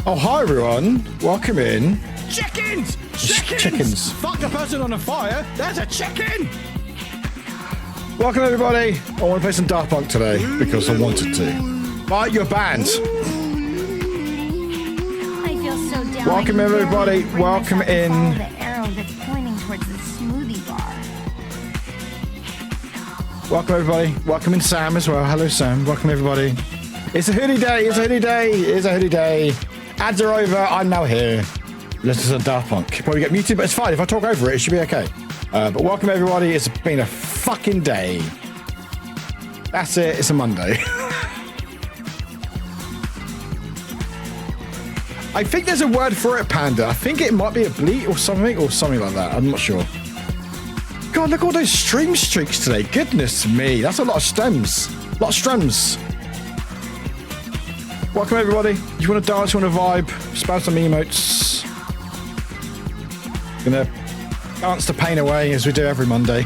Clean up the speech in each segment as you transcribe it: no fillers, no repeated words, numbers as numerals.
Oh, hi everyone. Welcome in. Chickens! Chickens. Fuck a person on a fire. There's a chicken! Welcome everybody. I want to play some Daft Punk today because I wanted to. Right, you're banned. I feel so down. Welcome everybody. Welcome in. Follow the arrow that's pointing towards the smoothie bar. Welcome everybody. Welcome in Sam as well. Hello Sam. Welcome everybody. It's a hoodie day. It's a hoodie day. It's a hoodie day. Ads are over. I'm now here. Listen to Daft Punk. Probably get muted, but it's fine. If I talk over it, it should be okay. But welcome everybody. It's been a fucking day. That's it. It's a Monday. I think there's a word for it, Panda. I think it might be a bleat or something like that. I'm not sure. God, look at all those stream streaks today. Goodness me. That's a lot of stems. A lot of strems. Welcome everybody. If you want to dance, you want to vibe, spam some emotes. Gonna dance the pain away as we do every Monday.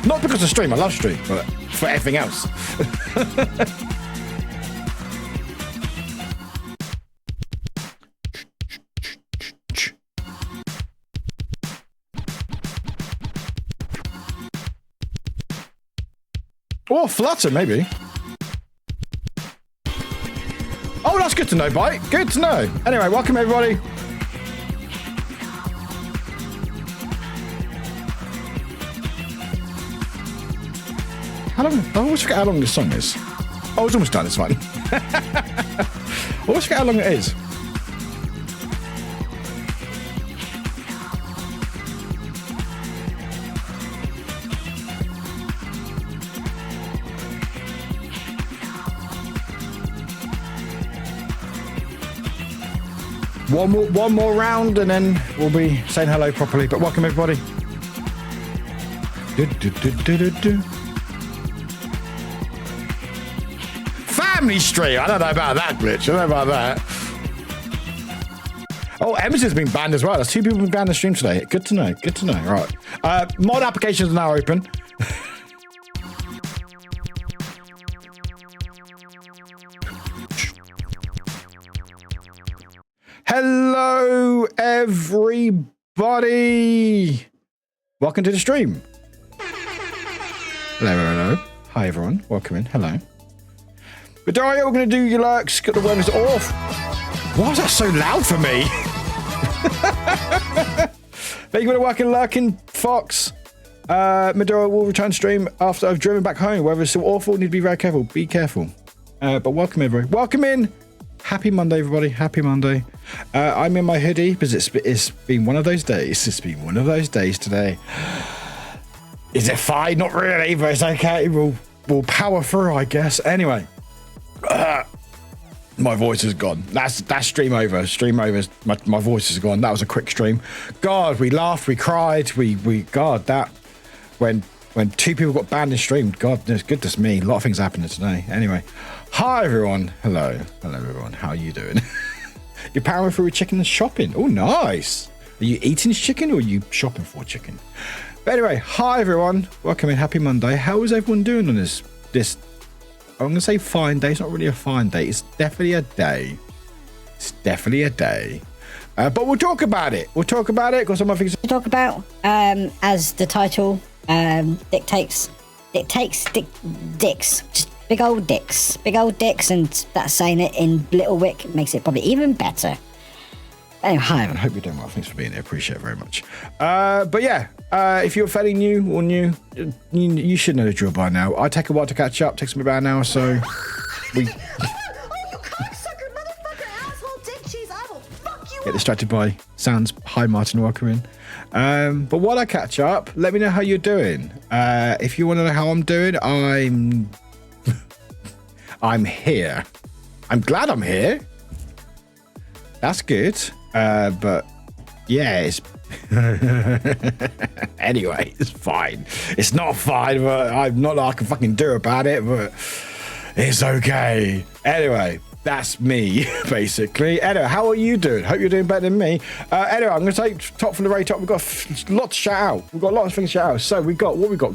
Not because of stream, I love stream, but for everything else. Or flutter, maybe. Oh, that's good to know, Bite. Good to know. Anyway, welcome everybody. How long? I always forget how long this song is. Oh, it's almost done. It's fine. I always forget how long it is. One more round and then we'll be saying hello properly. But welcome everybody. Family stream. I don't know about that glitch. I don't know about that. Oh, Emerson's been banned as well. There's 2 people been banned in the stream today. Good to know. Good to know. Right. Mod applications are now open. Hello, everybody. Welcome to the stream. Hello. Hi, everyone. Welcome in. Hello. But Dario, we're going to do your lurks. Get the weather's off. Why is that so loud for me? Thank you for working, lurking, Fox. Medora will return stream after I've driven back home. Weather's so awful. Need to be very careful. Be careful. But welcome, everybody. Welcome in. Happy Monday, everybody. Happy Monday. I'm in my hoodie because it's been one of those days. It's been one of those days today. Is it fine? Not really, but it's okay. We'll power through, I guess. Anyway, my voice is gone. That's stream over. Stream over. My voice is gone. That was a quick stream. God, we laughed, we cried, we God, that when 2 people got banned in stream. God, goodness me, a lot of things happening today. Anyway, hi everyone. Hello everyone. How are you doing? You're powering through chicken and shopping. Oh, nice. Are you eating chicken or are you shopping for chicken? But anyway, hi everyone. Welcome in. Happy Monday. How is everyone doing on this? I'm gonna say fine day. It's not really a fine day. It's definitely a day. It's definitely a day. But we'll talk about it. We'll talk about it. Got some other things to talk about. As the title dictates, dicks. Just big old dicks, and that's saying it in Little Wick makes it probably even better. Anyway, hi. I hope you're doing well. Thanks for being here. Appreciate it very much. But yeah, if you're fairly new, you should know the drill by now. I take a while to catch up. Takes me about an hour, so we Oh, you cocksucker, motherfucker, asshole, dick cheese, I will fuck you get distracted by sounds. Hi, Martin. Welcome in. But while I catch up, let me know how you're doing. If you want to know how I'm doing, I'm here. I'm glad I'm here. That's good. But yeah, it's anyway, it's fine. It's not fine, but I'm not like I can fucking do about it, but it's okay. Anyway, That's me, basically. Anyway, how are you doing? Hope you're doing better than me. Anyway, I'm going to take top from the very top. We've got a lot to shout out. We've got a lot of things to shout out. So what we got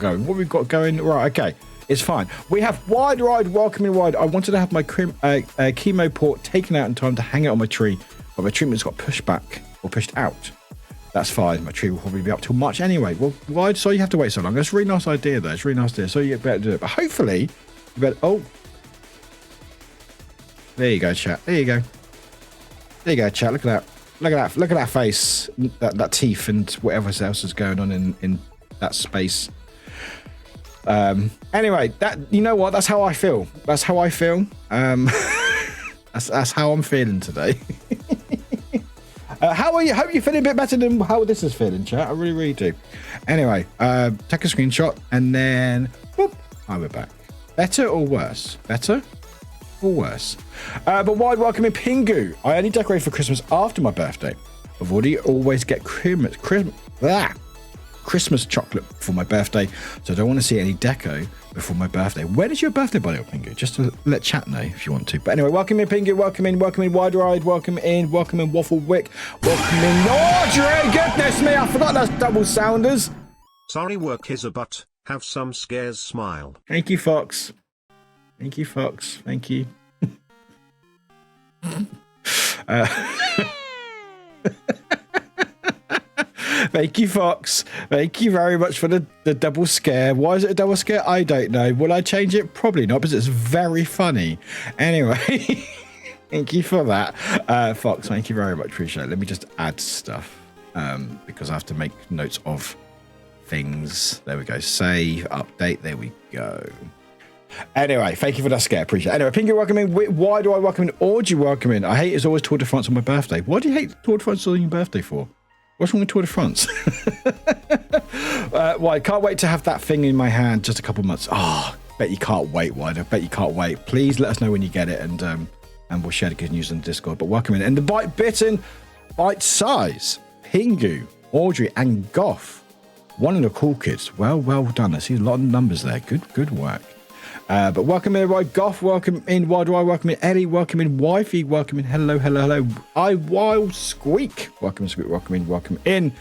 going? Right, okay. It's fine. We have Wide Ride, welcoming wide. I wanted to have my chemo port taken out in time to hang it on my tree, but my treatment's got pushed back or pushed out. That's fine. My tree will probably be up till March anyway. Well, why? So you have to wait so long. That's a really nice idea, though. It's a really nice idea. So you better do it. But hopefully, you better. Oh. There you go, chat. There you go, chat. Look at that. Look at that face. That teeth and whatever else is going on in that space. Anyway, that you know what? That's how I feel. That's how I'm feeling today. How are you? Hope you're feeling a bit better than how this is feeling, chat. I really, really do. Anyway, take a screenshot and then whoop, we're back. Better or worse? Better or worse? But wide welcoming Pingu. I only decorate for Christmas after my birthday. I've already always get Christmas chocolate for my birthday, so I don't want to see any deco before my birthday. When is your birthday, by the way, Pingu? Just to let chat know if you want to. But anyway, welcome in Pingu, welcome in Wide Ride, welcome in Waffle Wick, welcome in Audrey. Goodness me, I forgot that's double sounders. Sorry, work is a butt. Have some scares, smile. Thank you, Fox. Thank you. Thank you, Fox. Thank you very much for the double scare. Why is it a double scare? I don't know. Will I change it? Probably not, because it's very funny. Anyway, thank you for that. Fox, thank you very much. Appreciate it. Let me just add stuff because I have to make notes of things. There we go. Save, update. There we go. Anyway, thank you for that scare. Appreciate it. Anyway, Pinky, welcome in. Why do I welcome in? Orgy, welcome in. I hate it's always Tour de France on my birthday. Why do you hate Tour de France on your birthday for? What's wrong with Tour de France? Well, I can't wait to have that thing in my hand just a couple months. Oh, bet you can't wait, Wide. I bet you can't wait. Please let us know when you get it, and we'll share the good news on Discord. But welcome in. And the bite size, Pingu, Audrey, and Goff. One of the cool kids. Well done. I see a lot of numbers there. Good work. But welcome in, right? Goff, welcome in. Wide Ride, welcome in. Ellie, welcome in. Wifey, welcome in. Hello. I Wild Squeak, welcome in.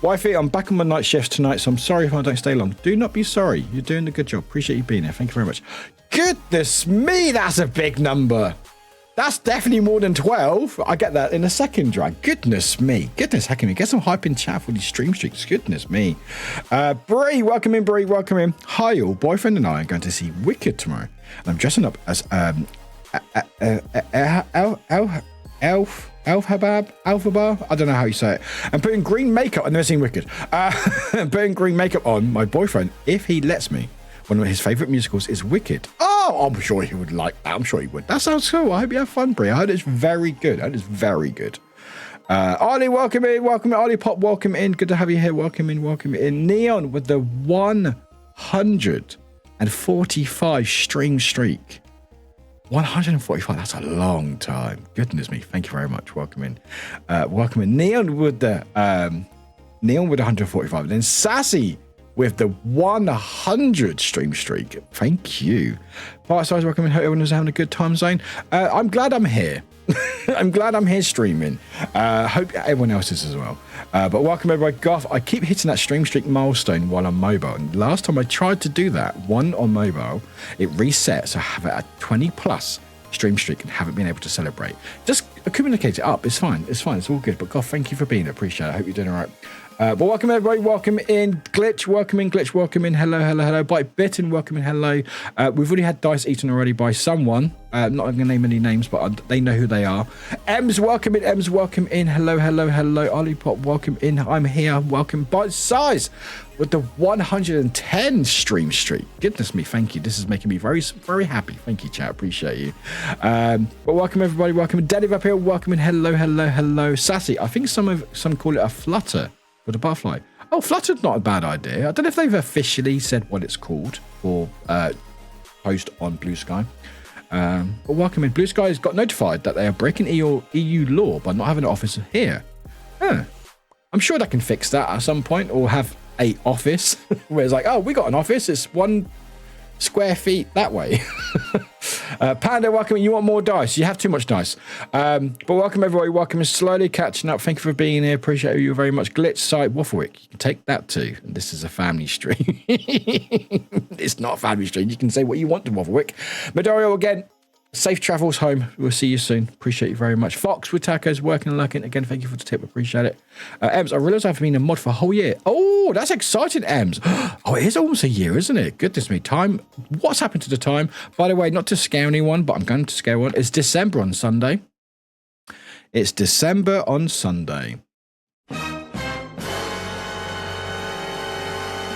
Wifey, I'm back on my night shift tonight, so I'm sorry if I don't stay long. Do not be sorry. You're doing a good job. Appreciate you being here. Thank you very much. Goodness me, that's a big number. That's definitely more than 12. I get that in a second, drag. Goodness me. Goodness heck me. Get some hype in chat for these stream streaks. Goodness me. Bree, welcome in, Bree. Welcome in. Hi, all. Boyfriend and I are going to see Wicked tomorrow. And I'm dressing up as Alphabab. I don't know how you say it. I'm putting green makeup. I've never seen Wicked. Putting green makeup on my boyfriend, if he lets me. One of his favourite musicals is Wicked. Oh, I'm sure he would like that. I'm sure he would. That sounds cool. I hope you have fun, Brie. I heard it's very good. Ollie, welcome in. Ollie Pop, welcome in. Good to have you here. Welcome in. Neon with the 145 stream streak. 145. That's a long time. Goodness me. Thank you very much. Welcome in. Neon with the 145. And then Sassy with the 100 stream streak. Thank you. Part size, welcome in. Hope everyone is having a good time zone. I'm glad I'm here. I'm glad I'm here streaming. Hope everyone else is as well. But welcome everybody. Goff, I keep hitting that stream streak milestone while I'm mobile. And last time I tried to do that, one on mobile, it resets. So I have it at 20 plus stream streak and haven't been able to celebrate. Just communicate it up. It's fine. It's all good. But Goff, thank you for being here. Appreciate it. I hope you're doing all right. But welcome everybody, welcome in Glitch, welcome in, hello, Bite Bitten, welcome in, hello. We've already had dice eaten already by someone, not going to name any names, but they know who they are. Ems, welcome in, hello, Olipop, welcome in, I'm here, welcome. Bite Size with the 110 stream streak. Goodness me, thank you, this is making me very, very happy. Thank you, chat, appreciate you. But welcome everybody, welcome in Daddy up here, welcome in, hello. Sassy, I think some call it a flutter. With a butterfly. Oh, Fluttered, not a bad idea. I don't know if they've officially said what it's called for post on Blue Sky. But welcome in. Blue Sky has got notified that they are breaking EU law by not having an office here. I'm sure they can fix that at some point, or have a office where it's like, oh, we got an office. It's 1 square feet that way. Panda, welcome. You want more dice? You have too much dice. But welcome, everybody. Welcome. Slowly catching up. Thank you for being here. Appreciate you very much. Glitch site Wafflewick. You can take that too. This is a family stream. It's not a family stream. You can say what you want to Wafflewick. Midoriya, again, safe travels home. We'll see you soon. Appreciate you very much. Fox with tacos, working and lurking. Again, thank you for the tip. Appreciate it. Ems, I realised I've been a mod for a whole year. Oh, that's exciting, Ems. Oh, it is almost a year, isn't it? Goodness me. Time. What's happened to the time? By the way, not to scare anyone, but I'm going to scare one. It's December on Sunday. It's December on Sunday.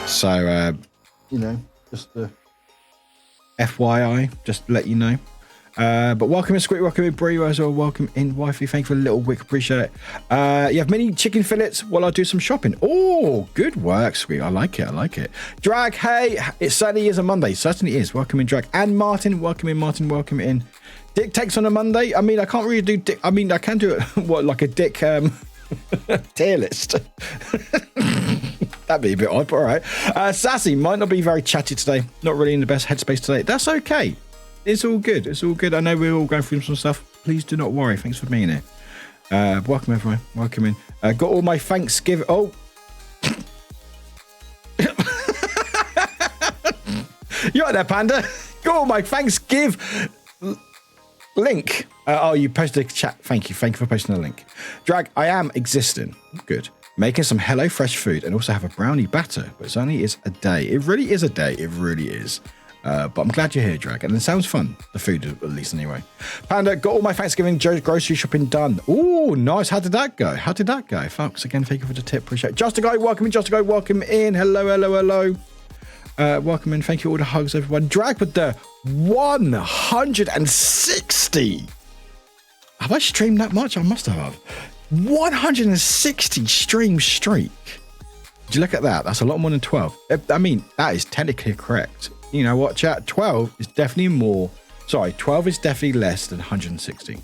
So, just the FYI, just to let you know. But welcome in Squid, welcome in Brie as well, welcome in Wifey. Thank you for a little wick, appreciate it. You have many chicken fillets while I do some shopping. Oh, good work, Squid. I like it. Drag, hey, it certainly is a Monday. Certainly is. Welcome in, Drag. And Martin, welcome in. Dick takes on a Monday. I mean, I can't really do dick. I mean, I can do it, like a dick tier list. That'd be a bit odd, but all right. Sassy might not be very chatty today. Not really in the best headspace today. That's okay. It's all good. I know we're all going through some stuff. Please do not worry. Thanks for being here. Welcome, everyone. Welcome in. Got all my Thanksgiving. Oh. You right there, Panda? Got all my Thanksgiving link. You posted a chat. Thank you for posting the link. Drag, I am existing. Good. Making some HelloFresh food and also have a brownie batter, but it only is a day. It really is a day. It really is. But I'm glad you're here, Drag, and it sounds fun. The food, at least, anyway. Panda, got all my Thanksgiving grocery shopping done. Oh, nice. How did that go? Folks, again, thank you for the tip. Appreciate it. Just a guy, welcome in. Hello. Welcome in. Thank you for all the hugs, everyone. Drag with the 160. Have I streamed that much? I must have. 160 stream streak. Did you look at that? That's a lot more than 12. I mean, that is technically correct. You know what, chat? 12 is definitely more. Sorry, 12 is definitely less than 160.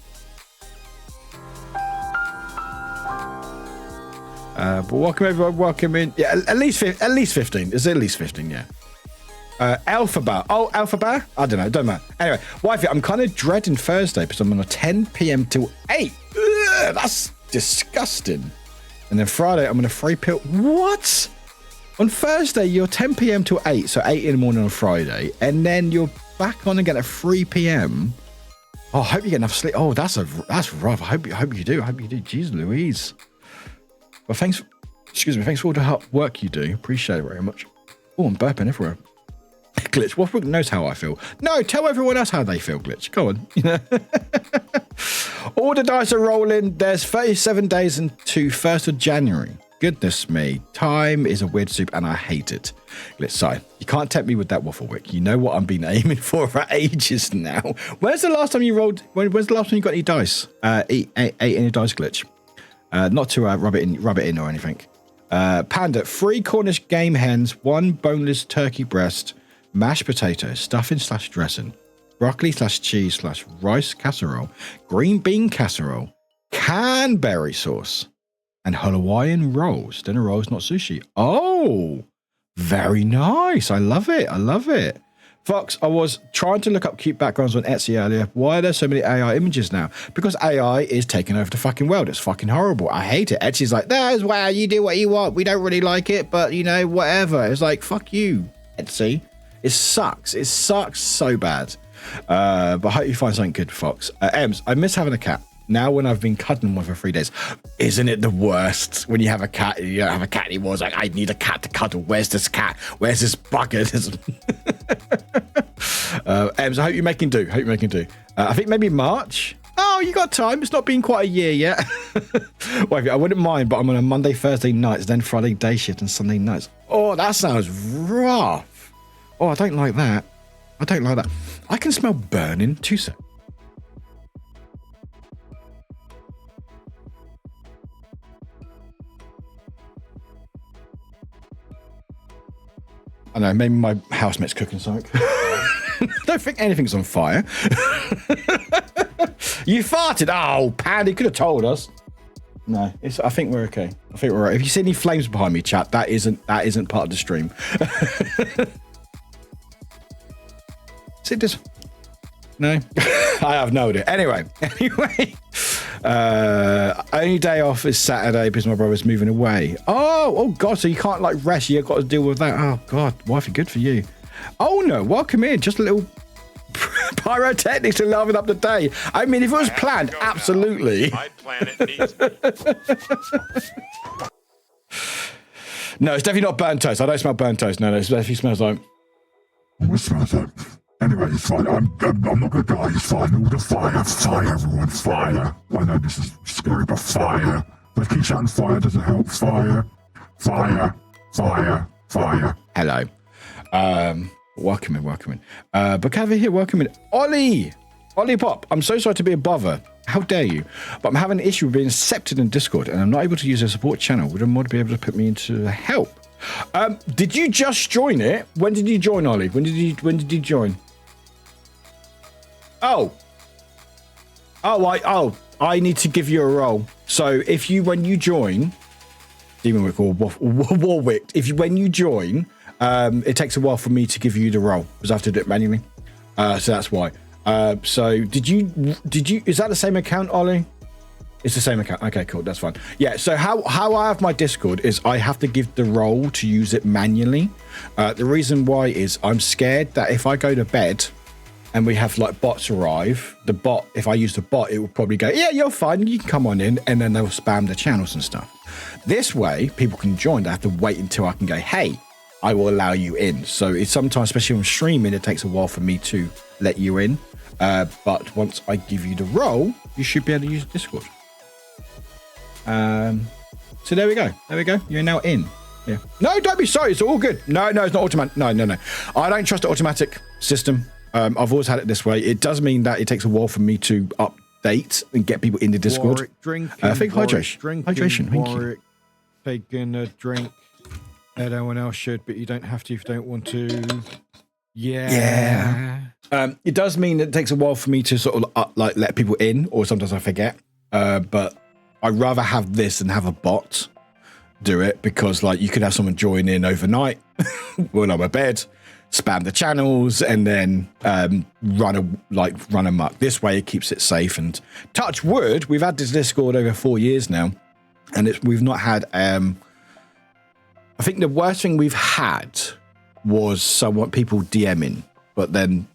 But welcome, everyone. Welcome in. Yeah, at least 15. Is it at least 15? Yeah. Alphabet. Oh, Alphabet? I don't know. Don't matter. Anyway, wifey, I'm kind of dreading Thursday because I'm on a 10 p.m. till 8. Ugh, that's disgusting. And then Friday, I'm on a free pill. What? On Thursday, you're 10 p.m. till 8, so 8 in the morning on Friday, and then you're back on again at 3 p.m. Oh, I hope you get enough sleep. Oh, that's rough. I hope you do. Jeez Louise. Well, thanks for all the hard work you do. Appreciate it very much. Oh, I'm burping everywhere. Glitch, Wafflewick knows how I feel. No, tell everyone else how they feel, Glitch. Go on. All the dice are rolling. There's 37 days until 1st of January. Goodness me. Time is a weird soup and I hate it. Glitch, sorry. You can't tempt me with that Wafflewick. You know what I've been aiming for ages now. When's the last time you rolled? When's the last time you got any dice? Eight any dice, Glitch. Not to rub it in or anything. Panda, 3 Cornish game hens, 1 boneless turkey breast, mashed potato, stuffing / dressing, broccoli / cheese / rice casserole, green bean casserole, cranberry sauce, and Hawaiian rolls. Dinner rolls, not sushi. Oh, very nice. I love it. Fox, I was trying to look up cute backgrounds on Etsy earlier. Why are there so many AI images now? Because AI is taking over the fucking world. It's fucking horrible. I hate it. Etsy's like, that's wow, you do what you want. We don't really like it, but whatever. It's like, fuck you, Etsy. It sucks. It sucks so bad. But I hope you find something good, Fox. Ems, I miss having a cat. Now when I've been cuddling one for 3 days, isn't it the worst when you have a cat? You don't have a cat anymore. It's like, I need a cat to cuddle. Where's this cat? Where's this bugger? Ems, I hope you're making do. I think maybe March. Oh, you got time. It's not been quite a year yet. Well, I wouldn't mind, but I'm on a Monday, Thursday nights, then Friday day shift and Sunday nights. Oh, that sounds rough. Oh, I don't like that. I can smell burning. 2 seconds. I know, maybe my housemate's cooking something. Don't think anything's on fire. You farted. Oh, Pandy could have told us. No, I think we're okay. I think we're right. If you see any flames behind me, chat, that isn't part of the stream. See this? No, I have no idea. Anyway, only day off is Saturday because my brother's moving away. Oh God! So you can't like rest. You've got to deal with that. Oh God, wifey, good for you. Oh no, welcome in. Just a little pyrotechnics to liven up the day. I mean, if it was planned, absolutely. My planet needs me. No, it's definitely not burnt toast. I don't smell burnt toast. No, it definitely smells like. What smells like? Anyway, it's fine. I'm not gonna die. It's fine. All the fire, everyone, fire. I know this is scary, but fire. But keep shouting fire doesn't help. Fire. Hello. Welcome in. Bukava here, welcome in. Ollie Pop, I'm so sorry to be a bother. How dare you? But I'm having an issue with being accepted in Discord and I'm not able to use a support channel. Would a mod be able to put me into help? Did you just join it? When did you join, Ollie? When did you join? I need to give you a role. So when you join Demonwick or Warwick, when you join, it takes a while for me to give you the role because I have to do it manually. So that's why. So did you, is that the same account, Ollie? It's the same account. Okay, cool. That's fine. Yeah. So how I have my Discord is I have to give the role to use it manually. The reason why is I'm scared that if I go to bed and we have like bots arrive, if I use the bot, it will probably go, yeah, you're fine. You can come on in, and then they'll spam the channels and stuff. This way, people can join. They have to wait until I can go, hey, I will allow you in. So it's sometimes, especially when I'm streaming, it takes a while for me to let you in. But once I give you the role, you should be able to use Discord. So there we go. You're now in. Yeah. No, don't be sorry. It's all good. No, it's not automatic. No. I don't trust the automatic system. I've always had it this way. It does mean that it takes a while for me to update and get people into Discord. Warwick, drinking, I think hydration. Hydration. Thank you. Warwick, taking a drink. Everyone else should, but you don't have to if you don't want to. Yeah. It does mean that it takes a while for me to sort of let people in, or sometimes I forget. But I'd rather have this than have a bot do it, because like you could have someone join in overnight when I'm in bed, spam the channels, and then run amok. This way it keeps it safe. And touch wood, we've had this Discord over 4 years now, and we've not had. I think the worst thing we've had was people DMing, but then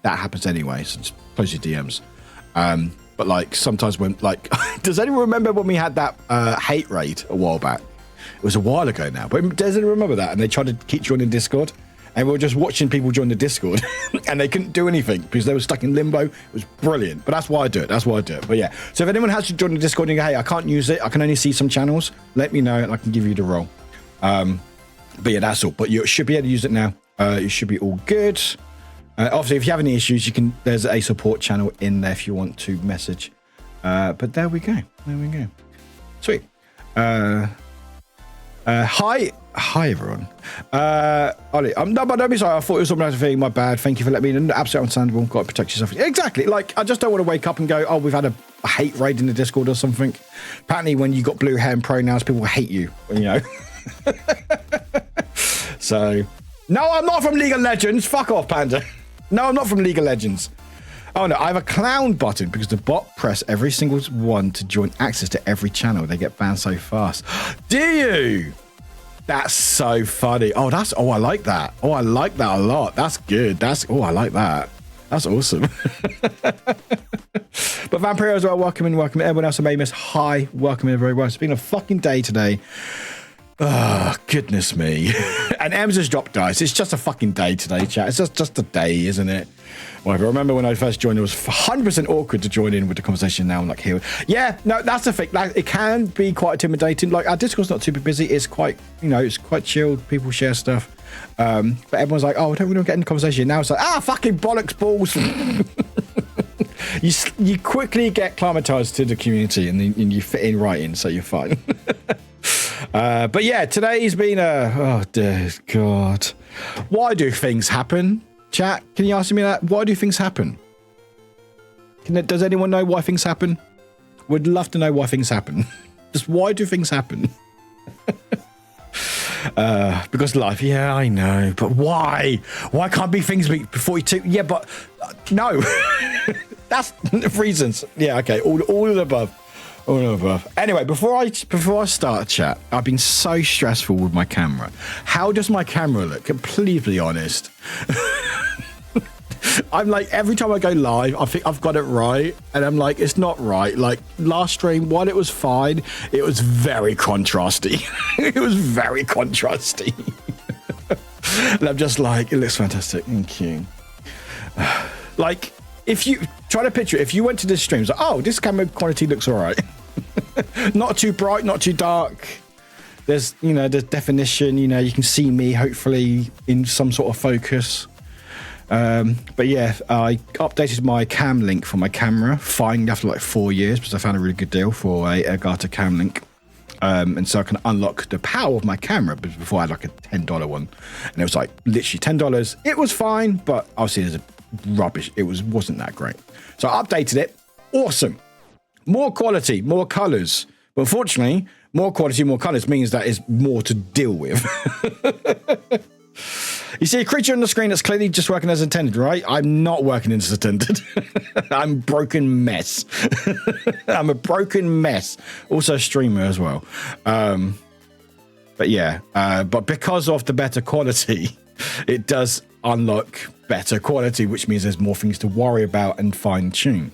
that happens anyway, so just close your DMs. But like sometimes when does anyone remember when we had that hate raid a while back? It was a while ago now, but does anyone remember that? And they tried to keep joining Discord, and we were just watching people join the Discord, and they couldn't do anything because they were stuck in limbo. It was brilliant, but that's why I do it. But yeah, so if anyone has to join the Discord and you go, hey, I can't use it, I can only see some channels, let me know and I can give you the role. But yeah, that's all. But you should be able to use it now. You should be all good. Obviously, if you have any issues, there's a support channel in there if you want to message. But there we go. Sweet. Hi everyone. Ollie, no, but don't be sorry. I thought it was automatic thing. My bad. Thank you for letting me know. Absolutely understandable. Got to protect yourself. Exactly. Like, I just don't want to wake up and go, oh, we've had a hate raid in the Discord or something. Apparently, when you got blue hair and pronouns, people hate you. You know. So, no, I'm not from League of Legends. Fuck off, Panda. No, I'm not from League of Legends. Oh no, I have a clown button because the bot press every single one to join access to every channel. They get banned so fast. Do you? That's so funny. I like that. I like that a lot. That's good. I like that. That's awesome. But Vampiro as well, welcome in. Everyone else I may miss, hi, welcome in everybody. It's been a fucking day today. Oh, goodness me. And Em's has dropped dice. It's just a fucking day today, chat. It's just a day, isn't it? Well, I remember when I first joined, it was 100% awkward to join in with the conversation. Now I'm like, here. Yeah, no, that's the thing. Like, it can be quite intimidating. Like, our Discord's not super busy. It's quite, it's quite chilled. People share stuff. But everyone's like, oh, I don't really want to get in the conversation. Now it's like, fucking bollocks balls. You quickly get climatized to the community and you fit in right in, so you're fine. But yeah, today's been oh dear God. Why do things happen? Chat, can you answer me that? Why do things happen? Does anyone know why things happen? Would love to know why things happen. Just why do things happen? Because life, yeah, I know, but why? Why can't be things be 42? Yeah, but no. That's reasons. Yeah, okay. All of the above. All of the above. Anyway, before I start chat, I've been so stressful with my camera. How does my camera look? Completely honest. I'm like, every time I go live, I think I've got it right, and I'm like, it's not right. Like last stream, while it was fine, it was very contrasty. It was very contrasty. And I'm just like, it looks fantastic. Thank you. Like, if you try to picture it, if you went to this stream, it's like, oh, this camera quality looks all right. Not too bright, not too dark. There's, you know, there's definition, you know, you can see me hopefully in some sort of focus. But yeah, I updated my cam link for my camera finally after like 4 years because I found a really good deal for a Elgato cam link. And so I can unlock the power of my camera, but before I had like a $10 one, and it was like literally $10. It was fine, but obviously it was rubbish. It wasn't that great. So I updated it. Awesome. More quality, more colors. But unfortunately, more quality, more colors means that is more to deal with. You see a creature on the screen that's clearly just working as intended, right? I'm not working as intended. I'm a broken mess. I'm a broken mess. Also a streamer as well. But yeah, but because of the better quality, it does unlock better quality, which means there's more things to worry about and fine tune.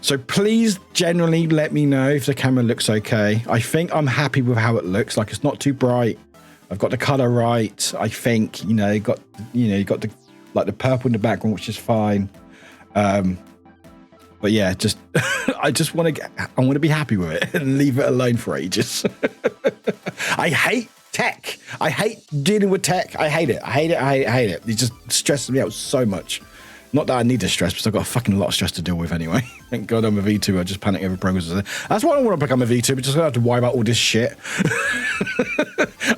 So please generally let me know if the camera looks okay. I think I'm happy with how it looks. Like, it's not too bright. I've got the color right. I think, you know, you got the like the purple in the background, which is fine. But yeah, just I want to be happy with it and leave it alone for ages. I hate tech. I hate dealing with tech. I hate it. I hate it. It just stresses me out so much. Not that I need the stress, because I've got a fucking lot of stress to deal with anyway. Thank God I'm a V2. I just panic every progress. That's why I want to become a V2, but just don't have to worry about all this shit.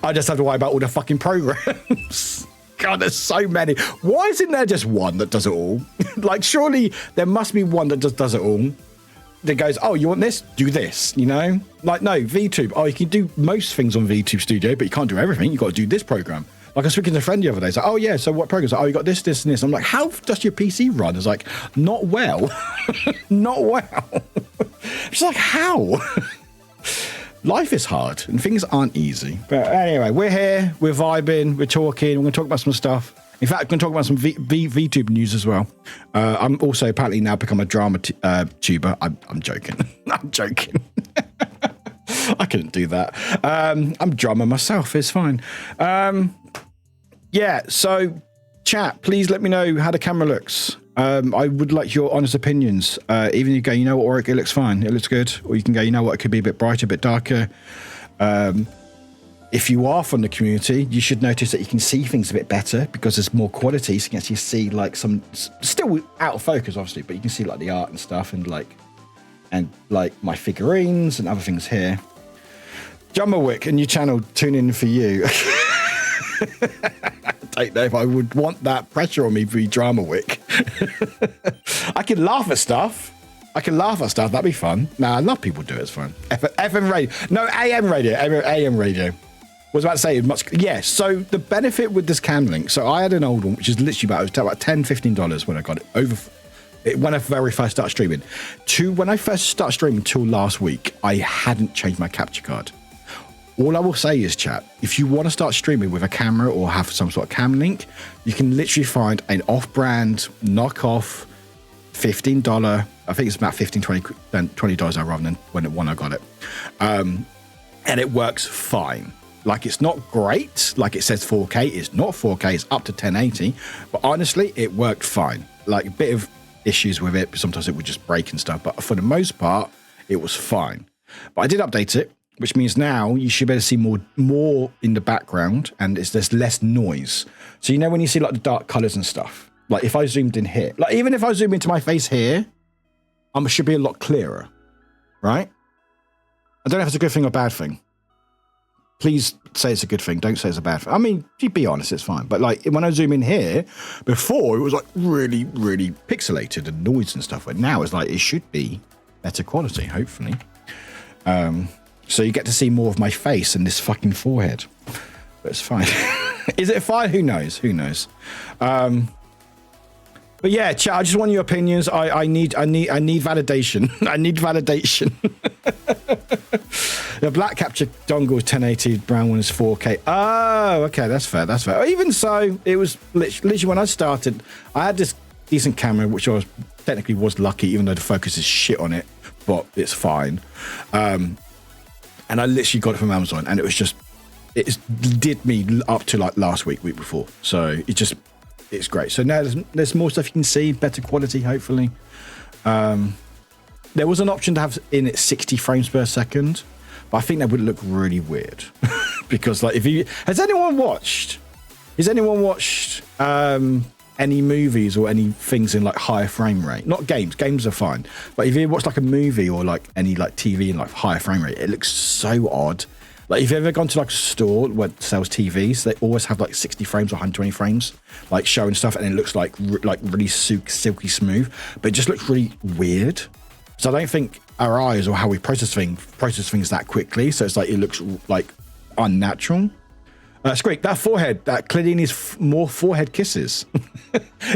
I just have to worry about all the fucking programs. God, there's so many. Why isn't there just one that does it all? Like, surely there must be one that just does it all. That goes, oh, you want this? Do this, you know? Like, no, VTube. Oh, you can do most things on VTube Studio, but you can't do everything. You've got to do this program. Like, I was speaking to a friend the other day. It's like, oh, yeah, so what programs? Oh, you got this, this, and this. I'm like, how does your PC run? It's like, not well. Not well. It's like, how? Life is hard and things aren't easy. But anyway, we're here, we're vibing, we're talking, we're going to talk about some stuff. In fact, I'm going to talk about some VTube news as well. I'm also apparently now become a drama tuber. I'm joking. I'm joking. I couldn't do that. I'm a drummer myself. It's fine. Yeah, so chat, please let me know how the camera looks. I would like your honest opinions. Even you go, you know what, Warwick, it looks fine. It looks good. Or you can go, you know what, it could be a bit brighter, a bit darker. If you are from the community, you should notice that you can see things a bit better because there's more quality. So you can actually see like some, still out of focus, obviously, but you can see like the art and stuff and like my figurines and other things here. Jumberwick, a new channel, tune in for you. I don't know if I would want that pressure on me for Dramawick. I can laugh at stuff. That'd be fun. Nah, I love people do it. It's fun. FM radio. No, AM radio. AM radio. Was about to say much. Yeah. So the benefit with this cam link. So I had an old one, which is literally about $10-15 when I got it when I very first started streaming. When I first started streaming till last week, I hadn't changed my capture card. All I will say is, chat, if you want to start streaming with a camera or have some sort of cam link, you can literally find an off-brand, knockoff, $15. I think it's about $20 now rather than when I got it. And it works fine. Like, it's not great. Like, it says 4K. It's not 4K. It's up to 1080. But honestly, it worked fine. Like, a bit of issues with it. Sometimes it would just break and stuff. But for the most part, it was fine. But I did update it, which means now you should be able to see more in the background, and there's less noise. So, you know, when you see like the dark colors and stuff, like if I zoomed in here, like even if I zoom into my face here, I should be a lot clearer, right? I don't know if it's a good thing or bad thing. Please say it's a good thing. Don't say it's a bad thing. I mean, be honest, it's fine. But like when I zoom in here, before it was like really, really pixelated and noise and stuff. But now it's like it should be better quality, hopefully. So you get to see more of my face and this fucking forehead. But it's fine. Is it fine? Who knows? Who knows? But yeah, chat, I just want your opinions. I need validation. I need validation. The black capture dongle is 1080, brown one is 4K. Oh, okay, that's fair. That's fair. Even so, it was literally when I started, I had this decent camera, which I was technically was lucky, even though the focus is shit on it, but it's fine. And I literally got it from Amazon, and it did me up to like last week before. So it's great. So now there's more stuff you can see, better quality, hopefully. There was an option to have in it 60 frames per second, but I think that would look really weird because like has anyone watched any movies or any things in like higher frame rate? Not games are fine, but if you watch like a movie or like any like TV in like higher frame rate, it looks so odd. Like if you've ever gone to like a store where it sells TVs, they always have like 60 frames or 120 frames like showing stuff, and it looks like really silky smooth, but it just looks really weird. So I don't think our eyes or how we process things that quickly. So it's like, it looks like unnatural. Squeak, that forehead, that clearly needs more forehead kisses.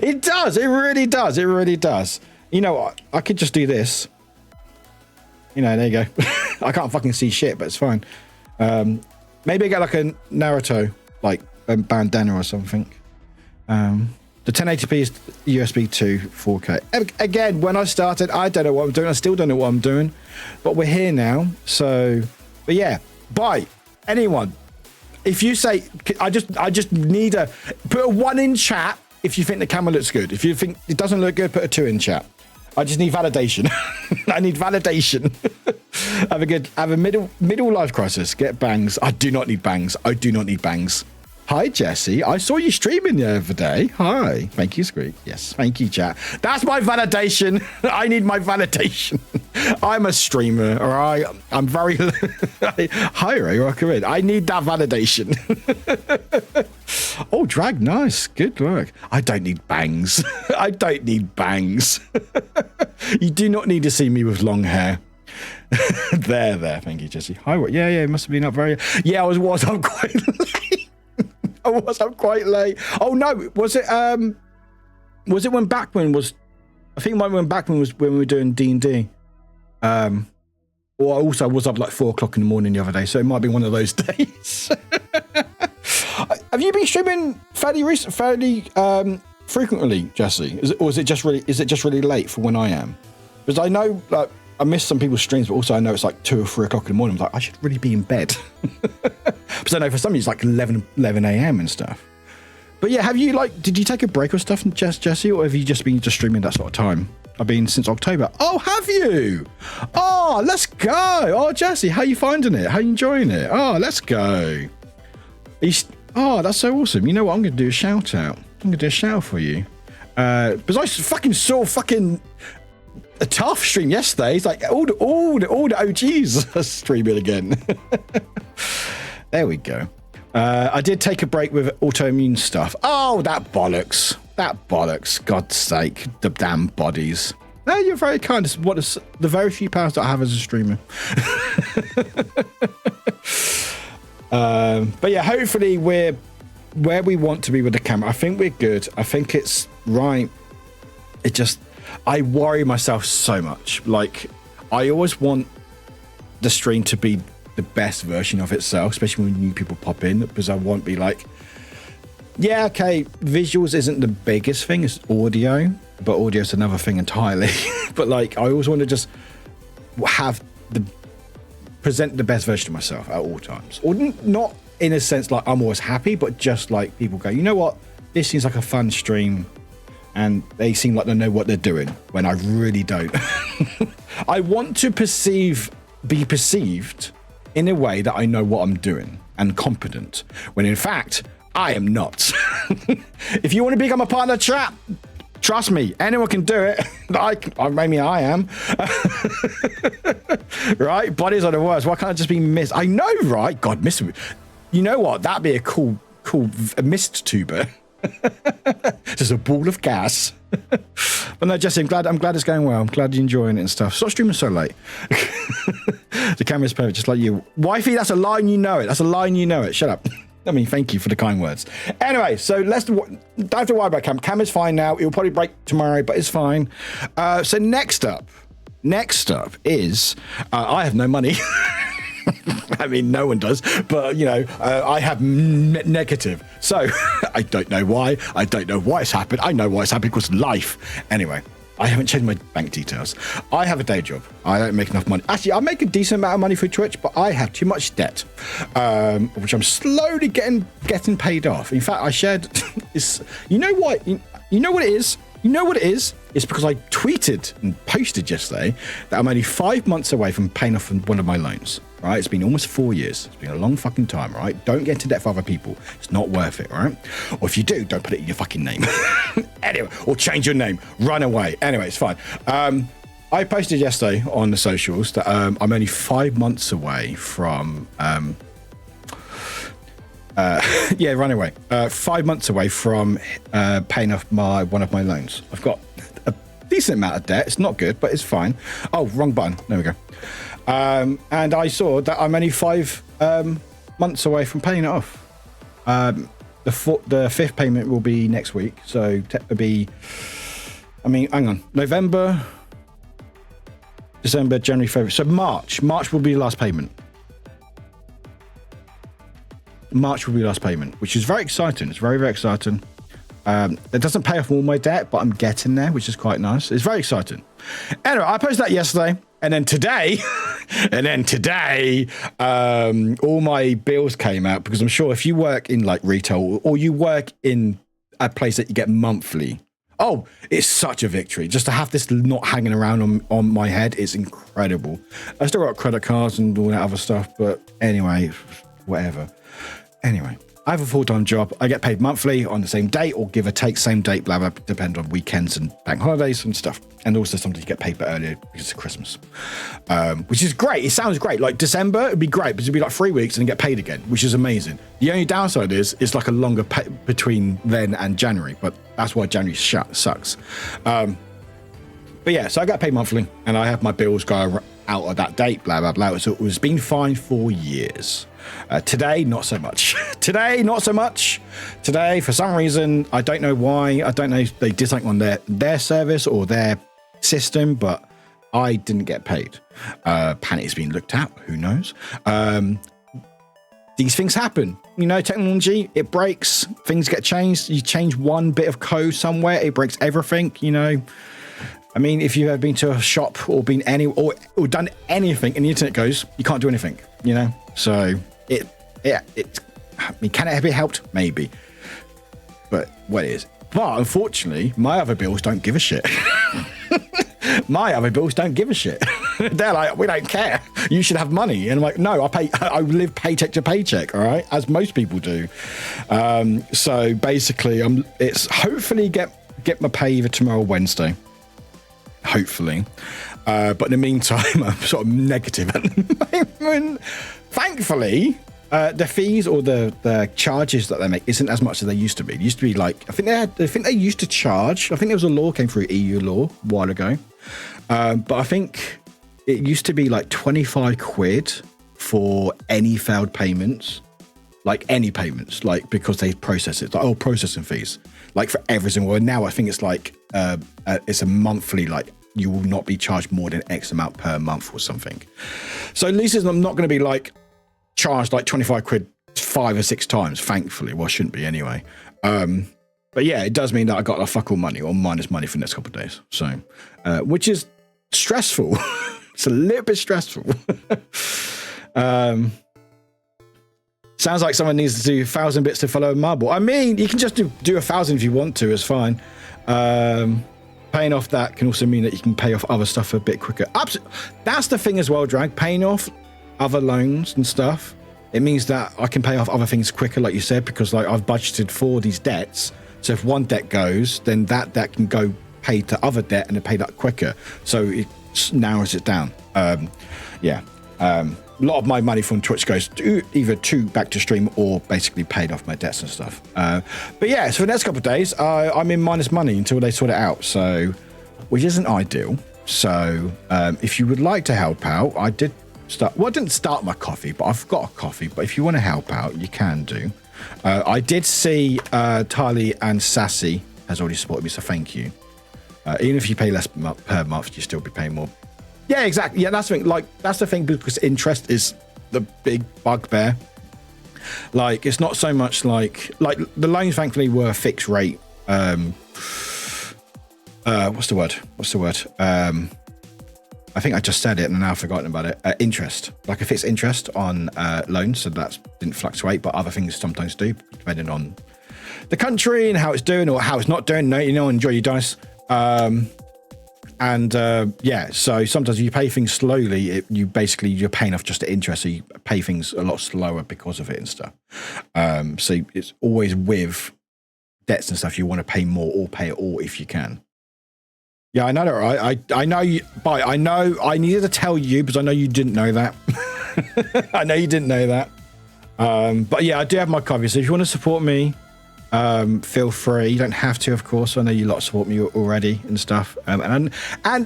It does. It really does. It really does. You know what? I could just do this. You know, there you go. I can't fucking see shit, but it's fine. Maybe I get like a Naruto, like a bandana or something. The 1080p is USB 2 4K. Again, when I started, I don't know what I'm doing. I still don't know what I'm doing, but we're here now. So, but yeah, bye. Anyone, if you say, I just need put a 1 in chat if you think the camera looks good. If you think it doesn't look good, put a 2 in chat. I just need validation. I need validation. have a middle life crisis. Get bangs. I do not need bangs. I do not need bangs. Hi, Jesse. I saw you streaming the other day. Hi. Thank you, Squeak. Yes. Thank you, chat. That's my validation. I need my validation. I'm a streamer, all right? I'm very... Hi, Ray. Welcome in. I need that validation. Oh, drag. Nice. Good work. I don't need bangs. I don't need bangs. You do not need to see me with long hair. There. Thank you, Jesse. Hi. Yeah. It must have been up very... Yeah, I was up quite late. I was up quite late. Oh no, was it when Backman was? I think when Backman was when we were doing D&D. Or I also was up like 4 o'clock in the morning the other day, so it might be one of those days. Have you been streaming fairly frequently, Jesse? Is it just really late for when I am? Because I know like I miss some people's streams, but also I know it's like 2 or 3 o'clock in the morning. I'm like, I should really be in bed. Because I know for some it's like 11 a.m. and stuff. But yeah, did you take a break or stuff, Jesse, or have you just been streaming that sort of time? I've been since October. Oh, have you? Oh, let's go. Oh, Jesse, how you finding it? How you enjoying it? Oh, let's go. Oh, that's so awesome. You know what? I'm going to do a shout out. I'm going to do a shout out for you. Because I fucking saw a tough stream yesterday. It's like all the OGs are streaming again. There we go. I did take a break with autoimmune stuff. Oh, that bollocks. God's sake, the damn bodies. No, you're very kind. It's the very few powers that I have as a streamer. But yeah, hopefully we're where we want to be with the camera. I think we're good. I think it's right. I worry myself so much. Like, I always want the stream to be the best version of itself, especially when new people pop in, because I won't be like, yeah, okay, visuals isn't the biggest thing, it's audio, but audio's another thing entirely. But like, I always want to just present the best version of myself at all times. Or not in a sense like I'm always happy, but just like people go, you know what, this seems like a fun stream, and they seem like they know what they're doing, when I really don't. I want to be perceived in a way that I know what I'm doing and competent, when in fact I am not. If you want to become a partner, chat, trust me, anyone can do it. Maybe I am. Right? Bodies are the worst. Why can't I just be missed? I know, right? God, miss. You know what? That'd be a cool mist tuber. Just a ball of gas. But no, Jesse, I'm glad it's going well. I'm glad you're enjoying it and stuff. Stop streaming so late. The camera's perfect, just like you. Wifey, that's a line, you know it. That's a line, you know it. Shut up. I mean, thank you for the kind words. Anyway, so don't have to worry about Cam. Cam is fine now. It will probably break tomorrow, but it's fine. So next up is I have no money. I mean, no one does, but I have negative. So I don't know why. I don't know why it's happened. I know why it's happened because life. Anyway, I haven't changed my bank details. I have a day job. I don't make enough money. Actually, I make a decent amount of money for Twitch, but I have too much debt, which I'm slowly getting paid off. In fact, I shared this. You know what? You know what it is? You know what it is? It's because I tweeted and posted yesterday that I'm only 5 months away from paying off one of my loans. Right? It's been almost 4 years. It's been a long fucking time, right? Don't get into debt for other people. It's not worth it, right? Or if you do, don't put it in your fucking name. Anyway, or change your name. Run away. Anyway, it's fine. I posted yesterday on the socials that I'm only 5 months away from run away. 5 months away from paying off one of my loans. I've got a decent amount of debt. It's not good, but it's fine. Oh, wrong button. There we go. And I saw that I'm only 5 months away from paying it off. The fifth payment will be next week, so it'll be. I mean, hang on. November, December, January, February. So March will be the last payment. March will be the last payment, which is very exciting. It's very, very exciting. It doesn't pay off all my debt, but I'm getting there, which is quite nice. It's very exciting. Anyway, I posted that yesterday, and then today, all my bills came out, because I'm sure if you work in like retail or you work in a place that you get monthly, oh, it's such a victory just to have this not hanging around on my head. It's incredible. I still got credit cards and all that other stuff, but anyway, whatever. Anyway, I have a full-time job. I get paid monthly on the same date, or give or take same date, blah, blah, depend on weekends and bank holidays and stuff. And also sometimes you get paid a bit earlier because of Christmas, which is great. It sounds great. Like December, it'd be great, but it'd be like 3 weeks and get paid again, which is amazing. The only downside is it's like a longer pay between then and January, but that's why January sucks. But yeah, so I get paid monthly and I have my bills go out of that date, blah, blah, blah. So it's been fine for years. Today, not so much. Today, for some reason, I don't know why. I don't know if they did something on their service or their system, but I didn't get paid. Panic being looked at. Who knows? These things happen. Technology, it breaks. Things get changed. You change one bit of code somewhere, it breaks everything, I mean, if you've ever been to a shop or been or done anything and the internet goes, you can't do anything, So can it be helped? Maybe. But what it is. But unfortunately, my other bills don't give a shit. My other bills don't give a shit. They're like, we don't care. You should have money. And I'm like, no, I live paycheck to paycheck, all right? As most people do. So basically, it's hopefully get my pay either tomorrow or Wednesday. Hopefully. But in the meantime, I'm sort of negative at the moment. Thankfully, the fees or the charges that they make isn't as much as they used to be. It used to be like, I think they used to charge. I think there was a law came through EU law a while ago. But I think it used to be like 25 quid for any failed payments. Like any payments, like because they process it. Like, processing fees. Like for every single one. Now I think it's like it's a monthly, like you will not be charged more than X amount per month or something. So at least I'm not going to be like charged like 25 quid 5 or 6 times, thankfully. Well, I shouldn't be anyway. But yeah, it does mean that I got a fuck all money or minus money for the next couple of days. So, which is stressful. It's a little bit stressful. Sounds like someone needs to do 1,000 bits to follow Marble. I mean, you can just do 1,000 if you want to. It's fine. Paying off that can also mean that you can pay off other stuff a bit quicker. That's the thing as well, Drag. Paying off other loans and stuff. It means that I can pay off other things quicker, like you said, because like I've budgeted for these debts. So if one debt goes, then that debt can go pay to other debt and then pay that quicker. So it narrows it down. A lot of my money from Twitch goes either back to stream or basically paid off my debts and stuff. But yeah, so for the next couple of days, I'm in minus money until they sort it out. So, which isn't ideal. So if you would like to help out, I didn't start my coffee, but I've got a coffee. But if you want to help out, you can do. I did see Tali and Sassy has already supported me, so thank you. Even if you pay less per month, you still be paying more. Yeah, exactly. Yeah, that's the thing. Like, that's the thing, because interest is the big bugbear. Like, it's not so much like the loans, thankfully, were a fixed rate. What's the word? I think I just said it and now I've forgotten about it. Interest. Like, if it's interest on loans, so that didn't fluctuate, but other things sometimes do, depending on the country and how it's doing or how it's not doing. No, enjoy your dice. Yeah, so sometimes if you pay things slowly, you're paying off just the interest, so you pay things a lot slower because of it and stuff. So it's always with debts and stuff, you want to pay more or pay it all if you can. Yeah, I know that, right? I know you, but I know I needed to tell you because I know you didn't know that. I know you didn't know that. But yeah, I do have my copy. So if you want to support me, feel free. You don't have to, of course. I know you lot support me already and stuff. And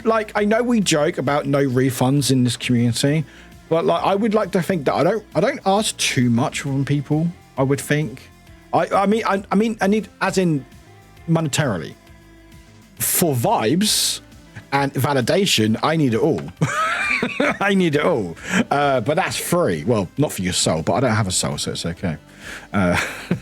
like, I know we joke about no refunds in this community, but like, I would like to think that I don't ask too much from people. I would think. I mean, I need, as in monetarily. For vibes and validation, I need it all. I need it all. But that's free. Well, not for your soul, but I don't have a soul, so it's okay.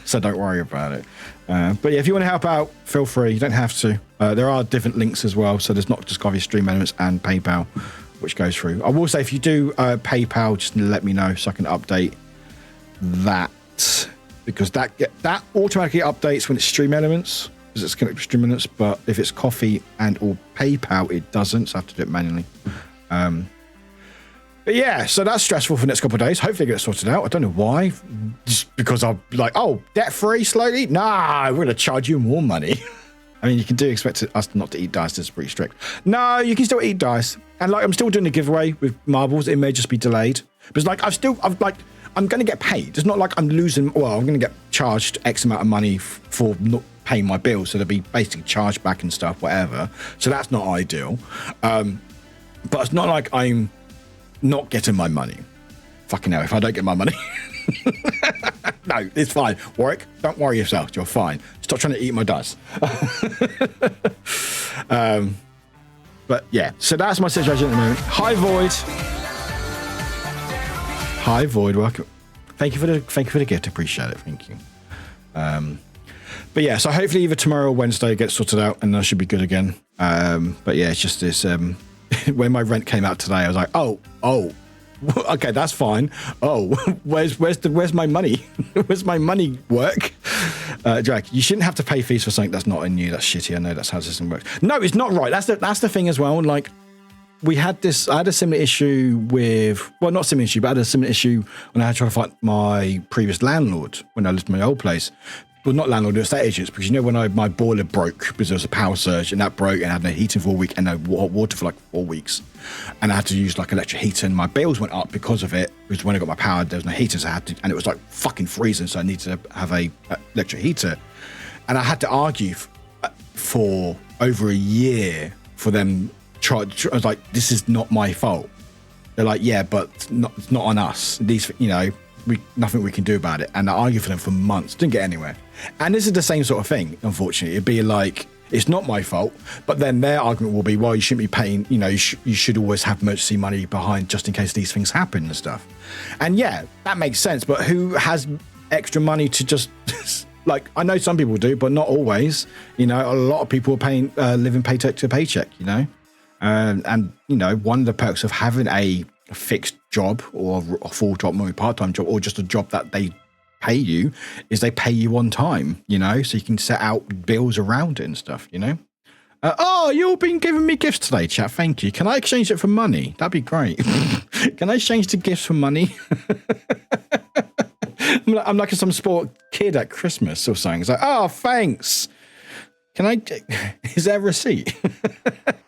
So don't worry about it. But yeah, if you want to help out, feel free. You don't have to. There are different links as well. So there's not just obviously Stream Elements and PayPal, which goes through. I will say, if you do PayPal, just let me know so I can update that, because that automatically updates when it's Stream Elements. Because it's connected to Stream Elements, but if it's Coffee and or PayPal, it doesn't, so I have to do it manually. But yeah, so that's stressful for the next couple of days. Hopefully I get it sorted out. I don't know why. Just because I'm like, oh, debt-free slowly? Nah, we're going to charge you more money. I mean, you can expect us not to eat dice. That's pretty strict. No, you can still eat dice. And like, I'm still doing a giveaway with marbles. It may just be delayed. But like, I'm going to get paid. It's not like I'm losing. Well, I'm going to get charged X amount of money for not paying my bills, so they'll be basically charged back and stuff, whatever. So that's not ideal. But it's not like I'm not getting my money. Fucking hell, if I don't get my money. No, it's fine. Warwick, don't worry yourself. You're fine. Stop trying to eat my dice. But yeah, so that's my situation at the moment. Hi Void, welcome. Thank you for the gift. Appreciate it. Thank you. But yeah, so hopefully either tomorrow or Wednesday it gets sorted out and I should be good again. But yeah, it's just this, when my rent came out today, I was like, oh, okay, that's fine. Oh, where's my money? Where's my money work? Jack, you shouldn't have to pay fees for something that's not in you. That's shitty. I know that's how the system works. No, it's not right. That's the thing as well. Like, I had a similar issue with, well, not similar issue, but I had a similar issue when I had to try to fight my previous landlord when I lived in my old place. Well, not landlord, estate agents, because when my boiler broke because there was a power surge and that broke and I had no heating for a week and no hot water for like 4 weeks. And I had to use like electric heater and my bills went up because of it, because when I got my power, there was no heater, so I had to, and it was like fucking freezing, so I needed to have a electric heater. And I had to argue for over a year for them. I was like, this is not my fault. They're like, yeah, but it's not on us. These, nothing we can do about it. And I argued for them for months, didn't get anywhere. And this is the same sort of thing, unfortunately. It'd be like, it's not my fault, but then their argument will be, well, you shouldn't be paying, you should always have emergency money behind just in case these things happen and stuff. And yeah, that makes sense, but who has extra money to just, like, I know some people do, but not always. A lot of people are paying, living paycheck to paycheck, and one of the perks of having a fixed job or a full job, maybe part-time job, or just a job that they pay you, is they pay you on time, so you can set out bills around it and stuff, oh, you've been giving me gifts today, chat. Thank you. Can I exchange it for money? That'd be great. Can I exchange the gifts for money? I'm like some sport kid at Christmas or something. It's like, oh, thanks. Is there a receipt?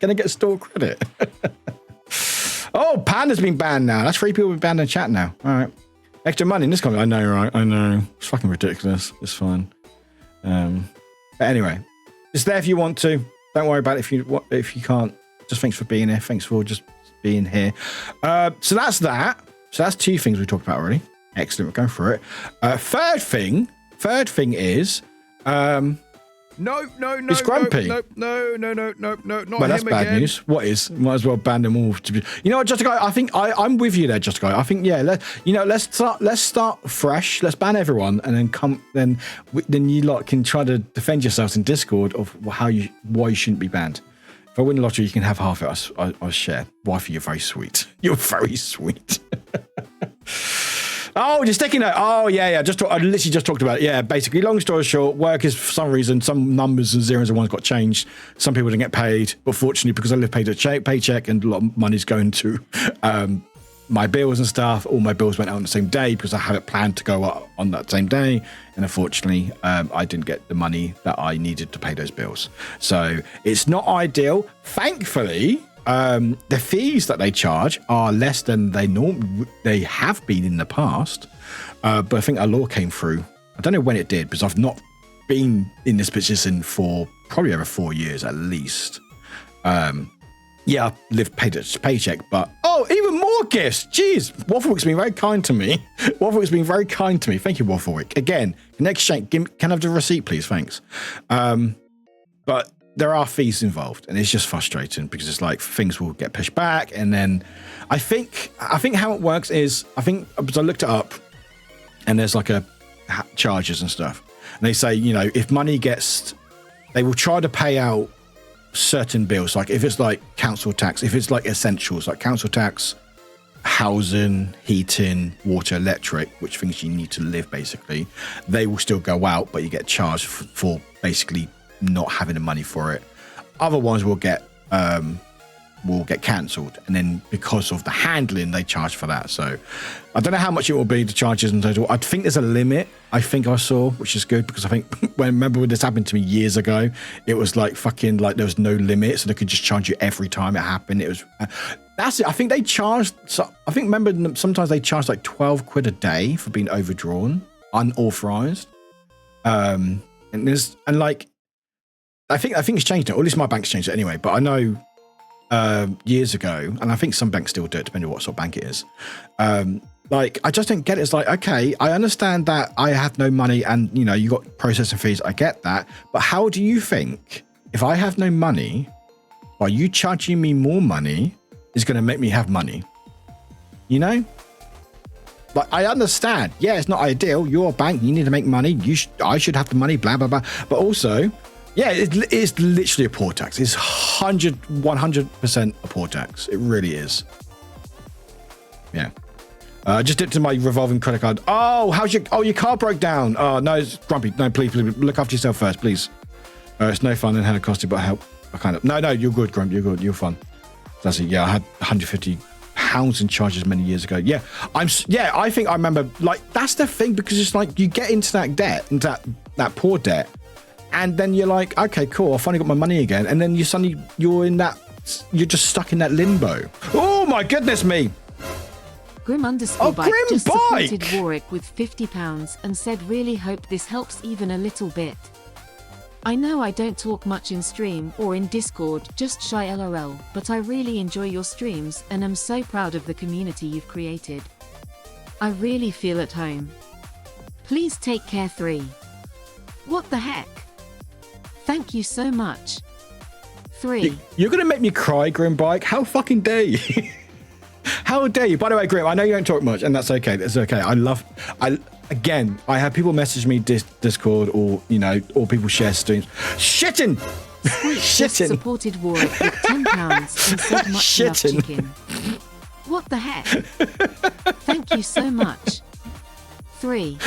Can I get store credit? Oh, Panda's been banned now. That's 3 people been banned in chat now. All right. Extra money in this comment. I know, right? I know. It's fucking ridiculous. It's fine. But anyway, it's there if you want to. Don't worry about it if you can't. Just thanks for being here. Thanks for just being here. So that's that. So that's 2 things we talked about already. Excellent. We're going through it. Third thing third thing is, No, He's grumpy. No, not well, that's him bad again. news. What is? Might as well ban them all. To be, you know what, Just a Guy? I think I'm with you there, Just a Guy. I think let's start fresh. Let's ban everyone, and then then you lot can try to defend yourselves in Discord of why you shouldn't be banned. If I win the lottery, you can have half of it. I'll share. Wifey, you're very sweet. You're very sweet. Oh, just taking note. Oh, yeah. I literally just talked about it. Yeah, basically, long story short, work is for some reason, some numbers and zeros and ones got changed. Some people didn't get paid, but fortunately, because I live paycheck and a lot of money's going to my bills and stuff, all my bills went out on the same day because I had it planned to go up on that same day. And unfortunately, I didn't get the money that I needed to pay those bills. So it's not ideal. Thankfully, the fees that they charge are less than they have been in the past, but I think a law came through. I don't know when it did because I've not been in this position for probably over 4 years at least. Yeah, I live paycheck, but even more gifts. Jeez, Wafflewick's been very kind to me. Wafflewick's been very kind to me. Thank you, Wafflewick. Again, next shank. Can I have the receipt, please? Thanks. But there are fees involved, and it's just frustrating because it's like things will get pushed back, and then I think how it works is because I looked it up, and there's like charges and stuff, and they say if money they will try to pay out certain bills, like if it's like council tax, if it's like essentials like council tax, housing, heating, water, electric, which things you need to live basically, they will still go out, but you get charged for basically not having the money for it. Other ones will get cancelled, and then because of the handling they charge for that. So I don't know how much it will be, the charges in total. I think there's a limit, I think I saw, which is good because I think remember when this happened to me years ago, it was like fucking like there was no limit, so they could just charge you every time it happened. It was that's it. I think they charged, so I think remember sometimes they charge like 12 quid a day for being overdrawn unauthorized, and like I think it's changed now, or at least my bank's changed it anyway, but I know years ago, and I think some banks still do it depending on what sort of bank it is, like I just don't get it. It's like, okay, I understand that I have no money and you got processing fees, I get that, but how do you think if I have no money, while you charging me more money is going to make me have money? Like, I understand, yeah, it's not ideal, you're a bank, you need to make money, I should have the money, blah blah blah, but also, yeah, it's literally a poor tax. It's 100% a poor tax. It really is. Yeah. I just dipped in my revolving credit card. Oh, your car broke down. Oh, no, it's grumpy. No, please look after yourself first, please. It's no fun and had a cost, but help. No, you're good, Grump. You're good. You're fun. That's it. Yeah, I had £150 in charges many years ago. Yeah, I think I remember, like, that's the thing, because it's like you get into that debt, into that poor debt, and then you're like, okay, cool, I finally got my money again, and then you're just stuck in that limbo. Oh my goodness me! Grim_Bike Grim just Bike! supported Warwick with £50 and said, really hope this helps even a little bit. I know I don't talk much in stream or in Discord, just shy LOL, but I really enjoy your streams and am so proud of the community you've created. I really feel at home. Please take care. 3. What the heck? Thank you so much. 3. You're going to make me cry, Grim Bike. How fucking dare you? How dare you? By the way, Grim, I know you don't talk much, and that's okay. That's okay. Again, I have people message me Discord, or people share streams. Shitting! Just supported Warwick with £10 and said much love chicken. What the heck? Thank you so much. 3.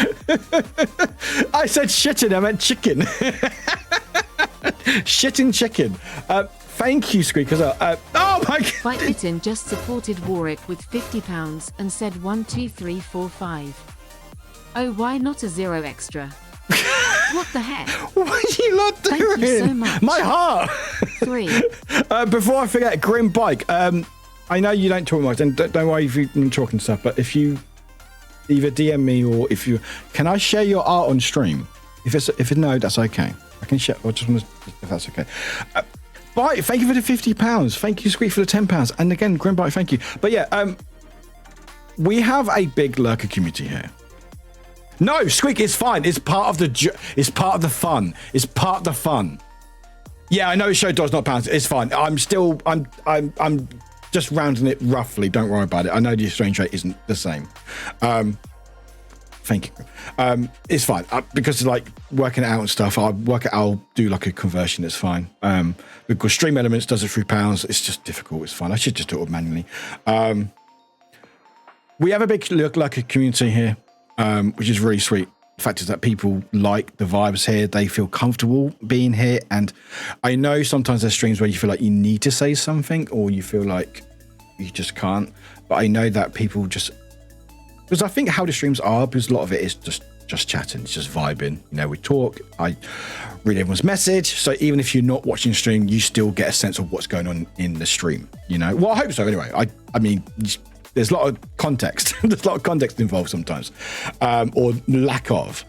I said shitting, I meant chicken. Shitting chicken. Thank you, Squeak, as well. Oh my god! Bite Bitten just supported Warwick with £50 and said 1, 2, 3, 4, 5. Oh, why not a 0 extra? What the heck? What are you not doing? Thank you so much. My heart! 3. Before I forget, Grim Bike, I know you don't talk much, and don't worry if you've been talking stuff, but if you either DM me or can I share your art on stream? If no, that's okay. I can share, I just want to, if that's okay. Bite, thank you for the £50. Thank you, Squeak, for the £10. And again, Grim Bite, thank you. But yeah, we have a big lurker community here. No, Squeak is fine. It's part of the it's part of the fun. It's part of the fun. Yeah, I know show does not pounds. It's fine. I'm just rounding it roughly. Don't worry about it. I know the exchange rate isn't the same. Thank you. It's fine because like working it out and stuff. I'll do like a conversion. It's fine. Because Stream Elements does it through pounds. It's just difficult. It's fine. I should just do it manually. We have a big like a community here, which is really sweet. The fact is that people like the vibes here. They feel comfortable being here. And I know sometimes there's streams where you feel like you need to say something or you feel like you just can't. But I know that people just, because I think how the streams are, because a lot of it is just chatting, it's just vibing. You know, we talk, I read everyone's message. So even if you're not watching the stream, you still get a sense of what's going on in the stream, you know? Well, I hope so anyway. I mean, there's a lot of context. There's a lot of context involved sometimes, or lack of.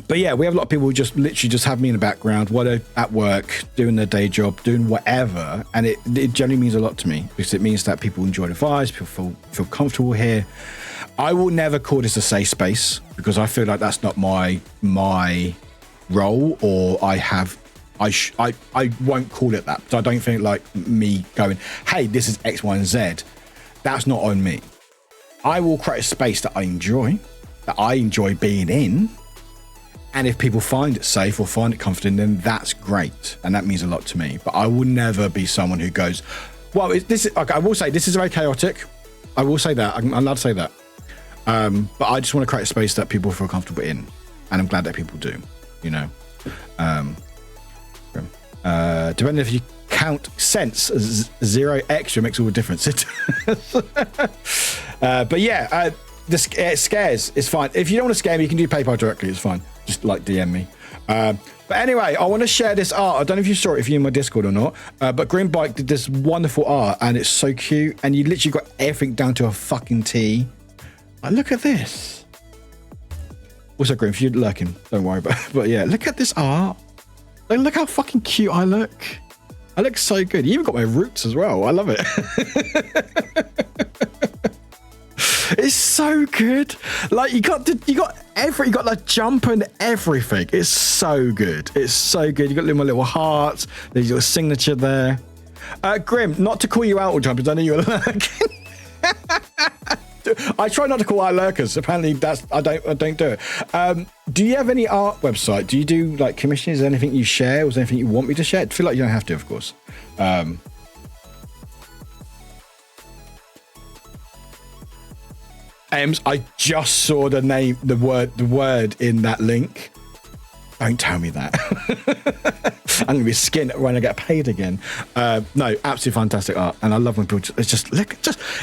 But yeah, we have a lot of people who just literally just have me in the background, whether at work, doing their day job, doing whatever. And it generally means a lot to me because it means that people enjoy the vibes, people feel comfortable here. I will never call this a safe space because I feel like that's not my role, or I won't call it that. So I don't think like me going, hey, this is X, Y, and Z. That's not on me. I will create a space that I enjoy being in. And if people find it safe or find it comforting, then that's great. And that means a lot to me. But I will never be someone who goes, well, okay, I will say this is very chaotic. I will say that. I'm allowed to say that. But I just want to create a space that people feel comfortable in. And I'm glad that people do, you know. Depending if you count cents as 0 extra makes all the difference. But yeah, it scares. It's fine. If you don't want to scare me, you can do PayPal directly. It's fine. Just like DM me. But anyway, I want to share this art. I don't know if you saw it, if you're in my Discord or not. But Green Bike did this wonderful art, and it's so cute. And you literally got everything down to a fucking T. Like, look at this. Also, Green, if you're lurking, don't worry about it. But yeah, look at this art. Like, look how fucking cute I look. I look so good. You even got my roots as well. I love it. It's so good. Like you got the jumper and everything. It's so good. It's so good. You got my little hearts. There's your signature there. Grim, not to call you out or jumpers. I know you're lurking. I try not to call out lurkers. Apparently, I don't do it. Do you have any art website? Do you do like commissions? Is there anything you share? Was there anything you want me to share? I feel like you don't have to, of course. Ems, I just saw the name, the word in that link. Don't tell me that. I'm gonna be skinned when I get paid again. No, absolutely fantastic art, and I love when people just look,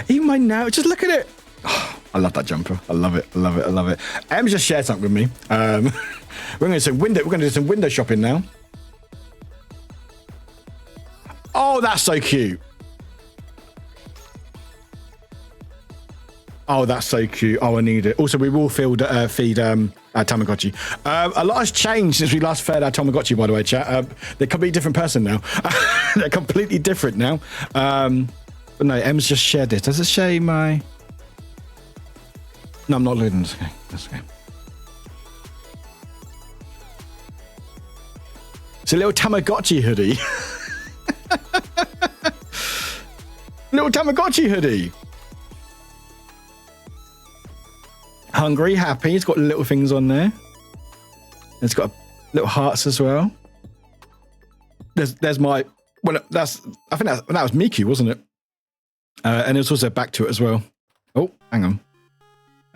even my now, just look at it. Oh, I love that jumper. I love it. I love it. I love it. Ems just shared something with me. We're gonna do some window shopping now. Oh, that's so cute. Oh, that's so cute. Oh, I need it. Also, we will feed Tamagotchi. A lot has changed since we last fed our Tamagotchi, by the way, chat. They're a completely different person now. They're completely different now. But no, Em's just shared this. Does it share my... No, I'm not looking. That's okay. That's okay. It's a little Tamagotchi hoodie. Little Tamagotchi hoodie. Hungry, happy. It's got little things on there. It's got little hearts as well. There's my... Well, I think that was Miku, wasn't it? And there's also back to it as well. Oh, hang on.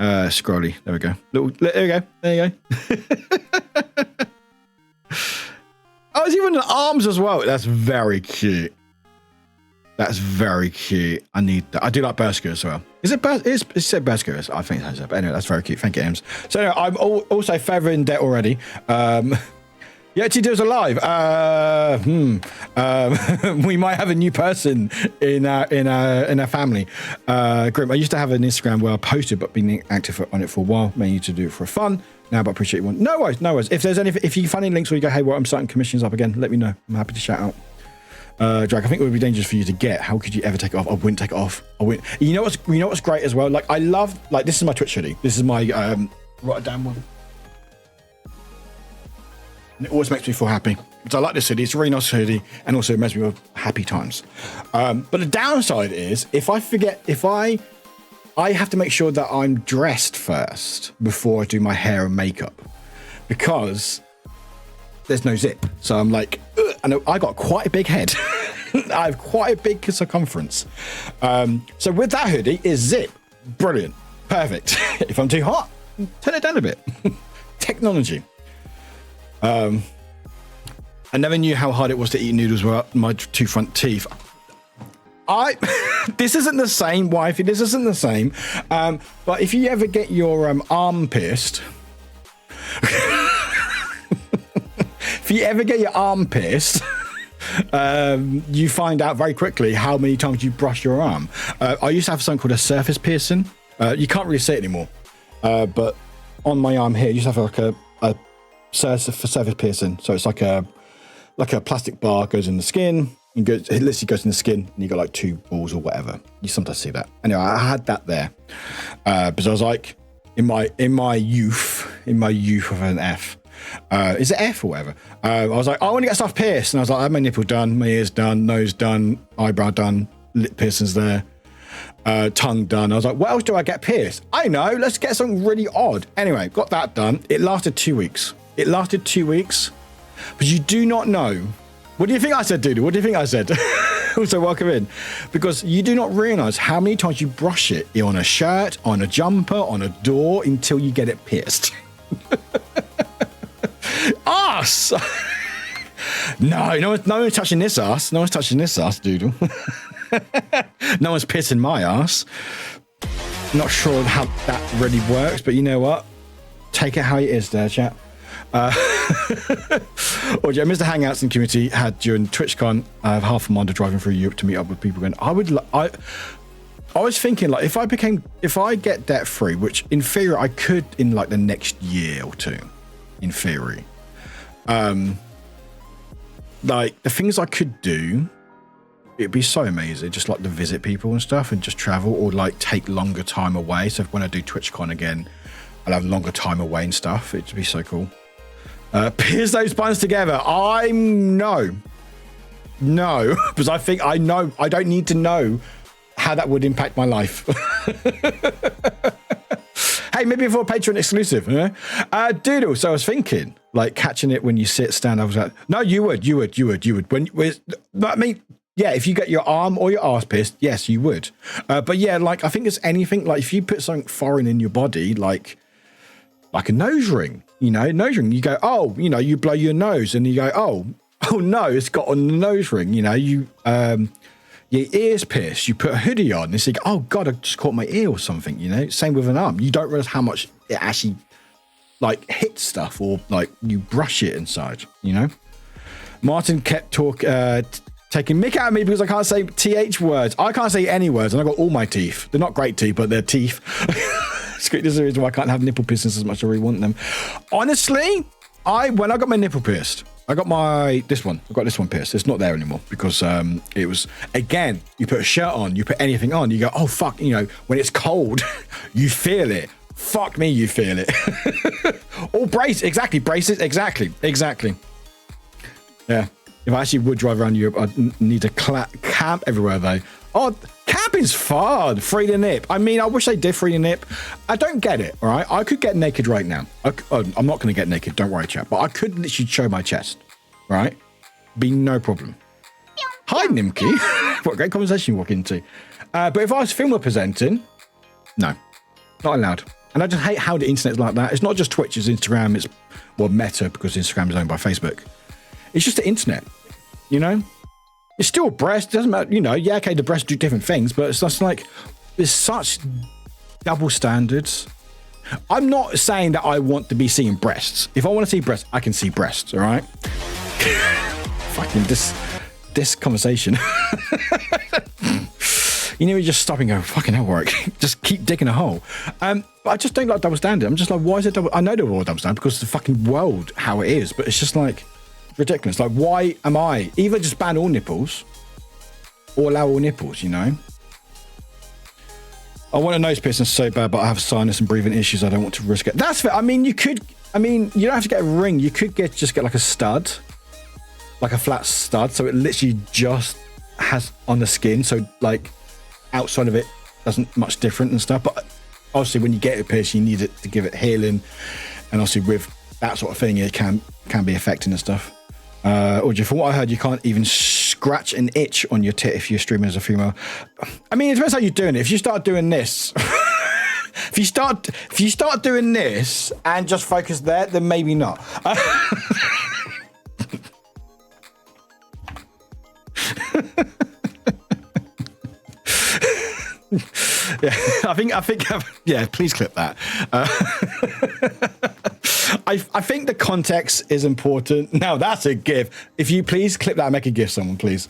Scrolly. There we go. There we go. There you go. Oh, it's even the arms as well. That's very cute. That's very cute. I need that. I do like Bersker as well. Is it Bersker? It said Bersker. I think it has. But anyway, that's very cute. Thank you, Ems. So anyway, I'm also further in debt already. Yeah, TTRPGs alive. We might have a new person in our family. Grim, I used to have an Instagram where I posted, but been active on it for a while. Mainly to do it for fun. Now, but I appreciate you want. No worries, no worries. If you find any links where you go, hey, well, I'm starting commissions up again, let me know. I'm happy to shout out. Drag, I think it would be dangerous for you to get. How could you ever take it off? I wouldn't take it off. I wouldn't. You know what's great as well? Like, I love, like, this is my Twitch hoodie. This is my Rotterdam one. And it always makes me feel happy. Because I like this hoodie. It's a really nice hoodie, and also it makes me feel happy times. But the downside is, if I have to make sure that I'm dressed first before I do my hair and makeup, because there's no zip. So I'm like, ugh, and I got quite a big head. I have quite a big circumference. So with that hoodie is zip. Brilliant. Perfect. If I'm too hot, turn it down a bit. Technology. I never knew how hard it was to eat noodles without my 2 front teeth. This isn't the same, wifey. This isn't the same. But if you ever get your arm pierced, if you ever get your arm pierced, you find out very quickly how many times you brush your arm. I used to have something called a surface piercing. You can't really see it anymore. But on my arm here, you used to have like a surface piercing. So it's like a plastic bar goes in the skin. It literally goes in the skin, and you got like 2 balls or whatever. You sometimes see that. Anyway, I had that there because I was like, in my youth with an F. Is it F or whatever? I was like, I want to get stuff pierced, and I was like, I have my nipple done, my ears done, nose done, eyebrow done, lip piercings there, tongue done. I was like, what else do I get pierced? I know, let's get something really odd. Anyway, got that done. It lasted 2 weeks. But you do not know. What do you think I said, dude? What do you think I said? Also, welcome in. Because you do not realize how many times you brush it on a shirt, on a jumper, on a door, until you get it pierced. Ass! No one's touching this ass. No one's touching this ass, doodle. No one's pissing my ass. Not sure how that really works, but you know what? Take it how it is there, chat. Or Mr. Hangouts and community had during TwitchCon half a mile driving through Europe to meet up with people. Going, I was thinking, like, if I get debt free, which in theory I could in like the next year or two, in theory, like the things I could do, it'd be so amazing, just like to visit people and stuff, and just travel, or like take longer time away. So when I do TwitchCon again, I'll have longer time away and stuff. It'd be so cool. Pierce those buns together. No, because I think I know. I don't need to know how that would impact my life. Hey, maybe for a Patreon exclusive, you know? Doodle. So I was thinking, like, catching it when you sit, stand. I was like, no, you would. I mean, yeah, if you get your arm or your arse pierced, yes, you would. But yeah, like, I think it's anything. Like, if you put something foreign in your body, like a nose ring, you go, oh, you blow your nose, and you go, oh no, it's got on the nose ring, you your ears pierced, you put a hoodie on, and you go, oh god, I just caught my ear or something, same with an arm. You don't realize how much it actually like hits stuff, or like you brush it inside, Martin kept taking mick out of me because I can't say TH words. I can't say any words, and I got all my teeth. They're not great teeth, but they're teeth. This is the reason why I can't have nipple piercings as much as I really want them. Honestly, when I got my nipple pierced, I got this one pierced. It's not there anymore because it was, again, you put a shirt on, you put anything on, you go, oh fuck, when it's cold, you feel it. Fuck me, you feel it. Or braces, exactly. Yeah. If I actually would drive around Europe, I'd need to camp everywhere though. Oh, camping's fun. Free the nip. I mean, I wish they did free the nip. I don't get it, all right? I could get naked right now. I'm not going to get naked, don't worry, chat. But I could literally show my chest, right? Be no problem. Hi, Nimki. What a great conversation you walk into. But if I was film or presenting, no, not allowed. And I just hate how the internet's like that. It's not just Twitch, it's Instagram. It's, Meta, because Instagram is owned by Facebook. It's just the internet, It's still a breast, doesn't matter, yeah, okay, the breasts do different things, but it's just like, there's such double standards. I'm not saying that I want to be seeing breasts. If I want to see breasts, I can see breasts, all right? Fucking this conversation. You just stop and go, fucking hell, Warwick. Just keep digging a hole. But I just don't like double standard. I'm just like, why is it double? I know they're all double standard because it's the fucking world how it is, but it's just like, ridiculous. Like, why am I either just ban all nipples or allow all nipples? You know. I want a nose piercing so bad, but I have sinus and breathing issues. I don't want to risk it. That's fair. I mean, you could. I mean, you don't have to get a ring. You could just get like a stud, like a flat stud, so it literally just has on the skin. So like outside of it doesn't much different and stuff. But obviously, when you get it pierced, you need it to give it healing, and obviously with that sort of thing, it can be affecting and stuff. Or from what I heard, you can't even scratch an itch on your tit if you're streaming as a female. I mean, it depends how you're doing it. If you start doing this, if you start doing this and just focus there, then maybe not. Yeah, I think, yeah, please clip that. I think the context is important. Now, that's a GIF. If you please clip that and make a GIF, someone, please.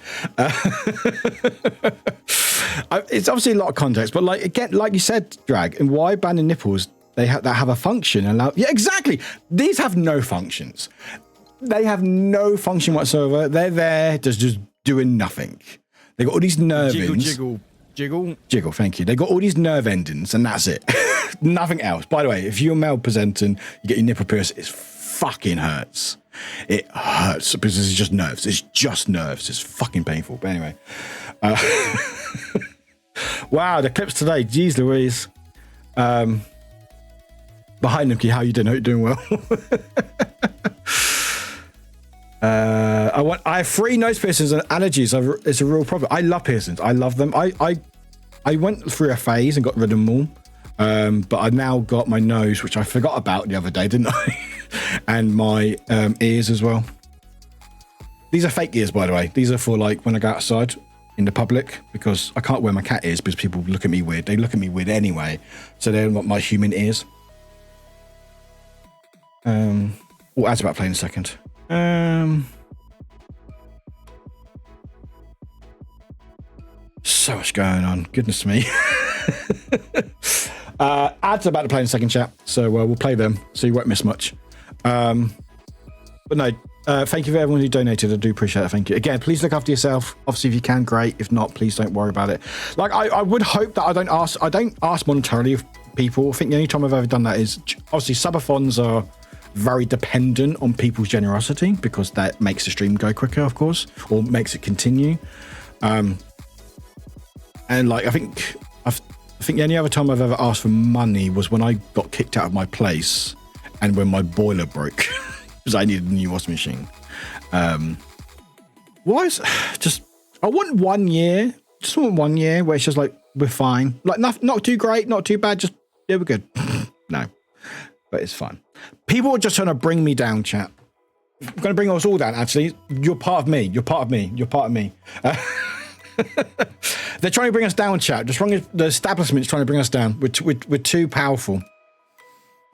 It's obviously a lot of context, but like, again, like you said, Drag, and why banning nipples? That have a function. Yeah, exactly. These have no functions. They have no function whatsoever. They're there just doing nothing. They got all these nerve ends. Jiggle, thank you. They got all these nerve endings, and that's it. Nothing else. By the way, if you're male presenting, you get your nipple pierced, it fucking hurts. It hurts because it's just nerves. It's just nerves. It's fucking painful. But anyway. Wow, the clips today. Jeez Louise. Behind them, how you doing? Hope you're doing well. I have 3 nose piercings and allergies. It's a real problem. I love piercings. I love them. I went through a phase and got rid of them all. But I've now got my nose, which I forgot about the other day, didn't I? And my ears as well. These are fake ears, by the way. These are for like when I go outside in the public, because I can't wear my cat ears because people look at me weird. They look at me weird anyway. So they're not my human ears. Ads about playing in a second. So much going on. Goodness me. Ads about to play in a second, chat. So we'll play them, so you won't miss much. But no, thank you for everyone who donated. I do appreciate it. Thank you. Again, please look after yourself. Obviously, if you can, great. If not, please don't worry about it. Like, I would hope that I don't ask monetarily of people. I think the only time I've ever done that is obviously subathons are very dependent on people's generosity, because that makes the stream go quicker, of course, or makes it continue. And like, I think the only other time I've ever asked for money was when I got kicked out of my place and when my boiler broke because I needed a new washing machine. Why is just, I want 1 year, just want 1 year where it's just like, we're fine. Like, not too great, not too bad, just, yeah, we're good. No, but it's fine. People are just trying to bring me down, chat. I'm going to bring us all down, actually. You're part of me. You're part of me. You're part of me. They're trying to bring us down, chat. The establishment's trying to bring us down. We're too powerful.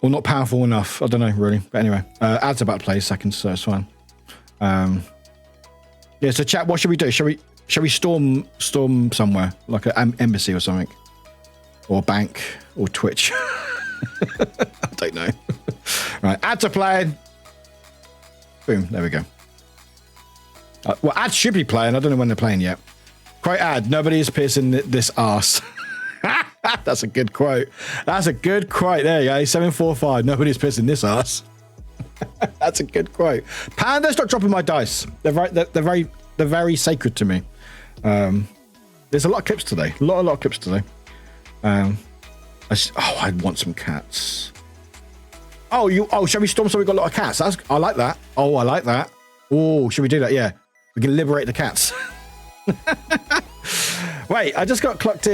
Or not powerful enough. I don't know, really. But anyway, ads about to play a second, so it's fine. Yeah, so chat, what should we do? Shall we storm somewhere? Like an embassy or something? Or bank? Or Twitch? I don't know. Right, ads are playing. Boom, there we go. Well, ads should be playing. I don't know when they're playing yet. Quote ad, nobody is piercing this arse. That's a good quote. That's a good quote. There you go. 745. Nobody's piercing this arse. That's a good quote. Panda, stop dropping my dice. They're very sacred to me. There's a lot of clips today. A lot of clips today. I want some cats. Shall we storm so we got a lot of cats? I like that. Oh, I like that. Oh, should we do that? Yeah. We can liberate the cats. Wait, I just got clocked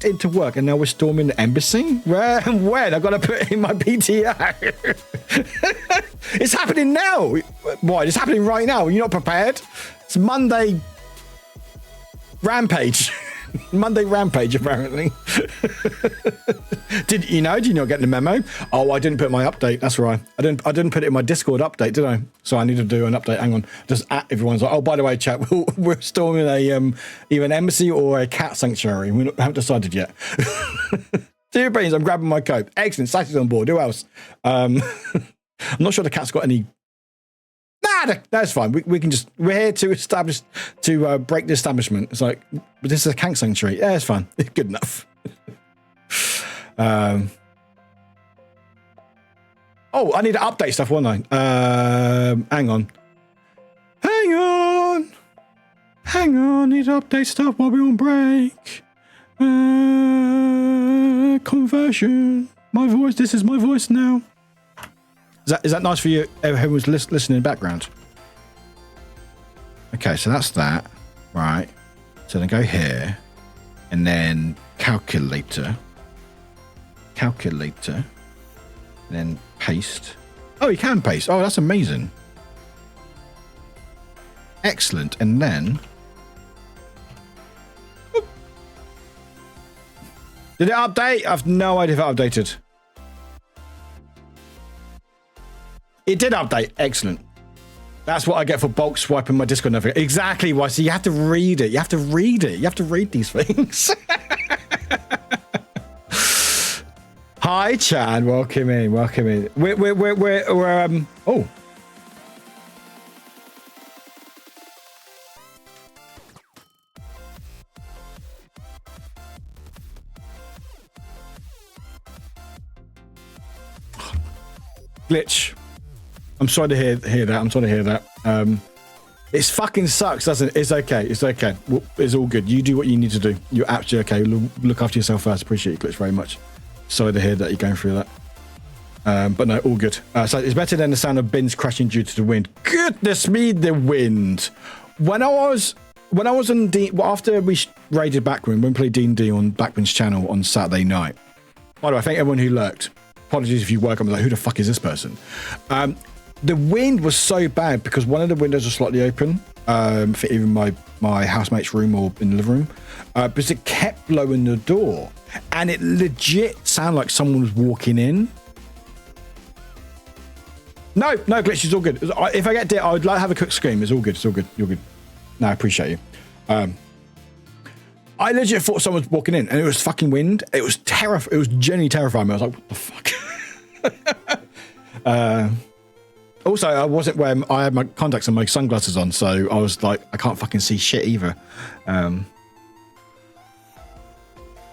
into work and now we're storming the embassy? When? I've got to put it in my PTR. It's happening now. What? It's happening right now. You're not prepared? It's Monday Rampage. Monday Rampage, apparently. Did you not get the memo? Oh, I didn't put my update. That's right. I didn't put it in my Discord update, did I? So I need to do an update. Hang on. Just everyone's like, oh, by the way, chat, we're storming either an embassy or a cat sanctuary. We haven't decided yet. Dear brains, I'm grabbing my coat. Excellent. Sassy's on board. Who else? I'm not sure the cat's got any. Nah, That's fine. We can just, we're here to establish, to break the establishment. It's like, this is a Kank sanctuary. Yeah, it's fine. It's good enough. Oh, I need to update stuff, won't I? Hang on. Hang on, need to update stuff while we're on break. Conversion. My voice, this is my voice now. Is that nice for you, who was listening in the background? Okay, so that's that. Right. So then go here. And then calculator. And then paste. Oh, you can paste. Oh, that's amazing. Excellent. And then... Did it update? I've no idea if it updated. It did update. Excellent. That's what I get for bulk swiping my Discord notification. Exactly why. So you have to read it. You have to read it. You have to read these things. Hi, Chad. Welcome in. Welcome in. We're oh. Glitch. I'm sorry to hear that. I'm sorry to hear that. It fucking sucks, doesn't it? It's okay. It's okay. It's all good. You do what you need to do. You're absolutely okay. Look after yourself first. Appreciate you, Glitch, very much. Sorry to hear that you're going through that. But no, all good. So it's better than the sound of bins crashing due to the wind. Goodness me, the wind. When I was on after we raided Backroom, when we played D&D on Backroom's channel on Saturday night. By the way, I thank everyone who lurked. Apologies if you woke up and was like, who the fuck is this person? The wind was so bad because one of the windows was slightly open for even my housemate's room or in the living room, because it kept blowing the door, and it legit sounded like someone was walking in. No, Glitch, it's all good. If I get there, I would like to have a quick scream. It's all good. It's all good. You're good. No, I appreciate you. I legit thought someone was walking in, and it was fucking wind. It was terrifying. It was genuinely terrifying. I was like, what the fuck? Also, I wasn't wearing, I had my contacts and my sunglasses on, so I was like, I can't fucking see shit either.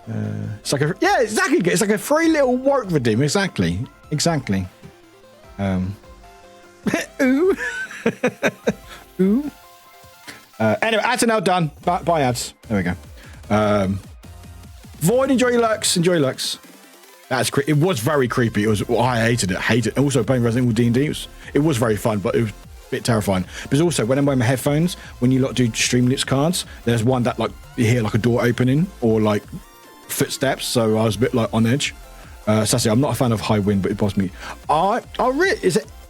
It's like yeah, exactly. It's like a free little Warwick redeem. Exactly. Ooh. Ooh. Anyway, ads are now done. Bye ads. There we go. Void, enjoy your lurks. It was very creepy. I hated it. Also playing Resident Evil D&D, it was very fun, but it was a bit terrifying. Because also when I'm wearing my headphones, when you do Streamlits cards, there's one that like you hear like a door opening or like footsteps. So I was a bit like on edge. Sassy, I'm not a fan of high wind, but it bothers me.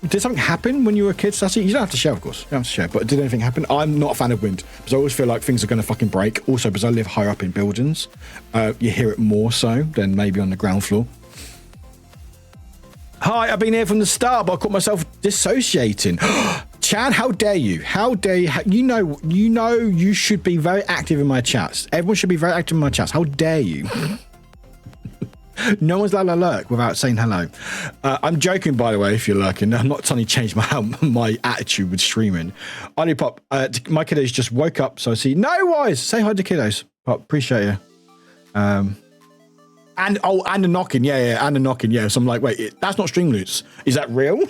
Did something happen when you were a kid, Sassy? You don't have to share, of course. You don't have to share. But did anything happen? I'm not a fan of wind because I always feel like things are going to fucking break. Also, because I live higher up in buildings, you hear it more so than maybe on the ground floor. Hi, I've been here from the start, but I caught myself dissociating. Chad, how dare you? How dare you? You know you should be very active in my chats. Everyone should be very active in my chats. How dare you? No one's allowed to lurk without saying hello. I'm joking, by the way, if you're lurking. I'm not trying to change my attitude with streaming. Ollie Pop, my kiddos just woke up, so I see. No wise. Say hi to kiddos. Pop, appreciate you. And the knocking. Yeah, and the knocking. Yeah, so I'm like, wait, that's not Streamloots. Is that real?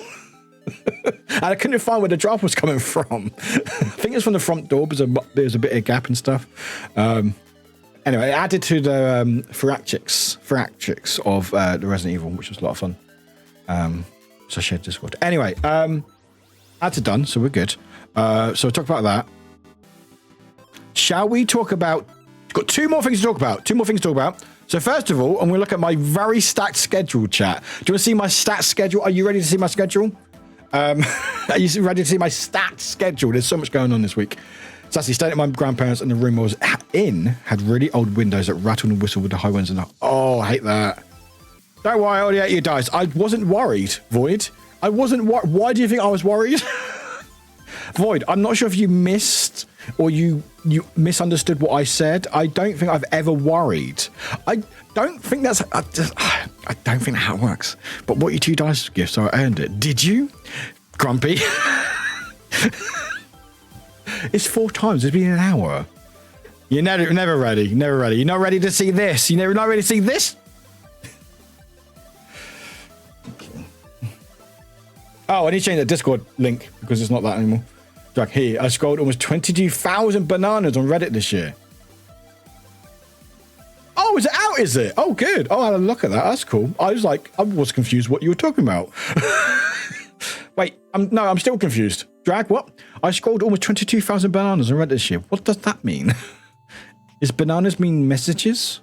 And I couldn't find where the drop was coming from. I think it's from the front door, because there's a bit of gap and stuff. Anyway, it added to the Phyractics of the Resident Evil, which was a lot of fun. So I shared Discord. Anyway, ads are done, so we're good. So we'll talk about that. Shall we talk about... Got two more things to talk about. So first of all, I'm going to look at my very stacked schedule, chat. Do you want to see my stat schedule? Are you ready to see my schedule? Are you ready to see my stat schedule? There's so much going on this week. Sassy, staying at my grandparents, and the room I was in had really old windows that rattled and whistled with the high winds and oh, I hate that. Don't worry, I already ate your dice. I wasn't worried, Void. I wasn't worried. Why do you think I was worried? Void, I'm not sure if you missed or you misunderstood what I said. I don't think I've ever worried. I don't think that's how it works. But what your two dice give, so I earned it. Did you? Grumpy. It's 4 times. It's been an hour. You're never ready. Never ready. You're not ready to see this. You're not ready to see this. Oh, I need to change the Discord link because it's not that anymore. Drag here. I scrolled almost 22,000 bananas on Reddit this year. Oh, is it out? Is it? Oh, good. Oh, I had a look at that. That's cool. I was confused what you were talking about. Wait, I'm still confused. Drag, what? I scrolled almost 22,000 bananas on Reddit this year. What does that mean? Is bananas mean messages?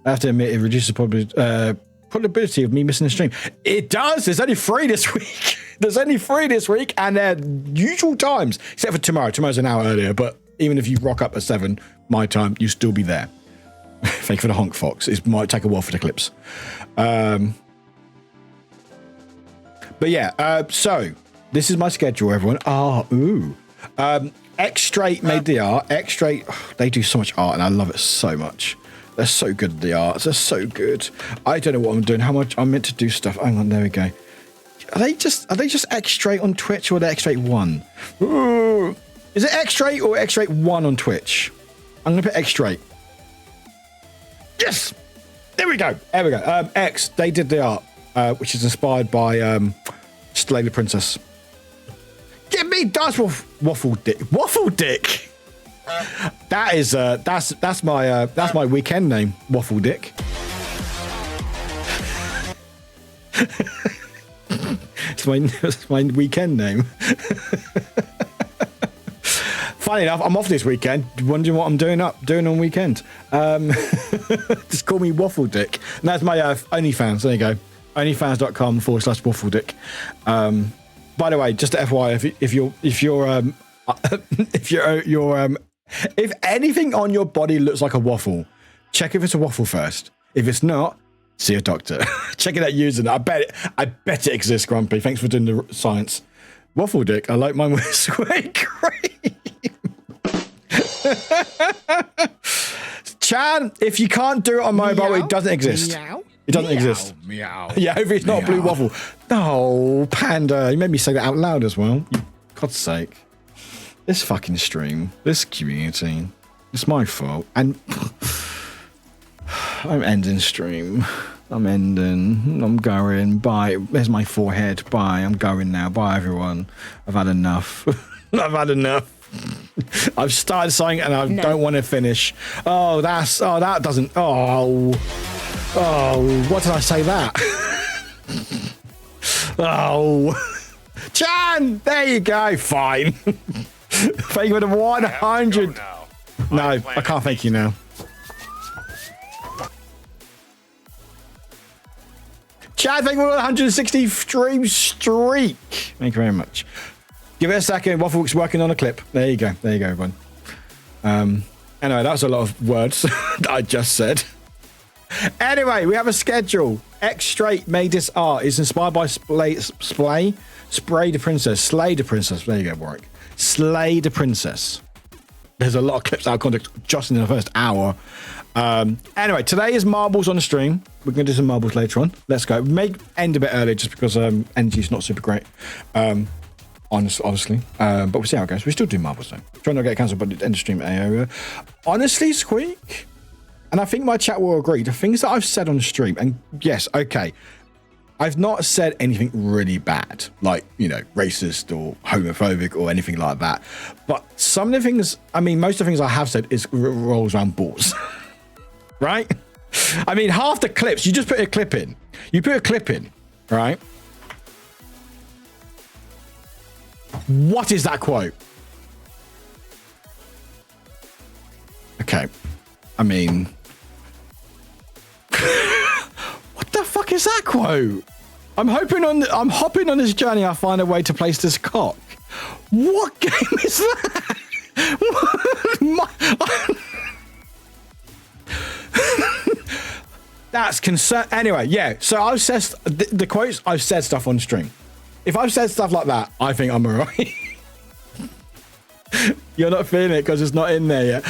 I have to admit, it reduces the probability of me missing a stream. It does. There's only 3 this week. There's only 3 this week, and they're usual times, except for tomorrow. Tomorrow's an hour earlier, but even if you rock up at 7 my time, you'll still be there. Thank you for the honk, Fox. It might take a while for the clips. But yeah, so this is my schedule, everyone. X-Straight made the art. X-Straight, they do so much art, and I love it so much. They're so good at the arts. They're so good. I don't know what I'm doing. How much I'm meant to do stuff. Hang on, there we go. Are they just X-Straight on Twitch, or are they X-Straight 1? Ooh. Is it X-Straight or X-Straight 1 on Twitch? I'm gonna put X-Straight. Yes! There we go. There we go. X, they did the art, which is inspired by Slay the Princess. Give me Dice Waffle Dick. Waffle Dick! That is that's my weekend name, Waffle Dick. It's my weekend name. Funny enough, I'm off this weekend. Wondering what I'm doing on weekend. Just call me Waffle Dick. And that's my OnlyFans. There you go. OnlyFans.com/WaffleDick. By the way, just to FYI, if anything on your body looks like a waffle, check if it's a waffle first. If it's not, see a doctor. Check it out using it. I bet it exists, Grumpy. Thanks for doing the science. Waffle Dick. I like mine with sweet cream. Chan, if you can't do it on mobile, meow, it doesn't exist. Meow, it doesn't exist. Meow. Yeah, if it's not a blue waffle. No, Panda. You made me say that out loud as well. God's sake. This fucking stream. This community. It's my fault. And I'm ending stream. I'm ending. I'm going. Bye. There's my forehead. Bye. I'm going now. Bye, everyone. I've had enough. I've had enough. I've started something and I don't want to finish. That doesn't. What did I say that? Chan, there you go. Fine. Thank you for the 100. No, I can't thank you now. Chan, thank you for the 160 stream streak. Thank you very much. Give it a second. Waffle's working on a clip. There you go. There you go, everyone. Anyway, that was a lot of words that I just said. Anyway, we have a schedule. X-Straight made this art. It's inspired by Spray the Princess. Slay the Princess. There you go, Warwick. Slay the Princess. There's a lot of clips out of context just in the first hour. Anyway, today is marbles on the stream. We're going to do some marbles later on. Let's go. We may end a bit early just because energy's not super great. Honestly. But we'll see how it goes. We still do marbles though. Trying not to get cancelled, but the end of stream area. Honestly, Squeak, and I think my chat will agree, the things that I've said on the stream, and yes, okay, I've not said anything really bad, like, racist or homophobic or anything like that. But some of the things, most of the things I have said rolls around balls. Right? Half the clips, you just put a clip in. You put a clip in, right? What is that quote? Okay. What the fuck is that quote? I'm hopping on this journey. I find a way to place this cock. What game is that? That's concern. Anyway, yeah. So I've said the quotes. I've said stuff on stream. If I've said stuff like that, I think I'm alright. You're not feeling it because it's not in there yet.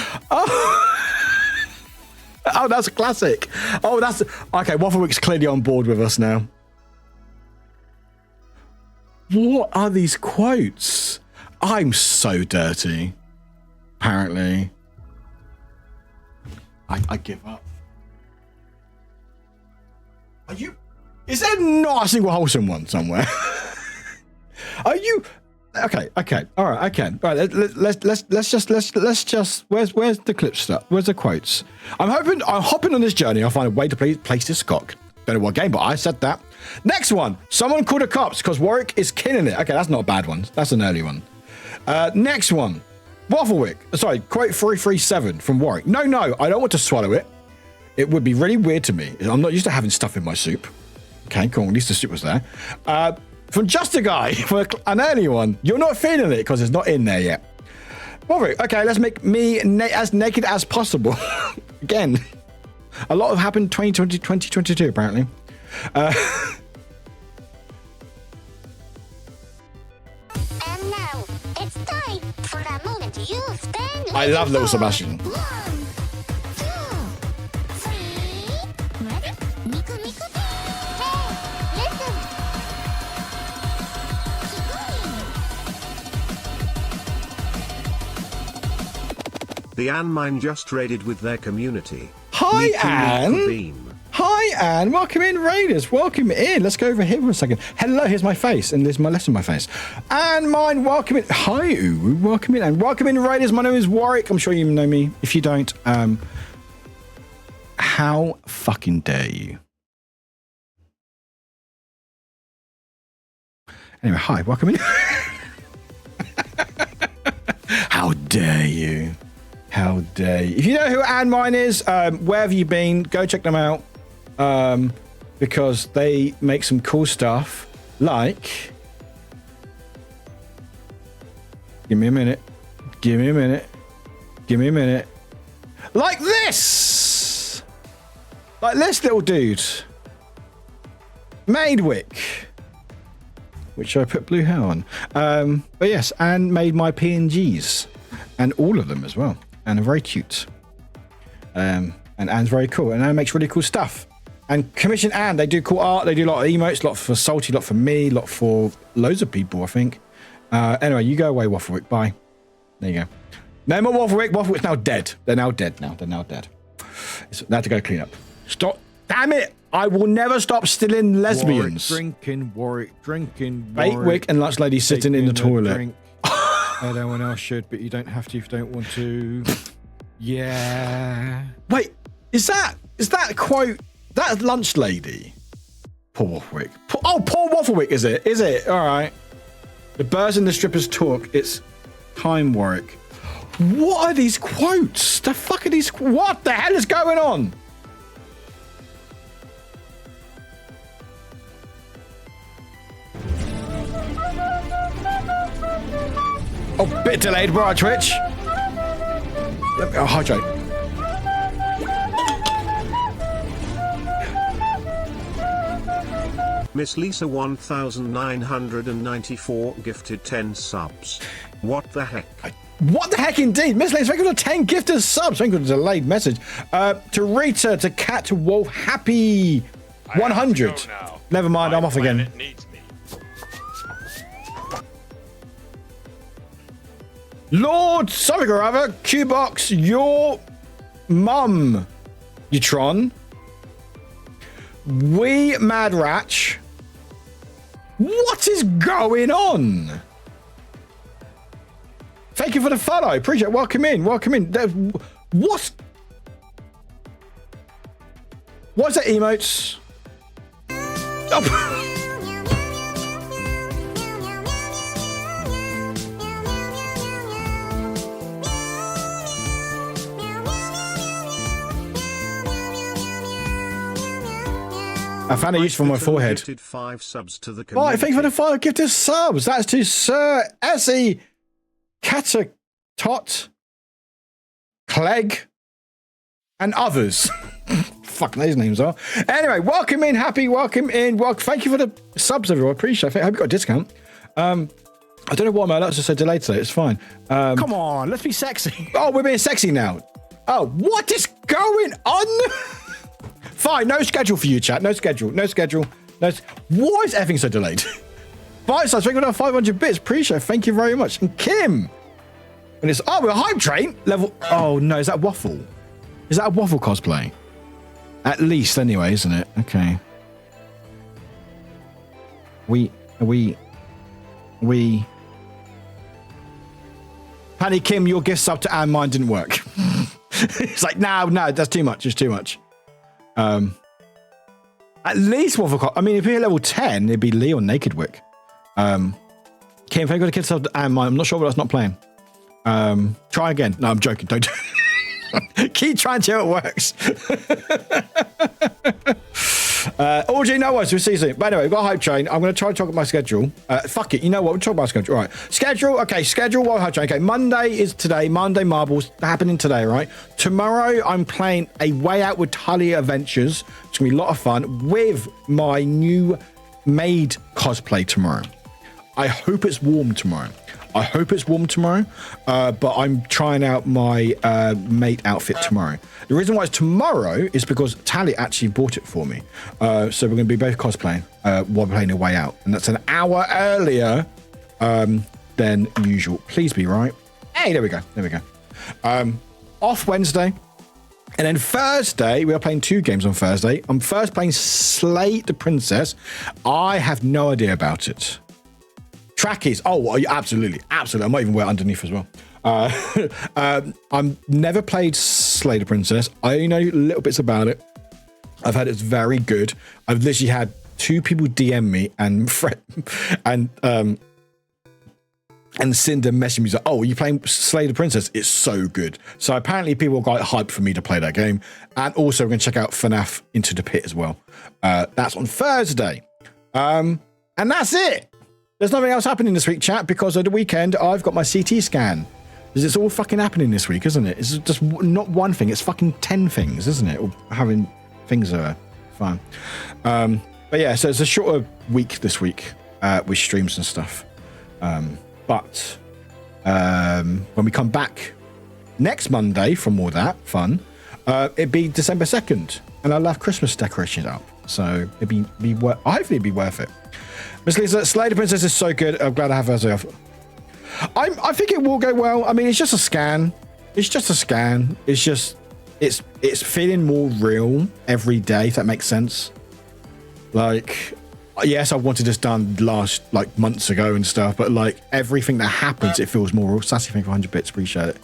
Oh, that's a classic. Oh, that's okay. Wafflewick's clearly on board with us now. What are these quotes? I'm so dirty. Apparently. I give up. Are you? Is there not a single wholesome one somewhere? Are you? Okay. All right. Okay. All right. Let's just. Where's the clip stuff? Where's the quotes? I'm hopping on this journey. I'll find a way to place this cock. Don't know what game, but I said that. Next one. Someone called the cops because Warwick is killing it. Okay, that's not a bad one. That's an early one. Next one. Wafflewick. Sorry. Quote 337 from Warwick. No, I don't want to swallow it. It would be really weird to me. I'm not used to having stuff in my soup. Okay, cool. At least the soup was there. From Just a Guy, for an early one. You're not feeling it because it's not in there yet. Warwick, okay, let's make me as naked as possible. Again, a lot have happened 2022, apparently. And now, it's time for that moment you spend. I love Little Sebastian. 1, 2, 3. Ready? Miku Miku. Hey, listen. The Anne Mine just raided with their community. Hi, Miku Miku Anne. Beam. Hi, Anne. Welcome in, Raiders. Welcome in. Let's go over here for a second. Hello, here's my face, and there's my left of my face. And mine, welcome in. Hi, Uwu. Welcome in, and welcome in, Raiders. My name is Warwick. I'm sure you know me. If you don't, how fucking dare you? Anyway, hi. Welcome in. How dare you? How dare you? If you know who Anne Mine is, where have you been? Go check them out. Because they make some cool stuff like... Give me a minute. Like this! Like this little dude. Maidwick. Which I put blue hair on. But yes, Anne made my PNGs. And all of them as well. And are very cute. And Anne's very cool. And Anne makes really cool stuff. And commission Anne, they do cool art. They do a lot of emotes, a lot for Salty, a lot for me, a lot for loads of people, I think. Anyway, you go away, Wafflewick. Bye. There you go. No more Wafflewick. Wafflewick's now dead. They're now dead now. They have to go clean up. Stop. Damn it. I will never stop stealing lesbians. Warwick drinking. Baitwick and Lunch Lady sitting in the toilet. Everyone else should, but you don't have to if you don't want to. Yeah. Wait, is that a quote? That Lunch Lady. Poor Wafflewick. Poor Wafflewick, is it? Is it? All right. The birds and the strippers talk. It's time, Warwick. What are these quotes? The fuck are these? What the hell is going on? Oh, bit delayed, bro, Twitch. Let me hydrate. Miss Lisa 1994 gifted 10 subs. What the heck? What the heck indeed? Miss Lisa, thank you for 10 gifted subs. Thank you for the delayed message. To Rita, to Cat, to Wolf, happy 100. Never mind, I'm off again. Lord something or other, Q-Box, your mum, Utron. We Mad Ratch. What is going on? Thank you for the follow. Appreciate it. Welcome in. What's that emotes? Oh. I found a use for my forehead. Gifted 5 subs to the Right, thank you for the 5 gifted subs. That's to Sir Essie, Catatot, Clegg, and others. Fuck, those names are. Anyway, welcome in, welcome in. Thank you for the subs, everyone. Appreciate it. I hope you got a discount. I don't know why my alerts are so delayed today. It's fine. Come on, let's be sexy. Oh, we're being sexy now. Oh, what is going on? Fine, no schedule for you, chat. No schedule. Why is everything so delayed? Spice, thank you for 500 bits. Appreciate it. Thank you very much. And Kim. And it's, we're a hype train. Level, oh no, is that Waffle? Is that a Waffle cosplay? At least anyway, isn't it? Okay. We. Patty Kim, your gift sub to and mine didn't work. It's like, no, that's too much. It's too much. At least Waffle. I mean, if you're level 10, it'd be Leon Naked Wick. Kim, if I got a kid sub to and mine, I'm not sure what that's not playing. Try again. No, I'm joking. Don't. Keep trying till it works. Audrey, no worries. We'll see you soon. But anyway, we've got a hype train. I'm going to try to talk about my schedule. Fuck it. You know what? We'll talk about schedule. All right. Schedule. Okay. Schedule. What hype train? Okay. Monday is today. Monday Marbles happening today. Right. Tomorrow, I'm playing A Way Out with Talia Adventures. It's going to be a lot of fun with my new maid cosplay tomorrow. I hope it's warm tomorrow. But I'm trying out my mate outfit tomorrow. The reason why it's tomorrow is because Tally actually bought it for me. So we're going to be both cosplaying while we're playing A Way Out. And that's an hour earlier than usual. Please be right. Hey, there we go. Off Wednesday. And then Thursday, we are playing 2 games on Thursday. I'm first playing Slay the Princess. I have no idea about it. Trackies. Oh, absolutely. I might even wear it underneath as well. I'm never played Slay the Princess. I only know little bits about it. I've heard it's very good. I've literally had 2 people DM me and Cinder messaging me like, "Oh, are you playing Slay the Princess? It's so good." So apparently people got hyped for me to play that game. And also we're going to check out FNAF Into the Pit as well. That's on Thursday. And that's it. There's nothing else happening this week, chat, because of the weekend, I've got my CT scan. It's all fucking happening this week, isn't it? It's just not one thing. It's fucking 10 things, isn't it? Or having things that are fun. But yeah, so it's a shorter week this week with streams and stuff. But when we come back next Monday from all that fun, it'd be December 2nd, and I'll have Christmas decorations up. So hopefully it'd be worth it. Miss Lisa, Slay the Princess is so good. I'm glad I have her as a... I think it will go well. I mean, it's just a scan. It's feeling more real every day, if that makes sense. Like, yes, I wanted this done months ago and stuff, but like everything that happens, it feels more real. Sassy, thank you for 100 bits. Appreciate it.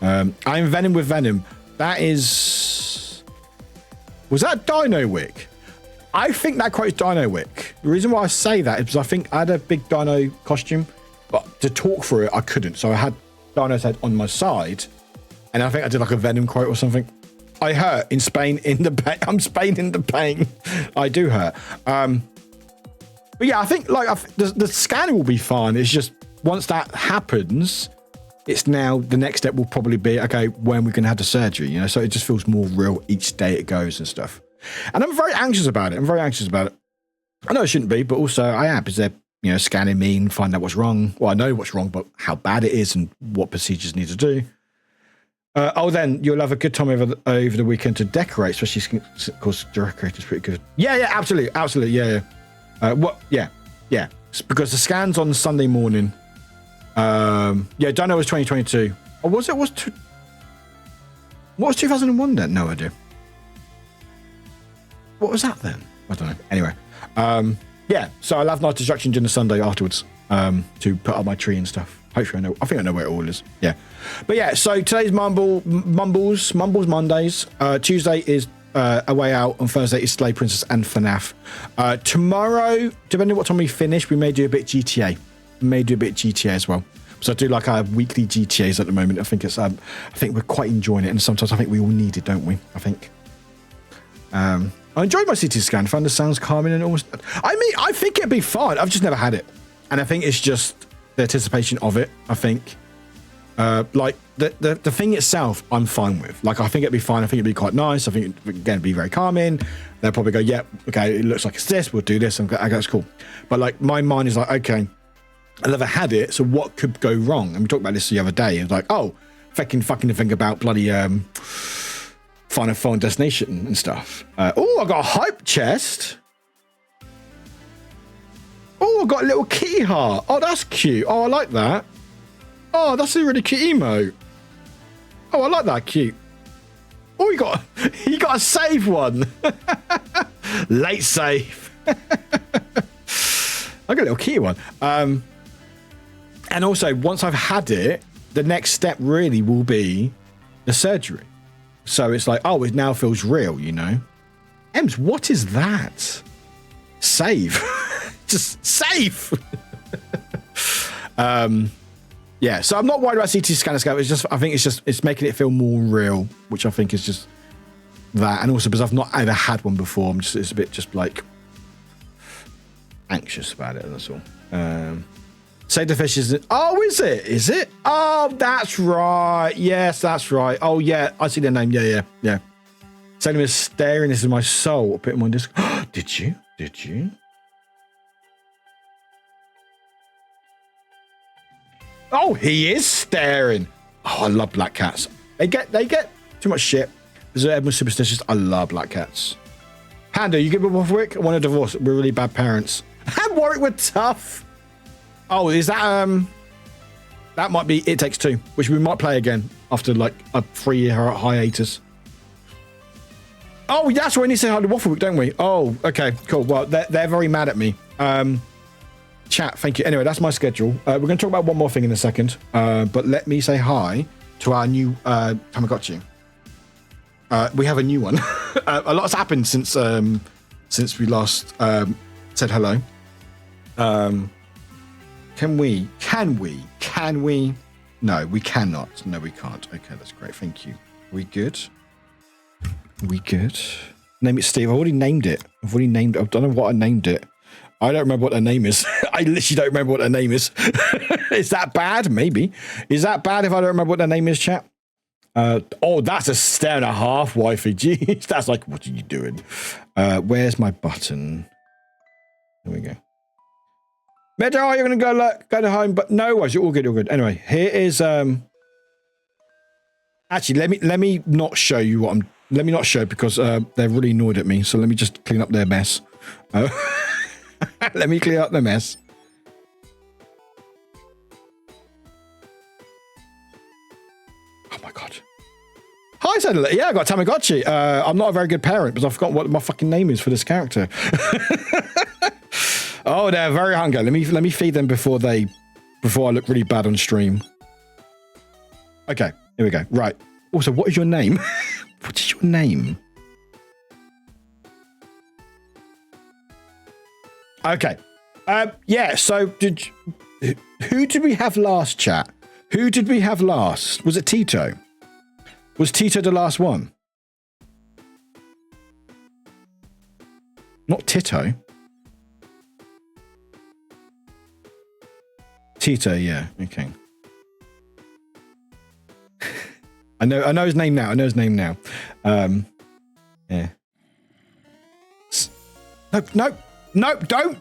I'm Venom with Venom. That is... Was that Dino Wick? I think that quote is Dino Wick. The reason why I say that is because I think I had a big dino costume, but to talk through it, I couldn't. So I had Dino's head on my side, and I think I did like a Venom quote or something. I hurt in Spain in the pain. I'm Spain in the pain. I do hurt. But yeah, I think the scanning will be fine. It's just once that happens, it's now the next step will probably be, okay, when we can have the surgery, you know? So it just feels more real each day it goes and stuff. And I'm very anxious about it. I know I shouldn't be, but also I am, because they're, scanning me and find out what's wrong. Well, I know what's wrong, but how bad it is and what procedures need to do. Then you'll have a good time over the weekend to decorate, especially because decorating's pretty good. Yeah, absolutely, yeah. Yeah. It's because the scan's on Sunday morning. Dino was 2022. Or was it? What was 2001 then? No idea. What was that then? I don't know. Anyway, so I'll have Night Destruction during the Sunday afterwards to put up my tree and stuff. Hopefully I think I know where it all is. Yeah. But yeah, so today's Mumbles Mondays. Tuesday is A Way Out. On Thursday is Slay Princess and FNAF. Tomorrow, depending on what time we finish, we may do a bit GTA. As well. So I do like our weekly GTAs at the moment. I think we're quite enjoying it, and sometimes I think we all need it, don't we? I think. I enjoyed my CT scan. Found the sounds calming and almost... I mean, I think it'd be fine. I've just never had it. And I think it's just the anticipation of it, I think. The thing itself, I'm fine with. Like, I think it'd be fine. I think it'd be quite nice. I think, again, it'd be very calming. They'll probably go, yeah, okay, it looks like it's this. We'll do this. And okay, that's cool. But, like, my mind is like, okay, I never had it, so what could go wrong? And we talked about this the other day. It was like, oh, fucking think about bloody... Final Phone Destination and stuff. I got a hype chest. Oh, I got a little kitty heart. Oh, that's cute. Oh, I like that. Oh, that's a really cute emote. Oh, I like that. Cute. Oh, you got a save one. Late save. I got a little kitty one. And also, once I've had it, the next step really will be the surgery. So it's like, oh, it now feels real, you know? Ems, what is that? Save. Just save. Yeah, so I'm not worried about CT scanner scope. It's just, I think it's making it feel more real, which I think is just that. And also because I've not ever had one before, it's a bit just like anxious about it. That's all. Save the fish is. Oh, is it? Is it? Oh, that's right. Yes, that's right. Oh, yeah. I see the name. Yeah. Save him is staring. This is my soul. I'll put him on disc. Did you? Oh, he is staring. Oh, I love black cats. They get too much shit. Because everyone's superstitious. I love black cats. Panda, you give a Warwick? I want a divorce. We're really bad parents. And Warwick were tough. Oh, is that that might be It Takes Two, which we might play again after like a 3-year hiatus. Oh, that's why we need to say hi to Wafflewick, don't we? Oh, okay, cool. Well, they're very mad at me. Chat, thank you. Anyway, that's my schedule. We're going to talk about one more thing in a second, but let me say hi to our new Tamagotchi. We have a new one. A lot's happened since we last said hello. Can we? No, we cannot. No, we can't. Okay, that's great. Thank you. We good? Name it Steve. I already named it. I don't know what I named it. I don't remember what their name is. I literally don't remember what their name is. Is that bad? Maybe. Is that bad if I don't remember what their name is, chat? Oh, that's a stare and a half, wifey. Jeez, that's like, what are you doing? Where's my button? There we go. Meadow, you're going to go to home, but no worries, you're all good. Anyway, here is actually let me not show you what let me not show because they're really annoyed at me. So let me just clean up their mess. Let me clean up the mess. Oh my god. Hi, Sadler. Yeah, I got Tamagotchi. I'm not a very good parent because I forgot what my fucking name is for this character. Oh, they're very hungry. Let me feed them before I look really bad on stream. Okay, here we go. Right. Also, what is your name? What is your name? Okay. Yeah, so who did we have last, chat? Who did we have last? Was it Tito? Was Tito the last one? Not Tito. Tito, yeah, okay. I know his name now. Yeah. No, don't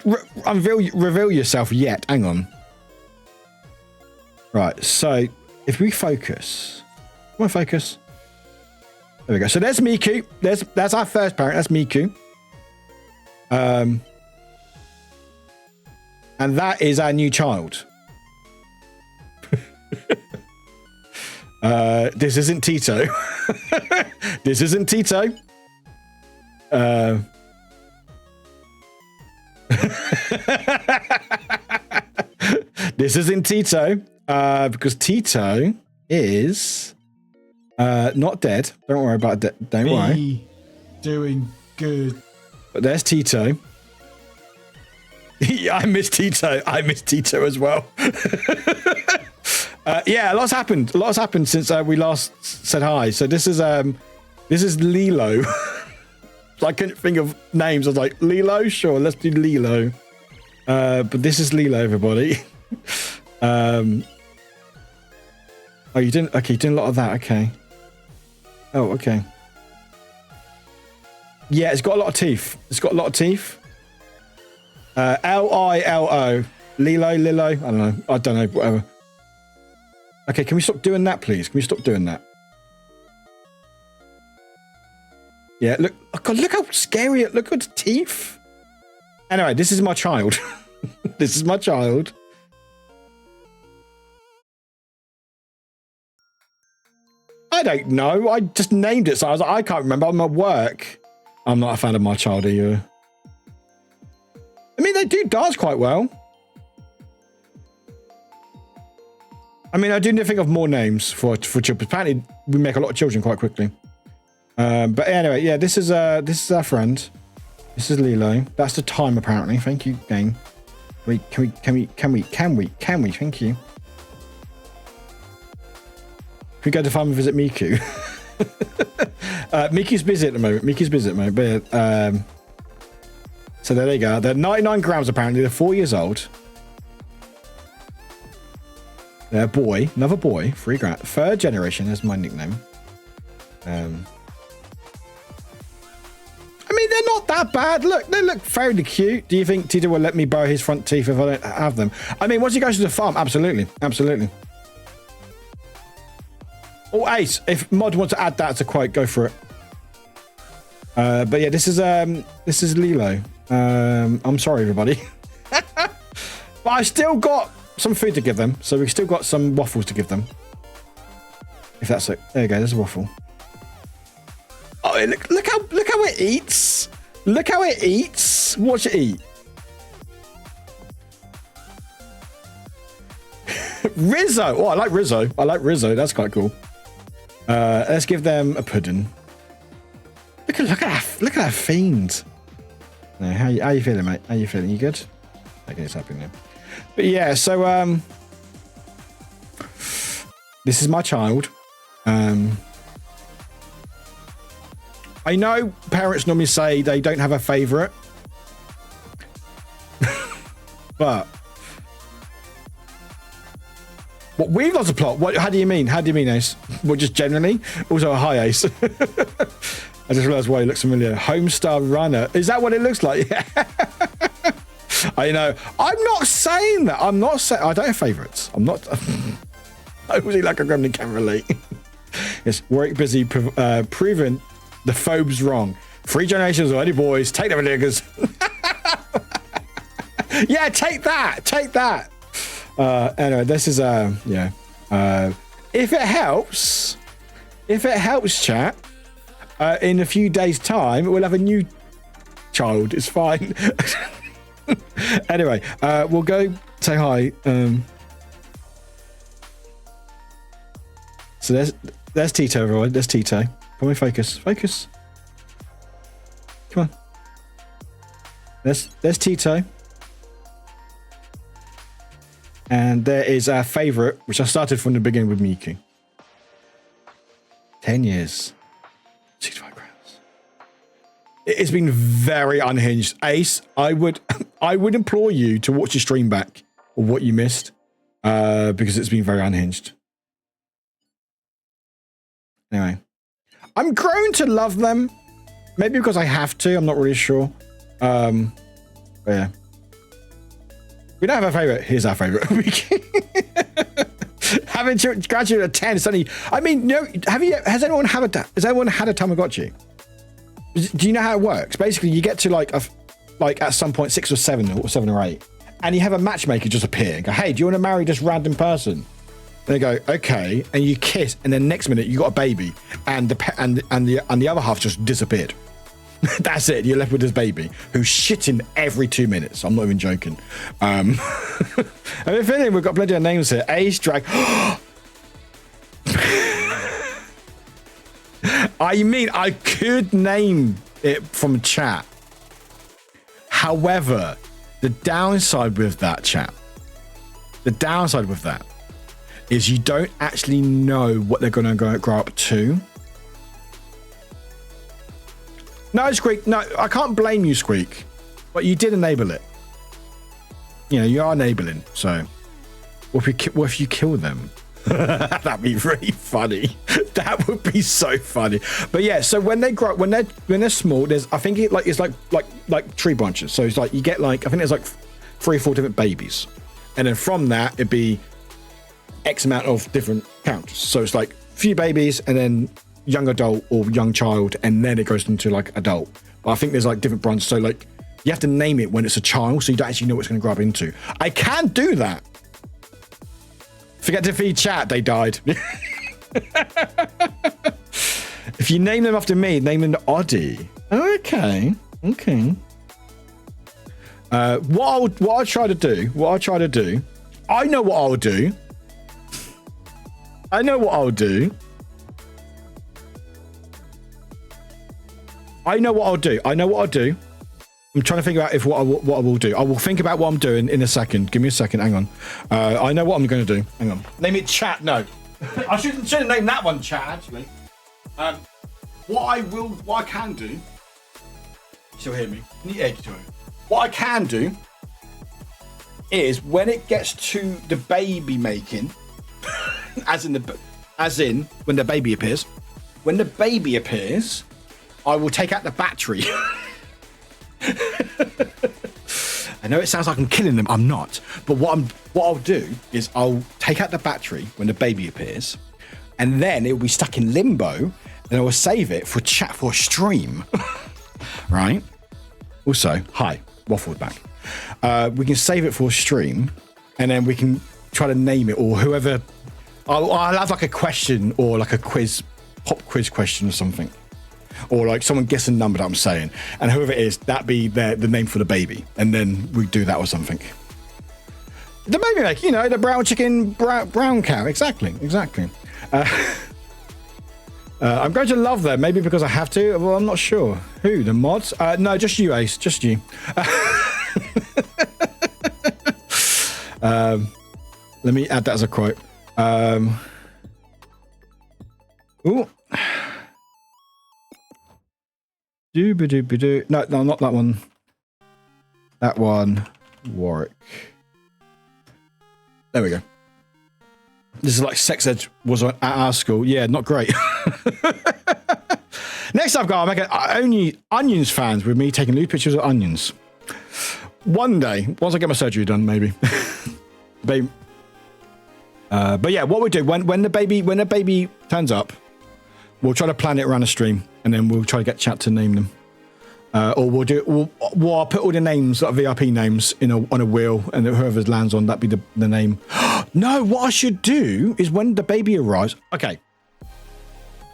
reveal yourself yet. Hang on. Right, so if we focus. Come on, focus. There we go. So there's Miku. That's our first parent. That's Miku. And that is our new child. This isn't Tito. This isn't Tito. This isn't Tito. Because Tito is not dead. Don't worry about that. Don't worry. Doing good. But there's Tito. Yeah, I miss Tito as well. Yeah, a lot's happened. Since we last said hi. So this is Lilo. I couldn't think of names. I was like, Lilo? Sure, let's do Lilo. But this is Lilo, everybody. Oh, you didn't? Okay, you did a lot of that. Okay. Oh, okay. Yeah, it's got a lot of teeth. Lilo. Lilo. I don't know. Whatever. Okay, can we stop doing that, please? Can we stop doing that? Yeah, look. Oh God, look how scary it. Look at the teeth. Anyway, this is my child. This is my child. I don't know. I just named it, so I was like, I can't remember. I'm at work. I'm not a fan of my child either. I mean, they do dance quite well. I mean, I do need to think of more names for children. Apparently, we make a lot of children quite quickly. But anyway, yeah, this is our friend. This is Lilo. That's the time, apparently. Thank you, game. Can we? Thank you. Can we go to farm and visit Miku? Miku's busy at the moment. But so there they go. They're 99 grams apparently. They're 4 years old. They're a boy, another boy, 3 grand. Third generation is my nickname. I mean, they're not that bad. Look, they look fairly cute. Do you think Tito will let me borrow his front teeth if I don't have them? I mean, once he goes to the farm, absolutely. Oh, Ace, if Mod wants to add that as a quote, go for it. But yeah, this is Lilo. I'm sorry, everybody. But I still got some food to give them, so we've still got some waffles to give them. If that's it. There you go, there's a waffle. Oh, look how it eats. Look how it eats. Watch it eat. Rizzo. Oh, I like Rizzo. That's quite cool. Let's give them a pudding. Look at that fiend. No, how you feeling, mate? How you feeling? You good? Okay, it's happy now. But yeah, so this is my child. I know parents normally say they don't have a favourite, but what we've lost a plot. What? How do you mean? Ace? Well, just generally. Also, a hi, Ace. I just realised why he looks familiar. Homestar Runner. Is that what it looks like? Yeah. I know. I'm not saying that. I don't have favourites. I'm not. I was like a gremlin can relate. Yes, Warwick busy proving the phobes wrong. 3 generations of only boys. Take them, niggas. Yeah, take that. Anyway, this is yeah. If it helps, chat. In a few days' time, we'll have a new child. It's fine. Anyway, we'll go say hi. So there's Tito, everyone. There's Tito. Come on, focus. Come on. There's Tito. And there is our favourite, which I started from the beginning with Miku. 10 years. 65 grams. It's been very unhinged. Ace, I would implore you to watch your stream back of what you missed, because it's been very unhinged. Anyway, I'm grown to love them. Maybe because I have to. I'm not really sure. But yeah. We don't have a favourite. Here's our favourite. Having graduated at 10 suddenly. I mean, no. Has anyone had a Tamagotchi? Do you know how it works? Basically, you get to like at some point 6 or 7 or 8, and you have a matchmaker just appear and go, "Hey, do you want to marry this random person?" And they go, "Okay," and you kiss, and then next minute you got a baby, and the other half just disappeared. That's it. You're left with this baby who's shitting every 2 minutes. I'm not even joking. I have a feeling we've got plenty of names here. Ace Drag. I mean, I could name it from chat. However, the downside with that, chat, is you don't actually know what they're going to grow up to. No, Squeak. No, I can't blame you, Squeak. But you did enable it. You know, you are enabling. So, what if you kill them? That'd be really funny. That would be so funny. But yeah, so when they grow, when they're small, it's like tree branches. So it's like you get like, I think there's like 3 or 4 different babies, and then from that it'd be X amount of different counts. So it's like few babies, and then young adult or young child, and then it goes into like adult. But I think there's like different branches. So like You have to name it when it's a child, so you don't actually know what it's going to grow up into. I can do that. Forget to feed chat, they died. If you name them after me, name them Oddie. Okay. What I'll try to do, I know what I'll do. I'm trying to think about what I will do. I will think about what I'm doing in a second. Give me a second. Hang on. I know what I'm going to do. Hang on. Name it chat. No. I shouldn't name that one chat, actually. What I can do. You still hear me? What I can do is when it gets to the baby making, as in when the baby appears, I will take out the battery. I know it sounds like I'm killing them. I'm not. But what I'll do is I'll take out the battery when the baby appears, and then it will be stuck in limbo. Then I will save it for chat for stream. Right? Also, hi, Waffled back. We can save it for stream, and then we can try to name it, or whoever. I'll have like a question or like a pop quiz question or something. Or like someone guess a number that I'm saying, and whoever it is, that be the name for the baby, and then we do that or something. The baby, like, you know, the brown chicken, brown cow. Exactly. I'm going to love them, maybe because I have to. Well, I'm not sure. Who? The mods? No, just you, Ace. Just you. Let me add that as a quote. Ooh. Doo-ba-doo-ba-doo. No, not that one. That one. Warwick. There we go. This is like sex ed was at our school. Yeah, not great. Next I've got, I'm making only onions fans with me taking nude pictures of onions. One day, once I get my surgery done, maybe. But yeah, what we do when the baby turns up, we'll try to plan it around the stream, and then we'll try to get chat to name them. Or we'll put all the names, like VIP names, on a wheel, and whoever lands on that be the name. No, what I should do is when the baby arrives. Okay,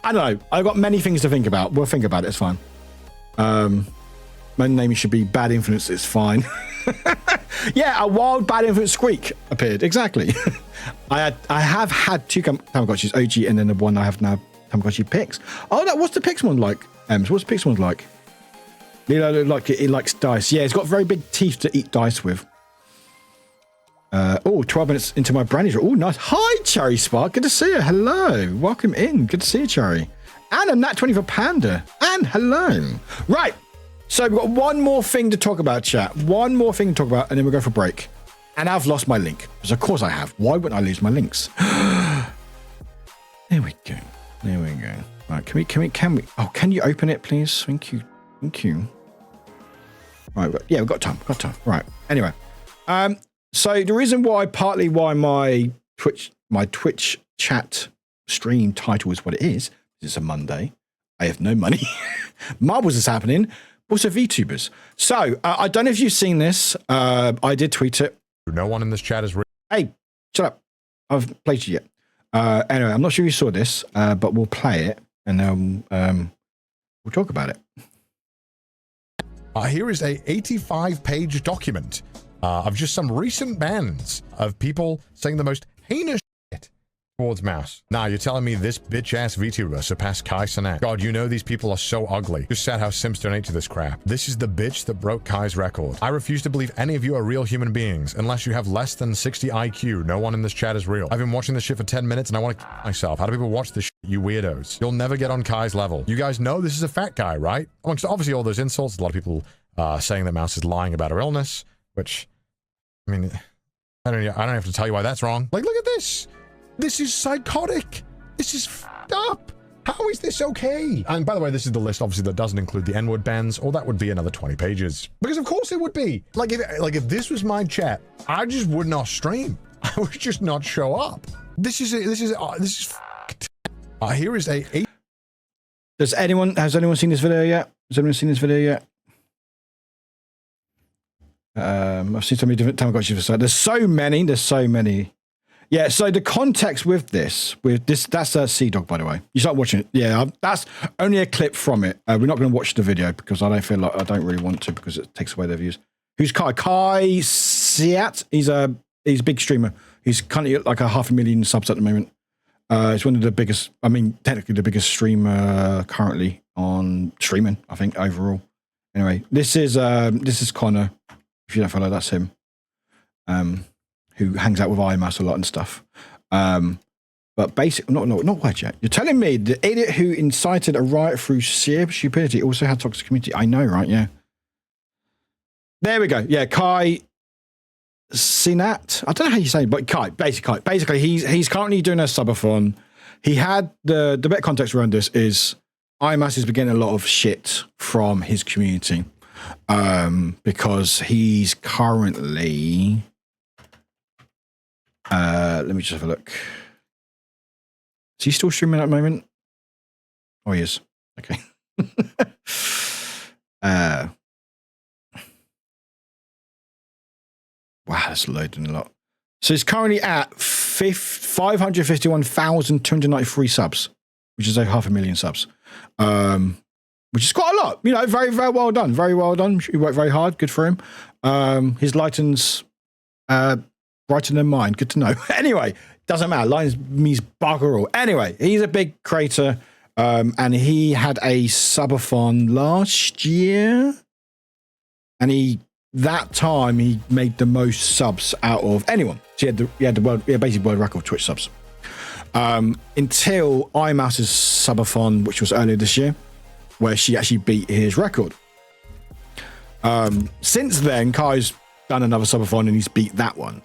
I don't know. I've got many things to think about. We'll think about it. It's fine. My name should be Bad Influence. It's fine. Yeah, a wild Bad Influence Squeak appeared. Exactly. I have had two Tamagotchis, OG, and then the one I have now, Tamagotchi Pix. Oh, what's the Pix one like? What's the Pix one like? It likes dice. Yeah, it's got very big teeth to eat dice with. 12 minutes into my brandy. Oh, nice. Hi, Cherry Spark. Good to see you. Hello. Welcome in. Good to see you, Cherry. And a Nat 20 for Panda. And hello. Right. So we've got one more thing to talk about, chat. One more thing to talk about, and then we'll go for break. And I've lost my link. Because of course I have. Why wouldn't I lose my links? There we go. Right, can we? Oh, can you open it, please? Thank you. Right, yeah, we've got time. Right. Anyway, so the reason why my Twitch chat stream title is what it is it's a Monday. I have no money. Marbles is happening. Also VTubers. So I don't know if you've seen this. I did tweet it. No one in this chat is. Hey, shut up. I've played you yet. Anyway, I'm not sure you saw this, but we'll play it and then we'll talk about it. Here is a 85-page document of just some recent bans of people saying the most heinous shit towards Mouse. Now, you're telling me this bitch-ass VTuber surpassed Kai Cenat? God, you know these people are so ugly. Just sad how Sims donate to this crap. This is the bitch that broke Kai's record. I refuse to believe any of you are real human beings. Unless you have less than 60 IQ, no one in this chat is real. I've been watching this shit for 10 minutes and I want to kill myself. How do people watch this shit, you weirdos? You'll never get on Kai's level. You guys know this is a fat guy, right? Amongst obviously all those insults, a lot of people saying that Mouse is lying about her illness, which, I mean, I don't have to tell you why that's wrong. Like, look at this. This is psychotic. This is f***ed up. How is this okay? And by the way, this is the list, obviously, that doesn't include the N-word bans, or that would be another 20 pages. Because of course it would be. Like if this was my chat, I just would not stream. I would just not show up. This is f***ed. Here is a. Has anyone seen this video yet? I've seen so many different Tamagotchis for sale. There's so many. Yeah, so the context with this, that's Sea-Dog, by the way. You start watching it. Yeah, that's only a clip from it. We're not going to watch the video because I don't really want to because it takes away their views. Who's Kai? Kai Siat. He's a big streamer. He's currently at like 500,000 subs at the moment. He's one of the biggest, technically the biggest streamer currently on streaming, I think, overall. Anyway, this is Connor. If you don't follow, that's him. Who hangs out with IMAS a lot and stuff. But basically, not quite yet. You're telling me the idiot who incited a riot through sheer stupidity also had toxic community. I know, right? Yeah. There we go. Yeah, Kai Sinat. I don't know how you say it, but Kai. Basically, he's currently doing a subathon. He had the bit of context around this is IMAS has been getting a lot of shit from his community because he's currently. Let me just have a look. Is he still streaming at the moment? Oh, he is. Okay. Wow, that's loading a lot. So he's currently at 551,293 subs, which is over 500,000 subs, which is quite a lot. You know, very, very well done. Very well done. He worked very hard. Good for him. His lighten's brighter than mine. Good to know. Anyway, doesn't matter. Lions means bugger all. Anyway, he's a big creator, and he had a subathon last year, and that time he made the most subs out of anyone. So he had basically world record Twitch subs. Until iMouse's subathon, which was earlier this year, where she actually beat his record. Since then, Kai's done another subathon and he's beat that one.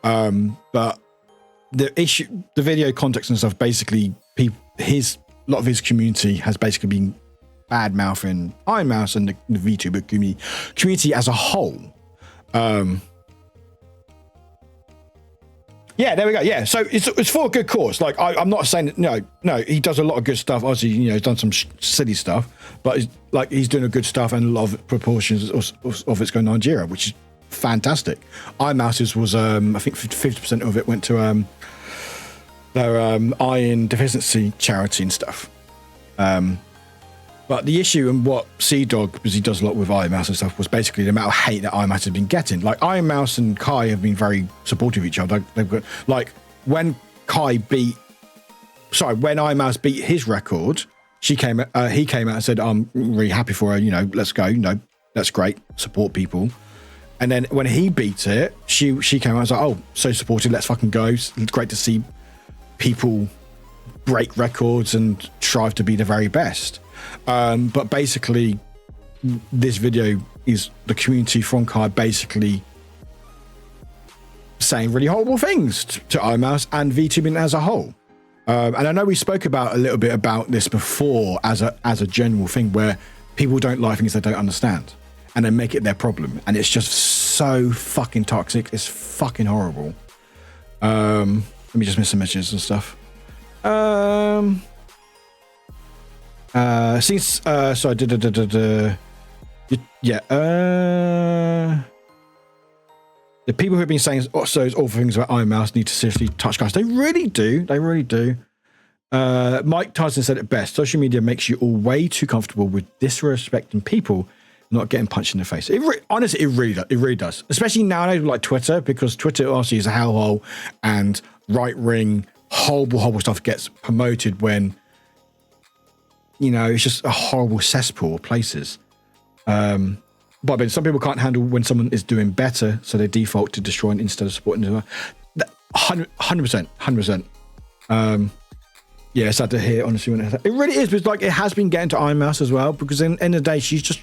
But the video context and stuff, basically, a lot of his community has basically been bad mouthing Iron Mouse and the VTuber community as a whole. Yeah, there we go. Yeah, so it's for a good cause. Like I'm not saying that, no, he does a lot of good stuff. Obviously, he's done some silly stuff, but he's doing a good stuff, and a lot of proportions of it's going to Nigeria, which is fantastic. iMouse's was I think 50% of it went to their iron deficiency charity and stuff. But the issue and what Sea-Dog, because he does a lot with Iron Mouse and stuff, was basically the amount of hate that Iron Mouse has been getting. Like Iron Mouse and Kai have been very supportive of each other. They've got, like, when when Iron Mouse beat his record, he came out and said, "I'm really happy for her. You know, let's go. You know, that's great. Support people." And then when he beat it, she came out and was like, "Oh, so supportive. Let's fucking go. It's great to see people break records and strive to be the very best." But basically, this video is the community from Kai basically saying really horrible things to iMouse and VTubing as a whole. And I know we spoke about a little bit about this before as a general thing, where people don't like things they don't understand and they make it their problem, and it's just so fucking toxic. It's fucking horrible. Let me just miss some messages and stuff. The people who've been saying those awful things about Iron Mouse need to seriously touch guys. They really do. They really do. Mike Tyson said it best. Social media makes you all way too comfortable with disrespecting people, not getting punched in the face. Honestly, it really does. Especially nowadays with like Twitter, because Twitter obviously is a hellhole, and right-wing, horrible stuff gets promoted when, you know, it's just a horrible cesspool of places. But some people can't handle when someone is doing better, so they default to destroying instead of supporting them. 100%. Yeah, it's sad to hear, honestly, when it really is, because like it has been getting to Iron Mouse as well, because in the end of the day, she's just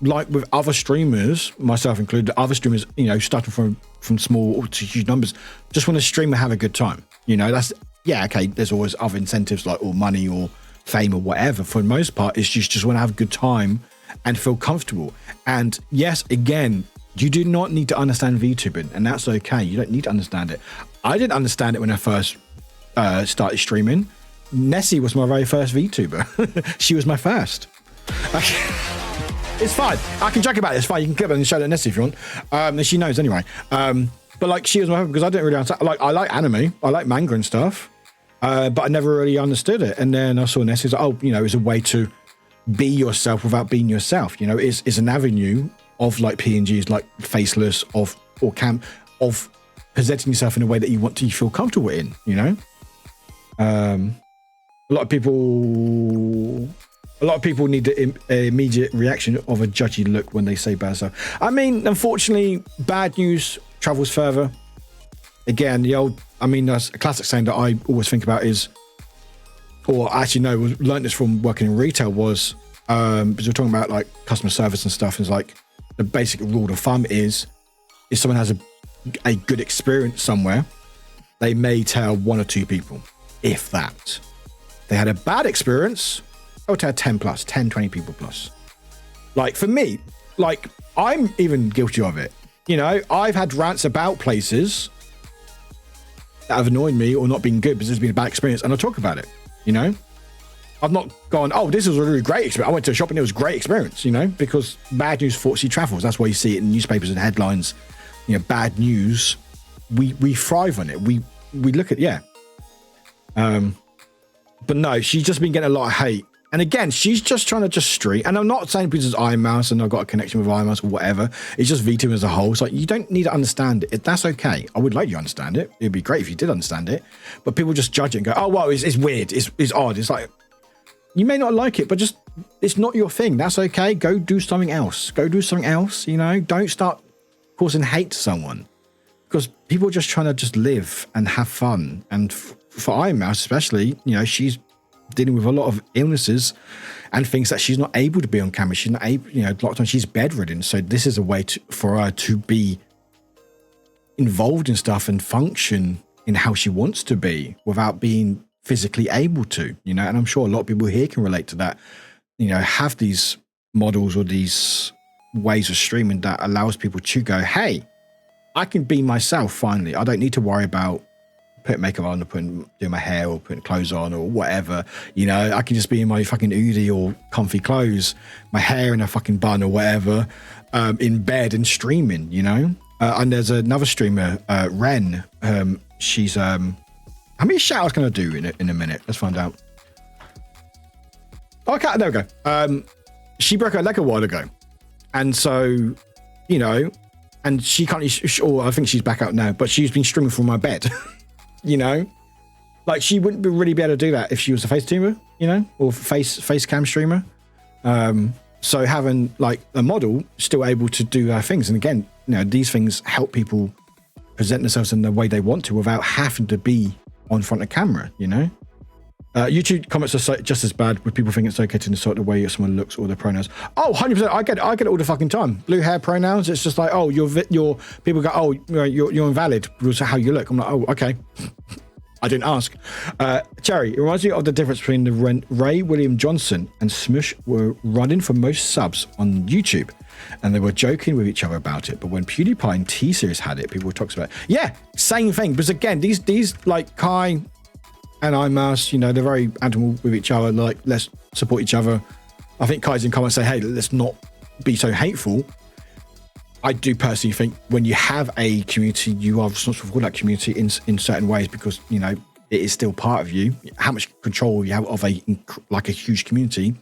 like with other streamers, myself included, other streamers, you know, starting from small to huge numbers, just want to stream and have a good time. You know, okay, there's always other incentives like or money or fame or whatever. For the most part, it's just want to have a good time and feel comfortable. And yes, again, you do not need to understand VTubing, and that's okay. You don't need to understand it. I didn't understand it when I first started streaming. Nessie was my very first VTuber. She was my first. Okay. It's fine. I can joke about it. It's fine. You can clip it and show it to Nessie if you want. And she knows anyway. But like, she was my because I didn't really understand. Like, I like anime. I like manga and stuff. But I never really understood it. And then I saw Nessie. Like, oh, you know, it's a way to be yourself without being yourself. You know, it's an avenue of like PNGs, like faceless, of presenting yourself in a way that you want to feel comfortable in. You know, a lot of people need the immediate reaction of a judgy look when they say bad stuff. I mean, unfortunately, bad news travels further. Again, that's a classic saying that I always think about is, or actually no, learned this from working in retail was, because we're talking about like customer service and stuff. It's like the basic rule of thumb is, if someone has a good experience somewhere, they may tell 1 or 2 people, if that. They had a bad experience, I would tell 10 plus, 10, 20 people plus. Like for me, like I'm even guilty of it. You know, I've had rants about places that have annoyed me or not been good because it's been a bad experience, and I'll talk about it, you know? I've not gone, oh, this was a really great experience. I went to a shop and it was a great experience, you know, because bad news fortunately travels. That's why you see it in newspapers and headlines. You know, bad news, we thrive on it. We look at, yeah. But no, she's just been getting a lot of hate. And again, she's just trying to just stream. And I'm not saying because it's Iron Mouse and I've got a connection with Iron Mouse or whatever. It's just VTuber as a whole. It's like, you don't need to understand it. That's okay. I would like you to understand it. It'd be great if you did understand it. But people just judge it and go, oh, well, it's weird. It's odd. It's like, you may not like it, but just, it's not your thing. That's okay. Go do something else. Go do something else, you know? Don't start causing hate to someone. Because people are just trying to just live and have fun. And for Iron Mouse especially, you know, she's dealing with a lot of illnesses and things that she's not able to be on camera. She's not able, you know, a lot of times she's bedridden. So this is a way for her to be involved in stuff and function in how she wants to be without being physically able to, you know. And I'm sure a lot of people here can relate to that, you know, have these models or these ways of streaming that allows people to go, hey, I can be myself finally. I don't need to worry about putting makeup on or doing my hair or putting clothes on or whatever, you know. I can just be in my fucking Udi or comfy clothes, my hair in a fucking bun or whatever, in bed and streaming, you know. And there's another streamer, Ren. She's how many shout-outs can I do in a minute? Let's find out. Okay, there we go. She broke her leg a while ago, and so, you know, and she can't, or I think she's back out now, but she's been streaming from my bed. You know, like she wouldn't really be able to do that if she was a face streamer, you know, or face cam streamer. So having like a model still able to do her things, and again, you know, these things help people present themselves in the way they want to without having to be on front of camera, you know. YouTube comments are just as bad with people think it's okay to insult the way someone looks or their pronouns. Oh, 100%. I get it all the fucking time. Blue hair pronouns. It's just like, oh, you're people go, oh, you're invalid because of how you look. I'm like, oh, okay. I didn't ask. Cherry, it reminds me of the difference between the Ray William Johnson and Smush were running for most subs on YouTube, and they were joking with each other about it. But when PewDiePie and T-Series had it, people were talking about it. Yeah, same thing. Because again, these like Kai and iMouse, you know, they're very animal with each other. Like, let's support each other. I think Kai's in comments say, hey, let's not be so hateful. I do personally think when you have a community, you are responsible for that community in certain ways because, you know, it is still part of you. How much control you have of a huge community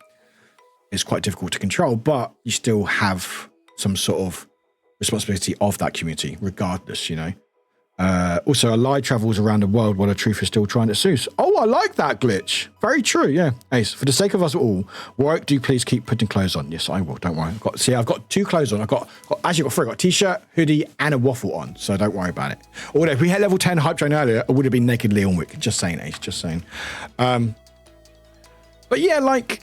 is quite difficult to control, but you still have some sort of responsibility of that community regardless, you know. Also, a lie travels around the world while the truth is still trying to soothe. Oh, I like that glitch. Very true, yeah. Ace, for the sake of us all, Warwick, do please keep putting clothes on. Yes, I will, don't worry. I've got 2 clothes on. I've got 3. I've got a t-shirt, hoodie, and a waffle on, so don't worry about it. Although, if we had level 10 hype train earlier, it would have been naked Leon Wick. Just saying, Ace, just saying. But yeah, like,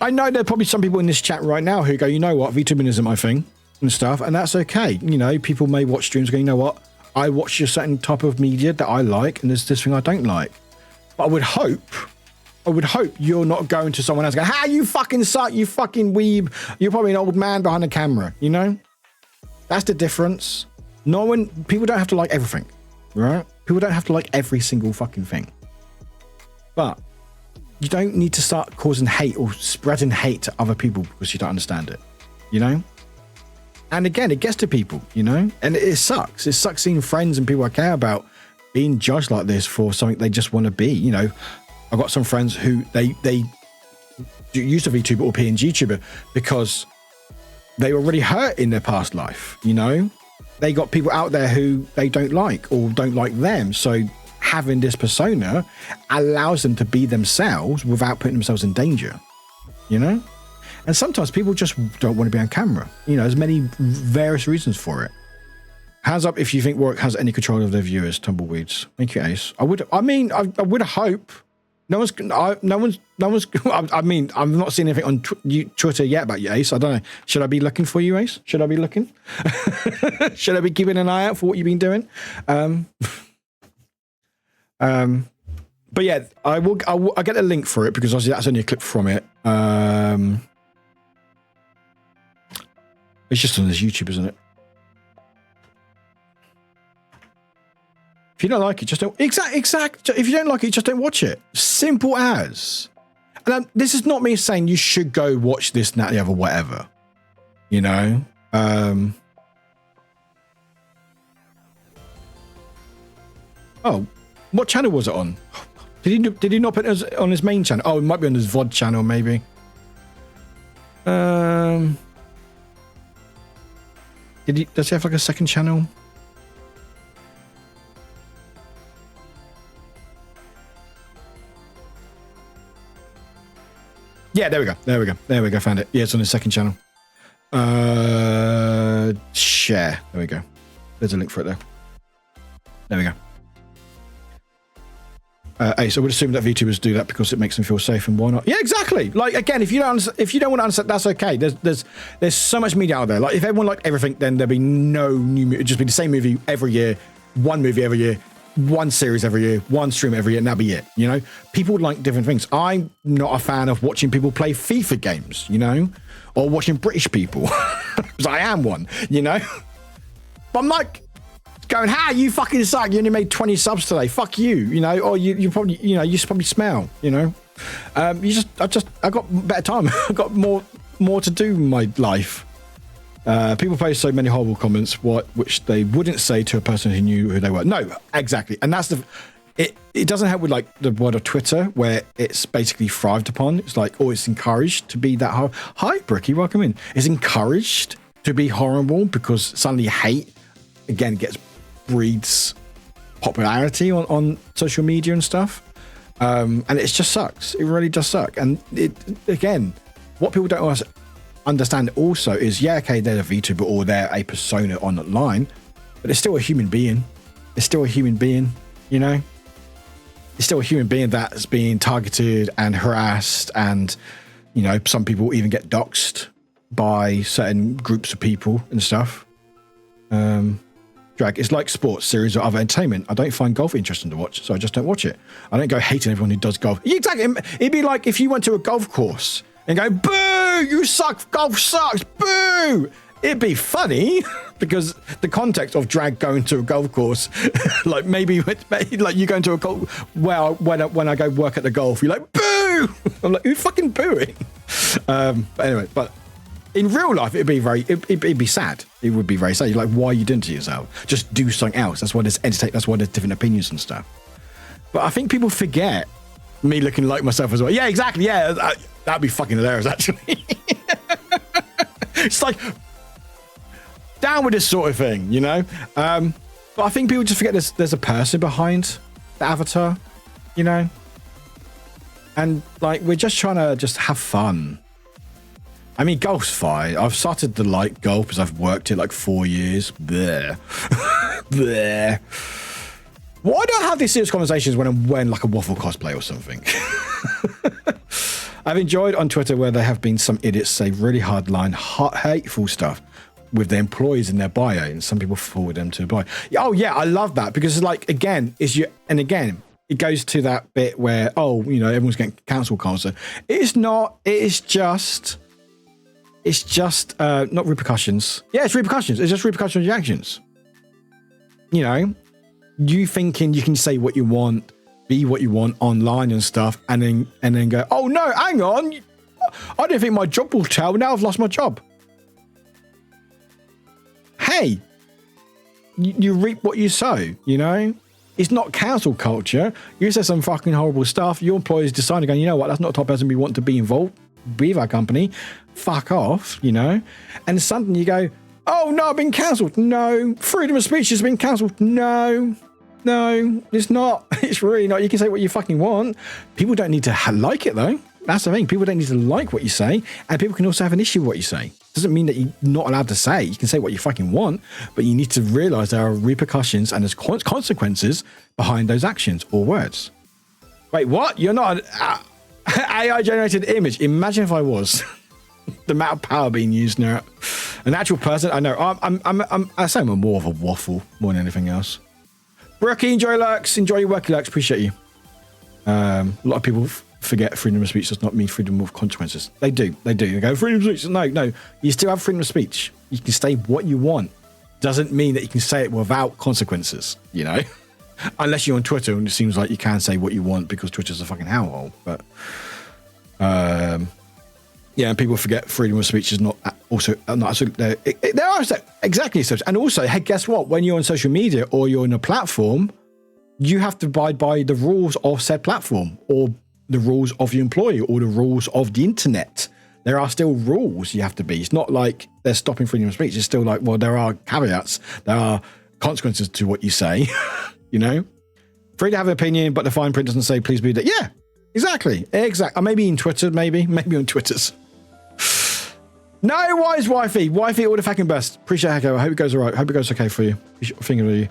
I know there are probably some people in this chat right now who go, you know what, VTubing isn't my thing and stuff, and that's okay. You know, people may watch streams and go, you know what, I watch a certain type of media that I like, and there's this thing I don't like. But I would hope you're not going to someone else and going, you fucking suck, you fucking weeb. You're probably an old man behind the camera, you know? That's the difference. People don't have to like everything, right? People don't have to like every single fucking thing. But you don't need to start causing hate or spreading hate to other people because you don't understand it. you know? And again, it gets to people, you know? And it sucks. It sucks seeing friends and people I care about being judged like this for something they just want to be, you know? I've got some friends who they used to be VTuber or PNG YouTuber because they were really hurt in their past life, you know? They got people out there who they don't like or don't like them. So having this persona allows them to be themselves without putting themselves in danger, you know? And sometimes people just don't want to be on camera. You know, there's many various reasons for it. Hands up if you think Warwick has any control of their viewers, tumbleweeds. Thank you, Ace. I would hope. No one's. I mean, I'm not seeing anything on Twitter yet about you, Ace. I don't know. Should I be looking for you, Ace? Should I be looking? Should I be keeping an eye out for what you've been doing? But yeah, I'll get a link for it because obviously that's only a clip from it. It's just on this YouTube, isn't it? If you don't like it, just don't. Exact. If you don't like it, just don't watch it. Simple as. And this is not me saying you should go watch this, that, the other, whatever. You know. Oh, what channel was it on? Did he not put it on his main channel? Oh, it might be on his VOD channel, maybe. Does he have like a second channel? Yeah, there we go. Found it. Yeah, it's on his second channel. Share. There we go. There's a link for it there. There we go. Ace, I would assume that VTubers do that because it makes them feel safe, and why not? Yeah, exactly. Like again, if you don't want to understand, that's okay. There's so much media out there. Like if everyone liked everything, then there'd be no new movie. It'd just be the same movie every year, one movie every year, one series every year, one stream every year, and that'd be it. You know, people like different things. I'm not a fan of watching people play FIFA games, you know, or watching British people because I am one, you know. But I'm like, going, you fucking suck. You only made 20 subs today. Fuck you, you know, or you probably, you know, you probably smell, you know. I got better time. I got more to do in my life. People post so many horrible comments, which they wouldn't say to a person who knew who they were. No, exactly. And that's it doesn't help with like the world of Twitter where it's basically thrived upon. It's like, it's encouraged to be that horrible. Hi, Bricky, welcome in. It's encouraged to be horrible because suddenly hate, again, breeds popularity on social media and stuff, and it just sucks. It really does suck. And again, what people don't understand also is, yeah, okay, they're a VTuber or they're a persona online, but they're still a human being. It's still a human being, you know. It's still a human being that's being targeted and harassed, and you know, some people even get doxxed by certain groups of people and stuff. Drag, it's like sports, series, or other entertainment. I don't find golf interesting to watch, so I just don't watch it. I don't go hating everyone who does golf. Exactly. It'd be like if you went to a golf course and go, boo, you suck, golf sucks, boo. It'd be funny because the context of drag going to a golf course, like maybe like you going to a golf, well, when I go work at the golf, you're like, boo. I'm like, who's fucking booing? But anyway, in real life, it'd be sad. It would be very sad. You're like, why are you doing it to yourself? Just do something else. That's why there's entertainment. That's why there's different opinions and stuff. But I think people forget me looking like myself as well. Yeah, exactly. Yeah, that'd be fucking hilarious, actually. It's like, down with this sort of thing, you know? But I think people just forget there's a person behind the avatar, you know? And like, we're just trying to just have fun. I mean, golf's fine. I've started to like golf because I've worked it like 4 years. Bleh. Bleh. Why don't I have these serious conversations when I'm wearing like a waffle cosplay or something? I've enjoyed on Twitter where there have been some idiots say really hard line, hateful stuff with their employees in their bio, and some people forward them to a bio. Oh yeah, I love that because it's like, again, it goes to that bit where, you know, everyone's getting cancel culture. It's not. It's just not repercussions. Yeah, it's repercussions. It's just repercussions of your actions. You know, you thinking you can say what you want, be what you want online and stuff, and then go, oh no, hang on, I didn't think my job will tell. Now I've lost my job. hey, you reap what you sow, you know? It's not cancel culture. You say some fucking horrible stuff. Your employers decide going, you know what, that's not the type of person we want to be involved with our company. Fuck off, you know? And suddenly you go, oh no, I've been cancelled. No. Freedom of speech has been cancelled. No, it's not. It's really not. You can say what you fucking want. People don't need to like it though. That's the thing. People don't need to like what you say, and people can also have an issue with what you say. Doesn't mean that you're not allowed to say. You can say what you fucking want, but you need to realize there are repercussions and there's consequences behind those actions or words. Wait, what? You're not an AI-generated image? Imagine if I was. The amount of power being used now. An actual person. I know. I say I'm more of a waffle more than anything else. Brookie, enjoy lurks. Enjoy your worky lurks. Appreciate you. A lot of people forget freedom of speech does not mean freedom of consequences. They do. They go, freedom of speech. No. You still have freedom of speech. You can say what you want. Doesn't mean that you can say it without consequences, you know? Unless you're on Twitter and it seems like you can say what you want because Twitter's a fucking hellhole. But, yeah, and people forget freedom of speech is not also, there are exactly such. And also, hey, guess what? When you're on social media or you're on a platform, you have to abide by the rules of said platform or the rules of your employer or the rules of the internet. There are still rules you have to be. It's not like they're stopping freedom of speech. It's still like, well, there are caveats. There are consequences to what you say, you know? Free to have an opinion, but the fine print doesn't say, please be that. Yeah, exactly. Maybe in Twitter, maybe on Twitters. No, wise wifey. Wifey, all the fucking best. Appreciate it, Hecko. I hope it goes all right. Hope it goes okay for you. Thinking of you.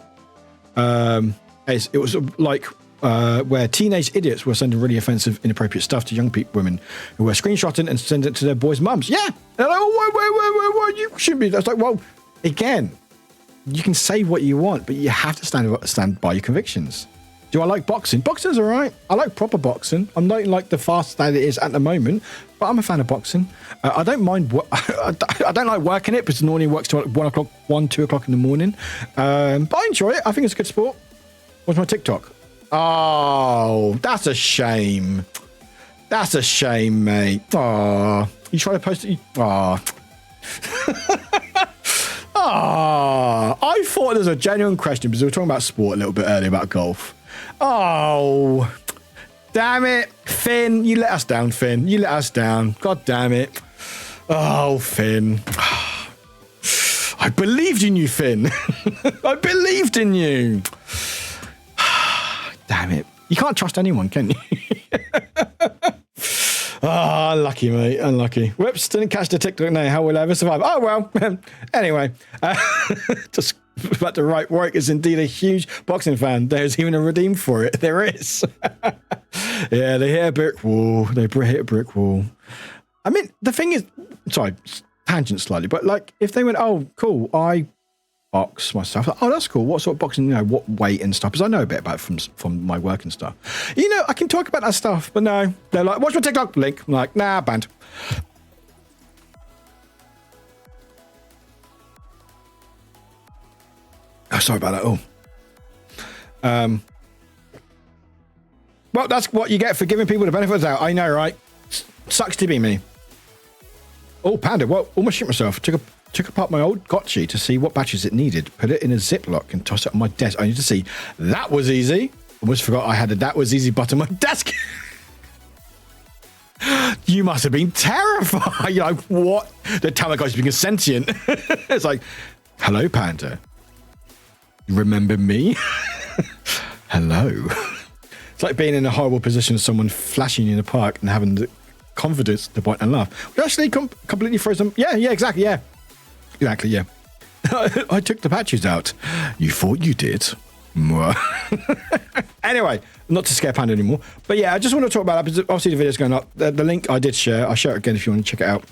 It was like where teenage idiots were sending really offensive, inappropriate stuff to young women who were screenshotting and sending it to their boys' mums. Yeah. They're like, oh, wait, you shouldn't be. That's like, well, again, you can say what you want, but you have to stand by your convictions. Do I like boxing? Boxing's all right. I like proper boxing. I'm not like the fast that it is at the moment, but I'm a fan of boxing. I don't mind. I don't like working it because it normally works till 2 o'clock in the morning. But I enjoy it. I think it's a good sport. What's my TikTok? Oh, that's a shame. That's a shame, mate. Oh, you try to post it? Oh. I thought there was a genuine question because we were talking about sport a little bit earlier about golf. Oh, damn it. Finn, you let us down, Finn. You let us down. God damn it. Oh, Finn. I believed in you, Finn. I believed in you. Damn it. You can't trust anyone, can you? Unlucky, mate. Unlucky. Whoops, didn't catch the TikTok. No, how will I ever survive? Oh, well. Anyway. Just about to write, Warwick is indeed a huge boxing fan. There's even a redeem for it. There is. Yeah, they hit a brick wall. They hit a brick wall. I mean, the thing is, sorry, tangent slightly, but like if they went, oh, cool, I box myself. Oh, that's cool. What sort of boxing, you know, what weight and stuff? Because I know a bit about it from my work and stuff. You know, I can talk about that stuff, but no. They're like, watch my TikTok link. I'm like, nah, banned. Oh, sorry about that. Oh. Well, that's what you get for giving people the benefit of the doubt. I know, right? Sucks to be me. Oh, Panda. Well, almost shit myself. Took apart my old gotchi to see what batteries it needed. Put it in a Ziploc and toss it on my desk. I need to see. That was easy. Almost forgot I had a that was easy button on my desk. You must have been terrified. You're like, what? The Tamagotchi's being sentient. It's like, hello, Panda. You remember me? Hello. It's like being in a horrible position, someone flashing you in the park and having the confidence to point and laugh. We actually completely froze them. Yeah, exactly, yeah. Exactly, yeah. I took the patches out. You thought you did. Anyway, not to scare Panda anymore. But yeah, I just want to talk about that because obviously the video's going up. The link I did share, I'll share it again if you want to check it out.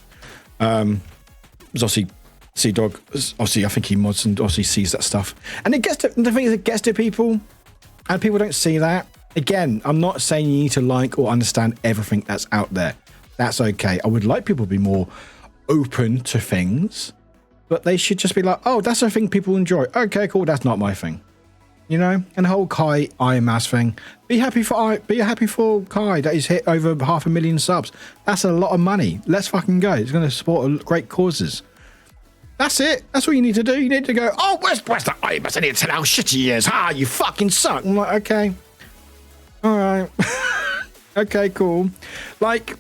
There's obviously Sea-Dog, obviously I think he mods and obviously sees that stuff. And it gets to, the thing is it gets to people and people don't see that. Again, I'm not saying you need to like or understand everything that's out there. That's okay. I would like people to be more open to things, but they should just be like, oh, that's a thing people enjoy. Okay, cool. That's not my thing. You know, and the whole Kai Iron Mass thing. Be happy for Kai that he's hit over 500,000 subs. That's a lot of money. Let's fucking go. It's going to support great causes. That's it. That's what you need to do. You need to go, oh, where's the IMAS? I need to tell how shitty he is. Ah, you fucking suck. I'm like, okay. All right. Okay, cool. Like,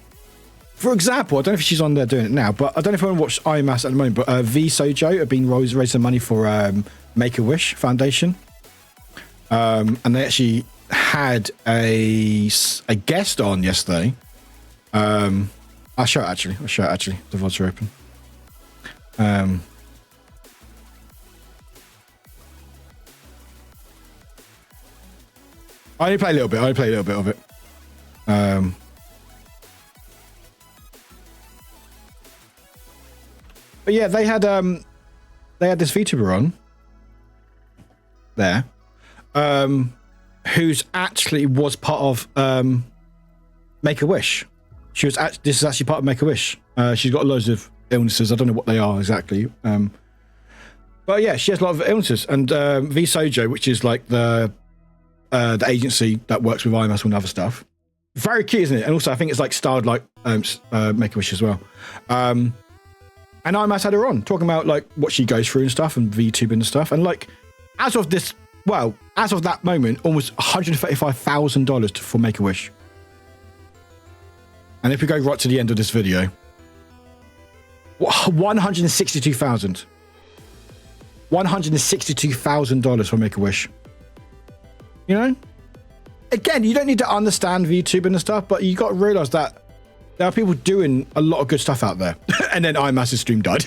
for example, I don't know if she's on there doing it now, but I don't know if I want to watch IMAS at the moment, but V Sojo have been raising money for Make-A-Wish Foundation. And they actually had a guest on yesterday. I'll show it actually. The VODs are open. I only play a little bit. Of it. But yeah, they had this VTuber on there, who's actually was part of Make-A-Wish. This is actually part of Make-A-Wish. She's got loads of illnesses. I don't know what they are exactly. But yeah, she has a lot of illnesses. And V Sojo, which is like the agency that works with IMAS and other stuff. Very cute, isn't it? And also, I think it's like styled like Make-A-Wish as well. And IMAS had her on talking about like what she goes through and stuff, and VTubing and stuff. And like, as of that moment, almost $135,000 for Make-A-Wish. And if we go right to the end of this video, $162,000. $162,000 for Make-A-Wish. You know? Again, you don't need to understand VTubing and stuff, but you got to realize that there are people doing a lot of good stuff out there. And then IMAS's stream died.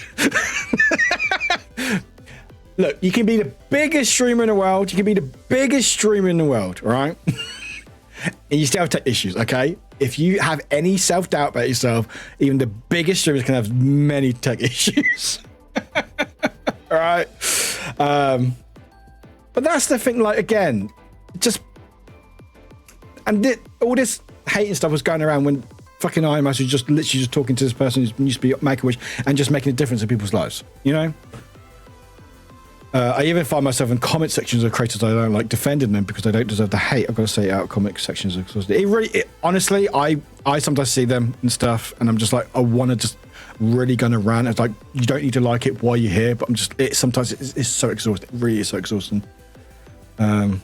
Look, you can be the biggest streamer in the world. You can be the biggest streamer in the world, all right? And you still have tech issues, okay? If you have any self-doubt about yourself, even the biggest streamers can have many tech issues. All right? But that's the thing, like, again, just... And all this hate and stuff was going around when fucking IMAS was just literally just talking to this person who used to be Make-A-Wish and just making a difference in people's lives, you know? I even find myself in comment sections of creators I don't like defending them because they don't deserve the hate. I've got to say out comment sections. Honestly, I sometimes see them and stuff, and I'm just like, I want to just really gonna rant. It's like, you don't need to like it while you're here, but sometimes it's so exhausting. It really is so exhausting. I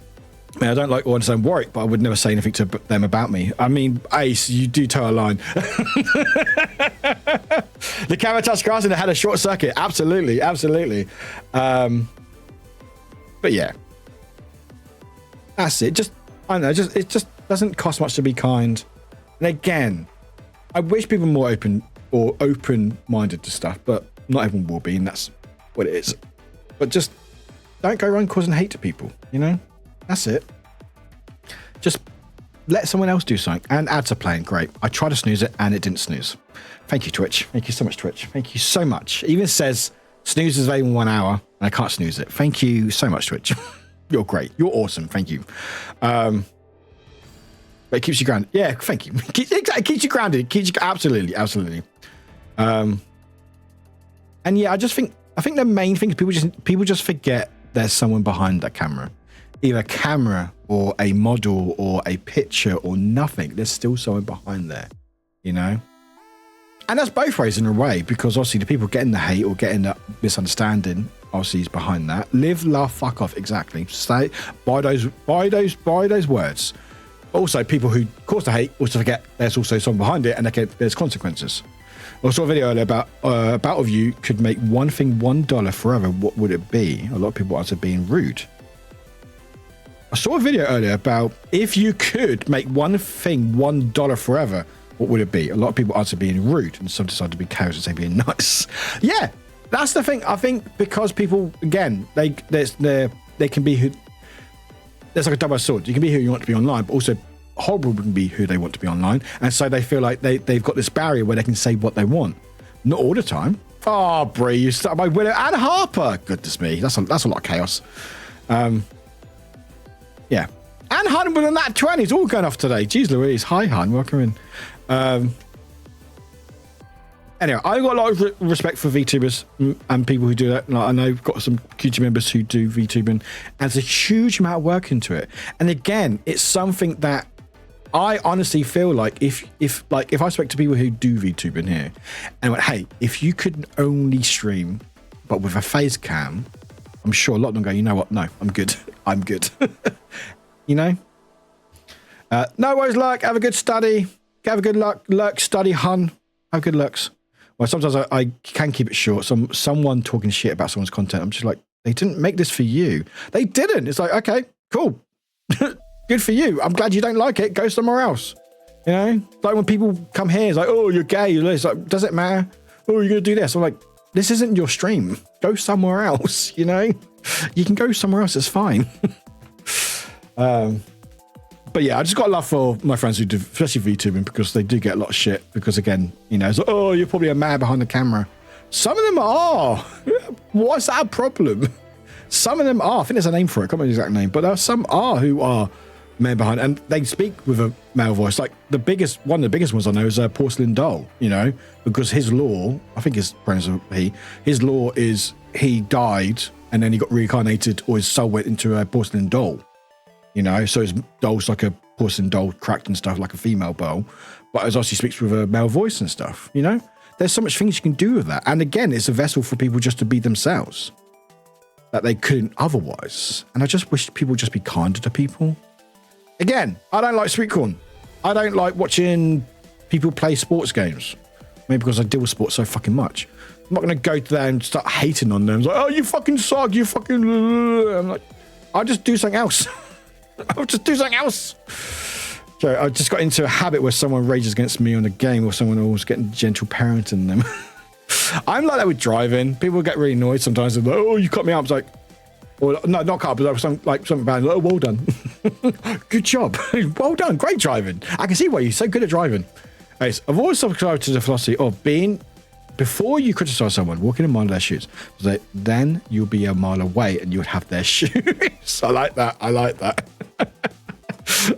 don't like or understand Warwick, but I would never say anything to them about me. I mean, Ace, you do toe a line. The camera touched grass and it had a short circuit. Absolutely. But yeah, that's it. I don't know. It just doesn't cost much to be kind. And again, I wish people were more open-minded to stuff, but not everyone will be, and that's what it is. But just don't go around causing hate to people. You know, that's it. Just let someone else do something. And ads are playing great. I tried to snooze it, and it didn't snooze. Thank you, Twitch. Thank you so much, Twitch. Thank you so much. It even says snooze is available in 1 hour, and I can't snooze it. Thank you so much, Twitch. You're great. You're awesome. Thank you. But it keeps you grounded. Yeah, thank you. It keeps you grounded. Absolutely. And yeah, I think the main thing is people just forget there's someone behind that camera. Either a camera or a model or a picture or nothing. There's still someone behind there, you know? And that's both ways in a way, because obviously the people getting the hate or getting the misunderstanding obviously is behind that. Live, laugh, fuck off. Exactly. Stay by those words. Also, people who cause the hate also forget there's also someone behind it, and there's consequences. I saw a video earlier about of you could make one thing $1 forever. What would it be? A lot of people answered being rude. I saw a video earlier about if you could make one thing $1 forever, what would it be? A lot of people answered being rude, and some decided to be chaos and say being nice. Yeah, that's the thing. I think because people, again, they can be who. There's like a double-edged sword. You can be who you want to be online, but also horrible can be who they want to be online, and so they feel like they've got this barrier where they can say what they want. Not all the time. Oh, Brie, you started by Willow and Harper. Goodness me, that's a lot of chaos. Yeah. And Han with a nat 20. It's all going off today. Jeez Louise. Hi, Han. Welcome in. Anyway, I've got a lot of respect for VTubers and people who do that. Like, I know I've got some community members who do VTubing, and there's a huge amount of work into it. And again, it's something that I honestly feel like if I speak to people who do VTubing here and went, hey, if you could only stream But with a face cam, I'm sure a lot of them go, you know what? No, I'm good. I'm good. You know? No worries, Lurk. Have a good study. Have a good Lurk study, hun. Have good looks. Well, sometimes I can keep it short. Someone talking shit about someone's content, I'm just like, they didn't make this for you. They didn't. It's like, okay, cool. Good for you. I'm glad you don't like it. Go somewhere else. You know? Like when people come here, it's like, oh, you're gay. It's like, does it matter? Oh, you're going to do this. I'm like, this isn't your stream. Go somewhere else, you know? You can go somewhere else. It's fine. But yeah, I just got love for my friends who do, especially VTubing, because they do get a lot of shit. Because again, you know, it's like, oh, you're probably a man behind the camera. Some of them are. What's that problem? Some of them are. I think there's a name for it. I can't remember the exact name, but there are some are who are men behind, and they speak with a male voice. Like one of the biggest ones I know is Porcelain Doll. You know, because his law, I think his pronouns are he. His law is he died and then he got reincarnated, or his soul went into a porcelain doll. You know, so his doll's like a porcelain doll, cracked and stuff, like a female doll, but as obviously speaks with a male voice and stuff. You know, there's so much things you can do with that, and again, it's a vessel for people just to be themselves that they couldn't otherwise. And I just wish people would just be kinder to people. Again, I don't like sweet corn. I don't like watching people play sports games. Maybe because I deal with sports so fucking much. I'm not going to go to there and start hating on them. It's like, oh, you fucking suck. You fucking... I'm like, I'll just do something else. I'll just do something else. So I just got into a habit where someone rages against me on a game, or someone always getting gentle parenting them. I'm like that with driving. People get really annoyed sometimes. They're like, oh, you cut me up. It's like, or no, not cut up, but something bad. Like, oh, well done. Good job. Well done. Great driving. I can see why you're so good at driving. Anyways, I've always subscribed to the philosophy of being, before you criticize someone, walking a mile of their shoes, so then you'll be a mile away and you'll have their shoes. I like that. I like that.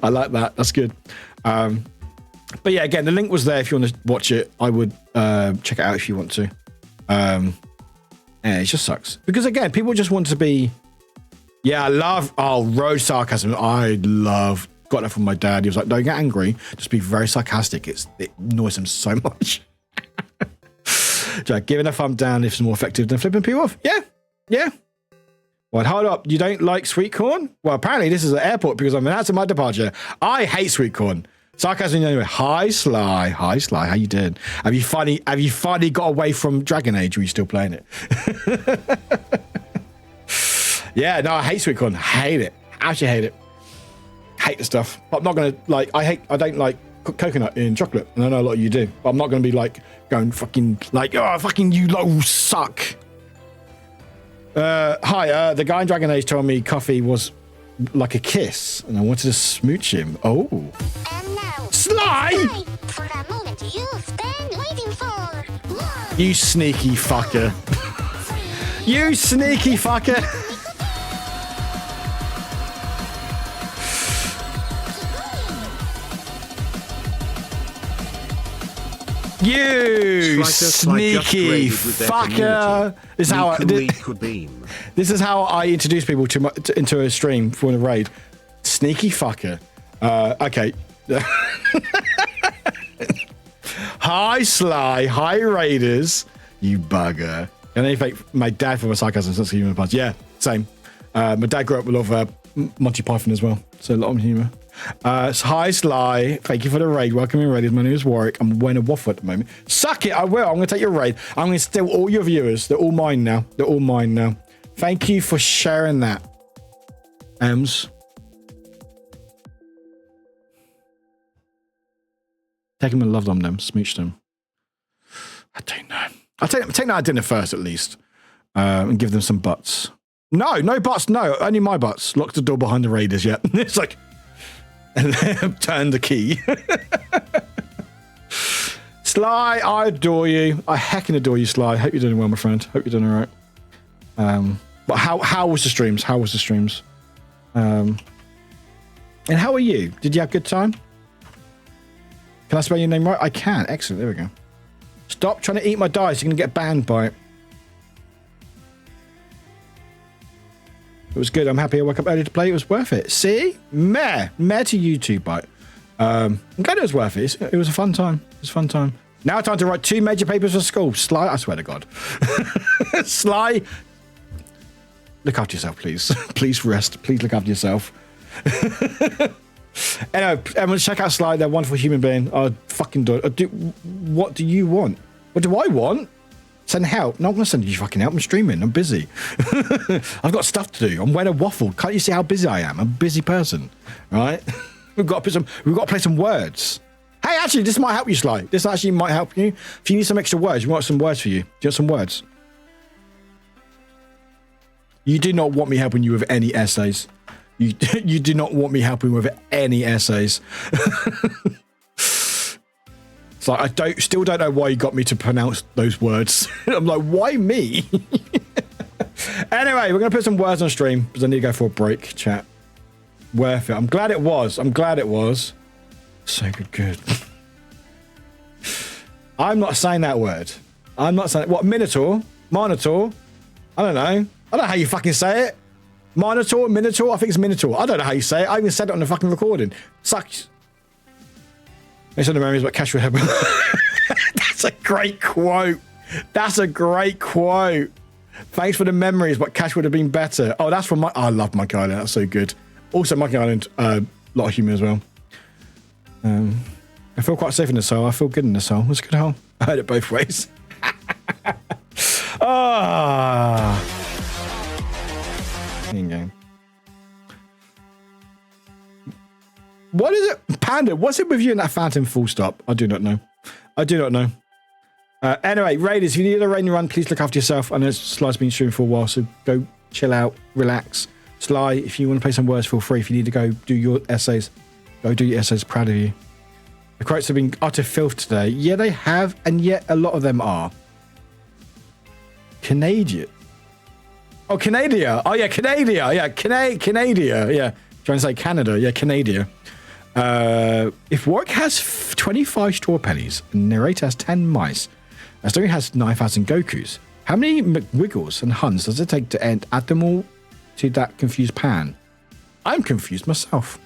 I like that. That's good. But yeah, again, the link was there if you want to watch it. I would check it out if you want to. Yeah, it just sucks. Because again, people just want to be... Yeah, I love... Oh, road sarcasm. I love... Got that from my dad. He was like, don't get angry. Just be very sarcastic. It annoys him so much. Giving a thumb down is more effective than flipping people off. Yeah. Yeah. Well, hold up. You don't like sweet corn? Well, apparently this is an airport because I'm announcing my departure. I hate sweet corn. Sarcasm anyway. Hi, Sly. Hi, Sly. How you doing? Have you finally got away from Dragon Age, or are you still playing it? Yeah, no, I hate sweet corn. Hate it. Actually hate it. Hate the stuff. But I'm not gonna like. I don't like coconut in chocolate, and I know a lot of you do. But I'm not gonna be like going fucking like, oh, fucking you lot suck. Hi. The guy in Dragon Age told me coffee was like a kiss, and I wanted to smooch him. Oh. And now, Sly! time for that moment you've been waiting for. You sneaky fucker. You sneaky fucker. You sneaky fucker. This is how I introduce people into a stream for a raid. Sneaky fucker. Okay. Hi, Sly. Hi, Raiders. You bugger. And then fake my dad for my sarcasm sense of humour parts. Yeah, same. My dad grew up with a lot of Monty Python as well, so a lot of humour. So hi, Sly. Thank you for the raid. Welcome in, Raiders. My name is Warwick. I'm wearing a waffle at the moment. Suck it. I will. I'm going to take your raid. I'm going to steal all your viewers. They're all mine now. They're all mine now. Thank you for sharing that, Ems. Take them and love them. Smooch them. I don't know. I'll take them out dinner first, at least, and give them some butts. No butts. No, only my butts. Lock the door behind the Raiders yet. It's like, and then turn the key. Sly, I adore you. I heckin' adore you, Sly. Hope you're doing well, my friend. Hope you're doing all right. But how was the streams? How was the streams? And how are you? Did you have a good time? Can I spell your name right? I can. Excellent. There we go. Stop trying to eat my dice. You're going to get banned by it. It was good. I'm happy I woke up early to play. It was worth it. See? Meh to you too, bite. I'm glad it was worth it. It was a fun time. It was a fun time. Now time to write 2 major papers for school. Sly, I swear to God. Sly, look after yourself, please. Please rest. Please look after yourself. Anyway, everyone check out Sly. They're a wonderful human being. Oh, fucking do. What do you want? What do I want? Send help. No, I'm going to send you fucking help. I'm streaming. I'm busy. I've got stuff to do. I'm wearing a waffle. Can't you see how busy I am? I'm a busy person, right? We've got to play some words. Hey, actually, this might help you, Sly. This actually might help you. If you need some extra words, we want some words for you. Do you want some words? You do not want me helping you with any essays. You do not want me helping with any essays. It's like, still don't know why you got me to pronounce those words. I'm like, why me? Anyway, we're going to put some words on stream because I need to go for a break, chat. Worth it. I'm glad it was. So good. I'm not saying that word. I'm not saying... What, Minotaur? Minotaur? I don't know. I don't know how you fucking say it. Minotaur? Minotaur? I think it's Minotaur. I don't know how you say it. I even said it on the fucking recording. Sucks. It's on the memories about Cash would have. That's a great quote. That's a great quote. Thanks for the memories, but Cash would have been better. Oh, that's from my... I love Monkey Island. That's so good. Also, Monkey Island, a lot of humour as well. I feel quite safe in the soul. I feel good in the soul. It's a good hole. I heard it both ways. There you go. What is it? Panda, what's it with you and that fountain full stop? I do not know. Anyway, Raiders, if you need a rain run, please look after yourself. I know Sly's been streaming for a while, so go chill out, relax. Sly, if you want to play some words, feel free. If you need to go do your essays, go do your essays. Proud of you. The quotes have been utter filth today. Yeah, they have, and yet a lot of them are. Canadian. Oh, Canada. Oh, yeah, Canada. Yeah, Canada. Yeah. Trying to say Canada. Yeah, Canada. If Warwick has 25 straw pennies and narrator has 10 mice, and story has 9,000 Gokus, how many McWiggles and Huns does it take to add them all to that confused pan? I'm confused myself.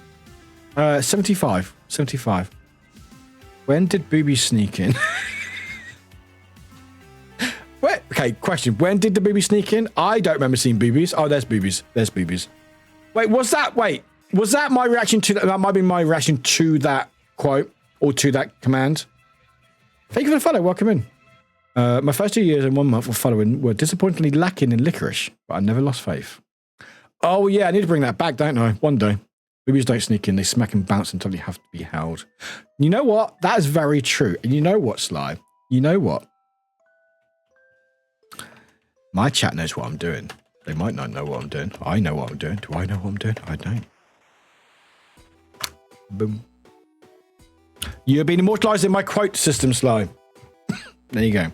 75. When did boobies sneak in? Wait, okay, question. When did the boobies sneak in? I don't remember seeing boobies. Oh, there's boobies. Wait, was that my reaction to that? That might be my reaction to that quote or to that command. Thank you for the follow. Welcome in. My first 2 years and 1 month of following were disappointingly lacking in licorice, but I never lost faith. Oh, yeah, I need to bring that back, don't I? One day. Boobies don't sneak in. They smack and bounce until they have to be held. You know what? That is very true. And you know what, Sly? You know what? My chat knows what I'm doing. They might not know what I'm doing. I know what I'm doing. Do I know what I'm doing? I don't. Boom. You have been immortalized in my quote system, Sly. There you go.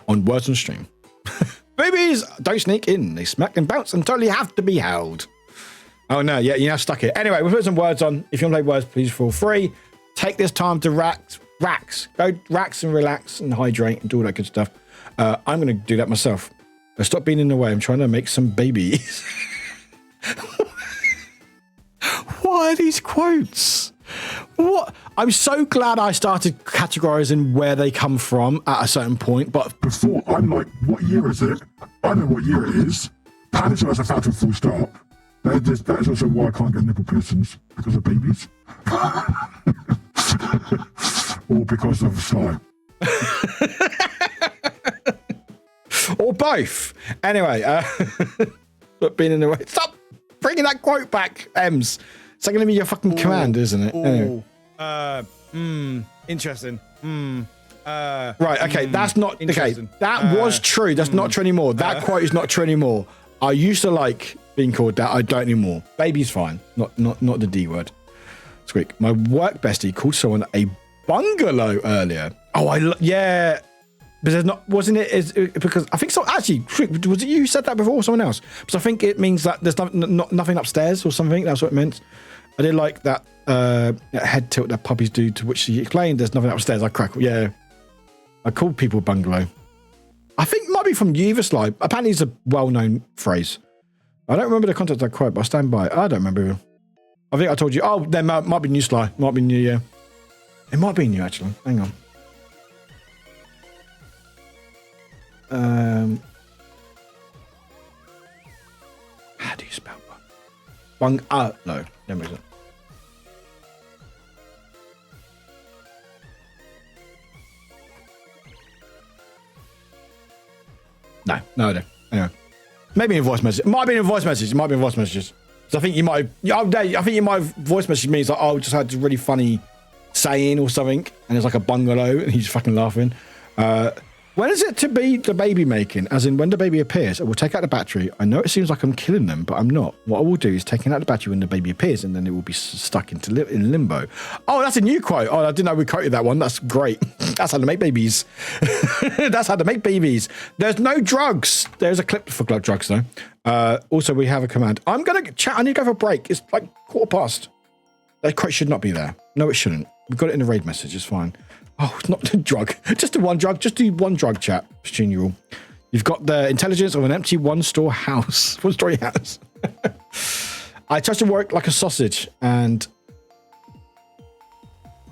On words on stream. Babies don't sneak in. They smack and bounce until they have to be held. Oh, no. Yeah, you're now stuck here. Anyway, we'll put some words on. If you want to play words, please feel free. Take this time to rax. Go rax and relax and hydrate and do all that good stuff. I'm going to do that myself. Stop being in the way. I'm trying to make some babies. What are these quotes? What? I'm so glad I started categorizing where they come from at a certain point, but Before, I'm like, what year is it? I know what year it is. Panic has a fountain full stop. That is also why I can't get nipple piercings, because of babies. Or because of slime. or both. Anyway, but being in the way. Stop bringing that quote back, Ems. It's going to be your fucking command, isn't it? Anyway. Interesting. Right, okay, that's not... Okay, that was true. That's not true anymore. That quote is not true anymore. I used to like being called that. I don't anymore. Baby's fine. Not the D word. Squeak. My work bestie called someone a bungalow earlier. Oh, yeah. But there's not... Wasn't it... because I think so... Actually, was it you who said that before or someone else? Because I think it means that there's nothing upstairs or something. That's what it meant. I did like that head tilt that puppies do, to which she explained there's nothing upstairs. I crackle. Yeah. I called people bungalow. I think it might be from you, Sly. Apparently it's a well-known phrase. I don't remember the context of that quote, but I stand by it. I don't remember. I think I told you. Oh, there might be new, Sly. Might be new, yeah. It might be new, actually. Hang on. How do you spell bung? No, never mind. No. Anyway, maybe in a voice message. It might be in a voice message. So I think you might. I think you might have voice message means like, just had a really funny saying or something, and it's like a bungalow, and he's fucking laughing. When is it to be the baby making? As in, when the baby appears, I will take out the battery. I know it seems like I'm killing them, but I'm not. What I will do is taking out the battery when the baby appears, and then it will be stuck in limbo. Oh, that's a new quote. Oh, I didn't know we quoted that one. That's great. That's how to make babies. That's how to make babies. There's no drugs. There's a clip for drugs, though. Also, we have a command. I'm going to chat. I need to go for a break. It's like 1:15. That quote should not be there. No, it shouldn't. We've got it in the raid message. It's fine. Oh, it's not the drug. Just do one drug. Just do one drug, chat. Junior rule. You've got the intelligence of an empty one-story house. I touched the work like a sausage, and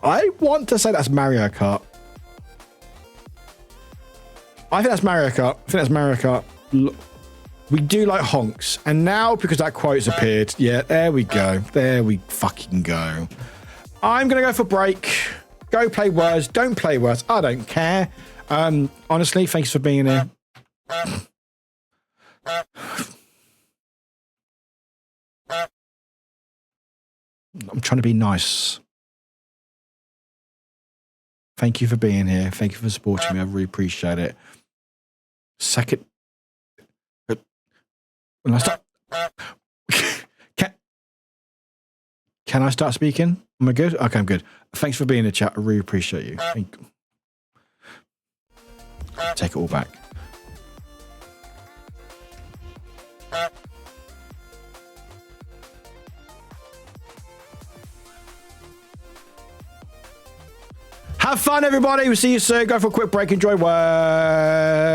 I want to say that's Mario Kart. I think that's Mario Kart. We do like honks, and now because that quote's appeared, yeah, there we go. There we fucking go. I'm gonna go for break. Go play words. Don't play words. I don't care. Honestly, thanks for being here. I'm trying to be nice. Thank you for being here. Thank you for supporting me. I really appreciate it. Second. When I start. Can I start speaking? Am I good? Okay, I'm good. Thanks for being in the chat. I really appreciate you. Take it all back. Have fun, everybody. We'll see you soon. Go for a quick break. Enjoy words.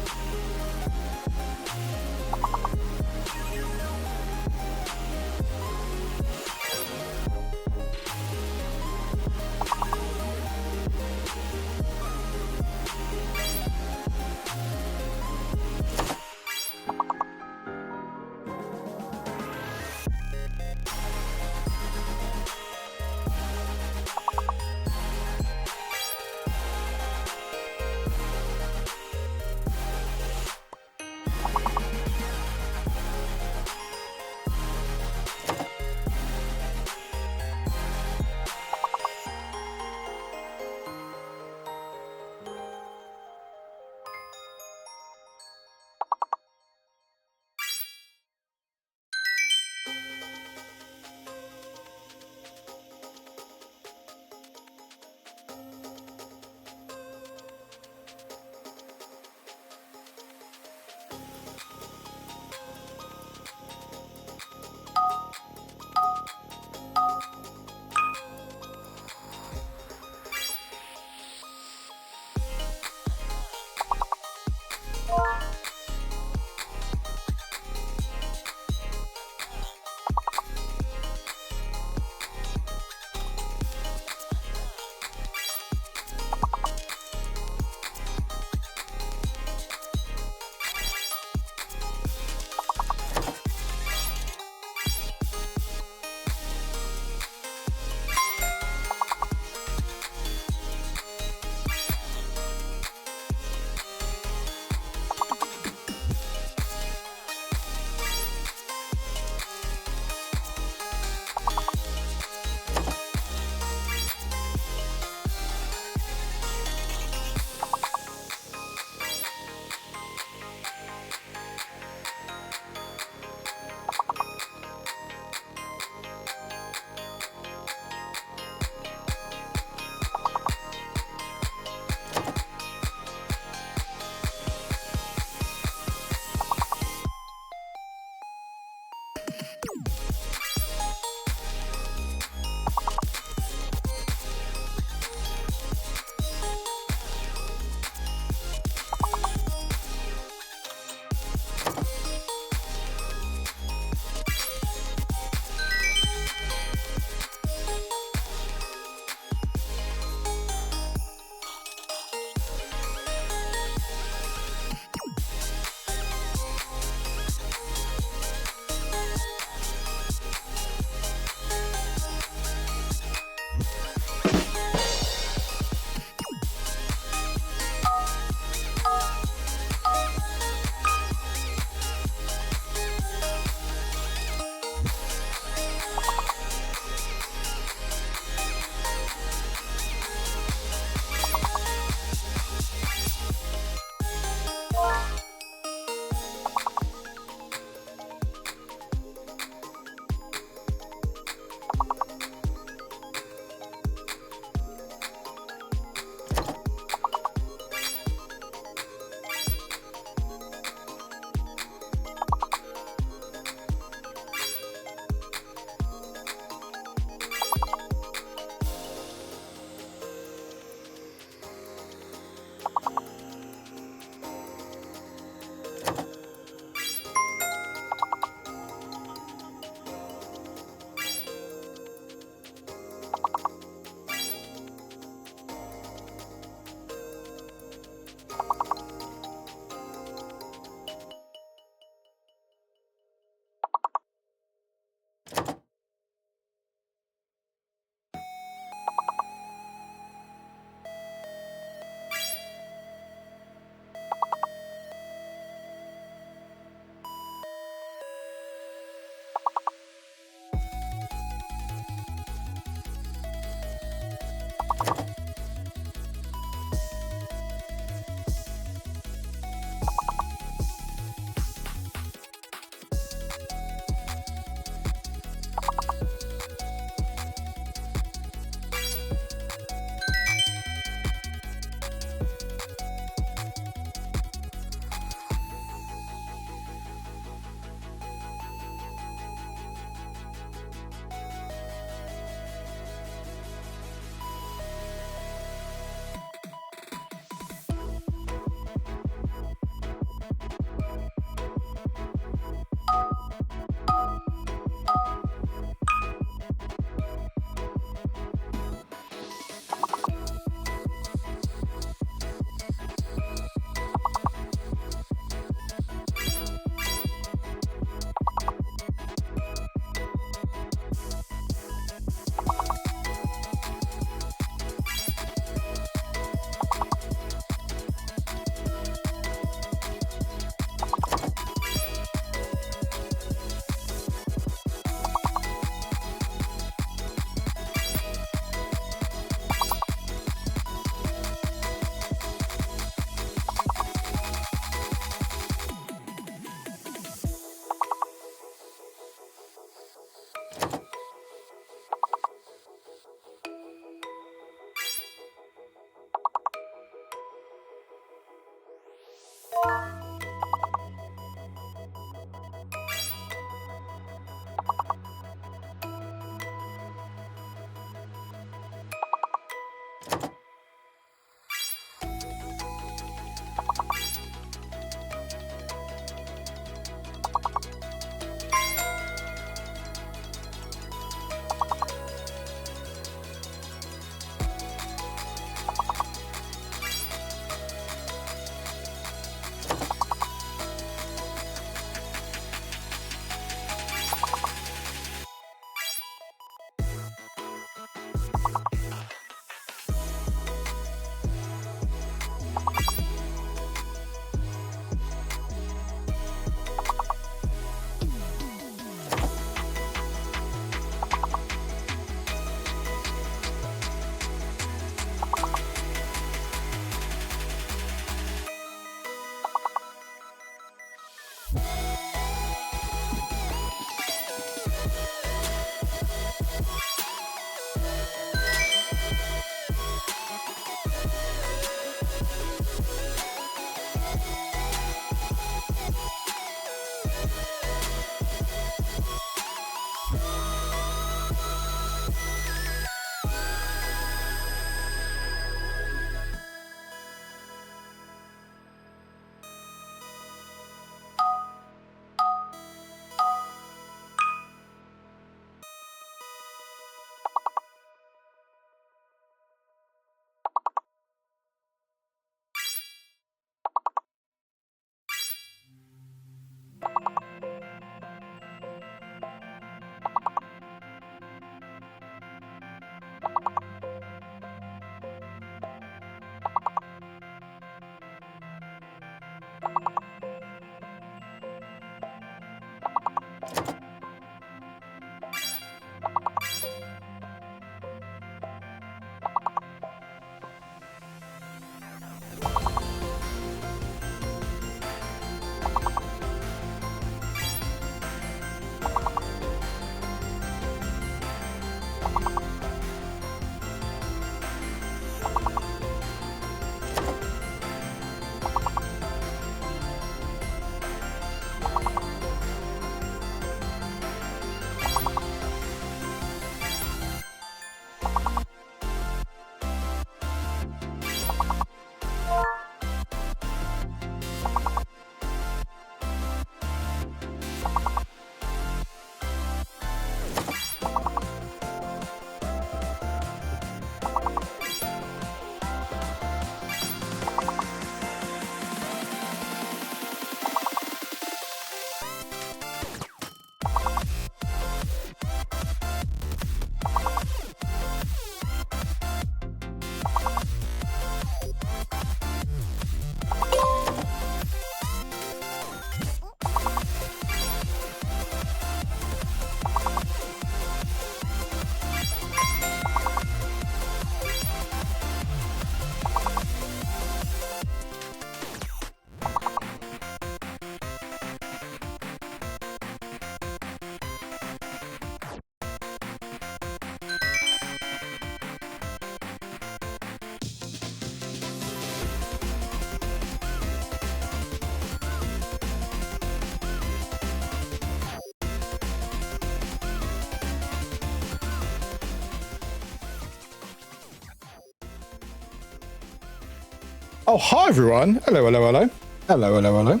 Oh, hi everyone. Hello, hello, hello. Hello, hello, hello.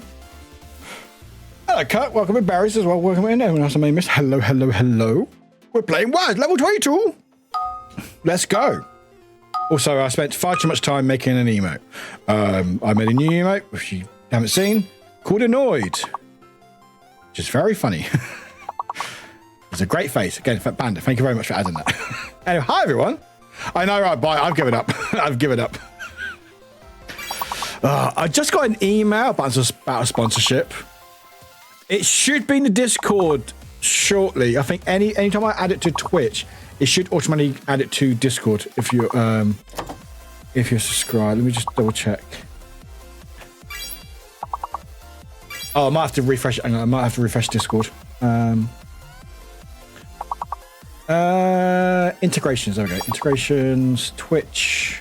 Hello, Kurt. Welcome in, Barry's as well. Welcome in. Everyone else I may miss. Hello, hello, hello. We're playing WoD, level 22. Let's go. Also, I spent far too much time making an emote. I made a new emote, which you haven't seen, called Annoyed. Which is very funny. It's a great face. Again, Bandit, thank you very much for adding that. Anyway, hi everyone. I know, right, bye. I've given up. I've given up. I just got an email about a sponsorship. It should be in the Discord shortly. I think anytime I add it to Twitch, it should automatically add it to Discord if you're subscribed. Let me just double check. Oh, I might have to refresh. I might have to refresh Discord. Integrations. There we go. Integrations. Twitch.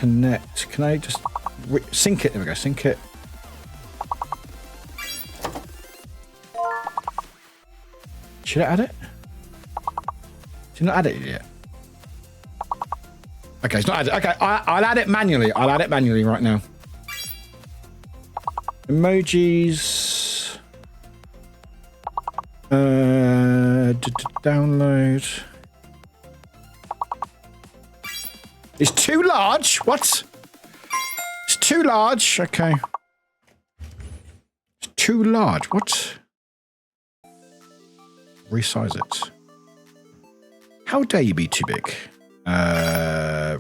Connect. Can I just sync it. There we go. Sync it. Should I add it? Did not add it yet? Okay, it's not added. Okay, I'll add it manually. I'll add it manually right now. Emojis. Download. It's too large. What? It's too large. Okay. It's too large. What? Resize it. How dare you be too big?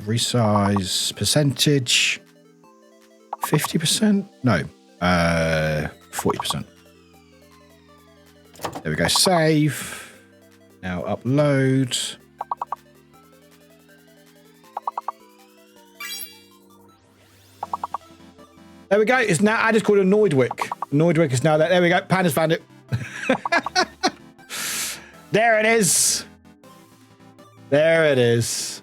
Resize percentage. 50%? No. 40%. There we go. Save. Now upload. There we go. It's now added, called Annoyedwick. Annoyedwick is now there. There we go. Panda's found it. There it is. There it is.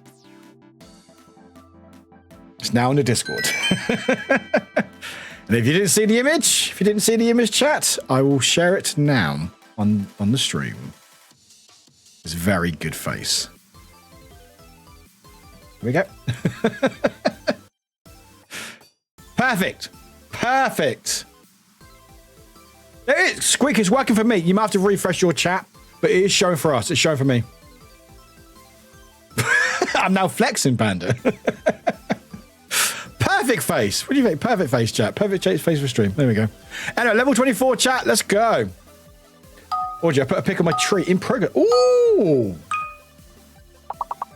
It's now in the Discord. And if you didn't see the image, chat, I will share it now on the stream. It's a very good face. Here we go. Perfect. Perfect. There it is. Squeak is working for me. You might have to refresh your chat, but it is showing for us. It's showing for me. I'm now flexing, Panda. Perfect face. What do you think? Perfect face, chat. Perfect face for stream. There we go. Anyway, level 24, chat. Let's go. Audrey, I put a pic on my tree in progress. Ooh.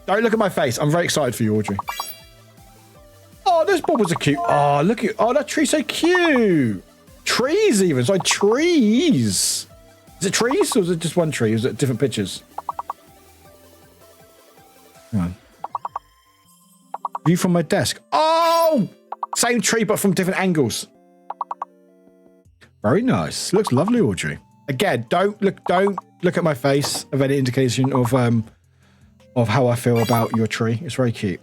Don't look at my face. I'm very excited for you, Audrey. Oh, those bubbles are cute. Oh, look at... Oh, that tree's so cute. Trees even. It's like trees. Is it trees or is it just one tree? Is it different pictures? Hang on. View from my desk. Oh! Same tree, but from different angles. Very nice. Looks lovely, Audrey. Again, don't look at my face of any indication of how I feel about your tree. It's very cute.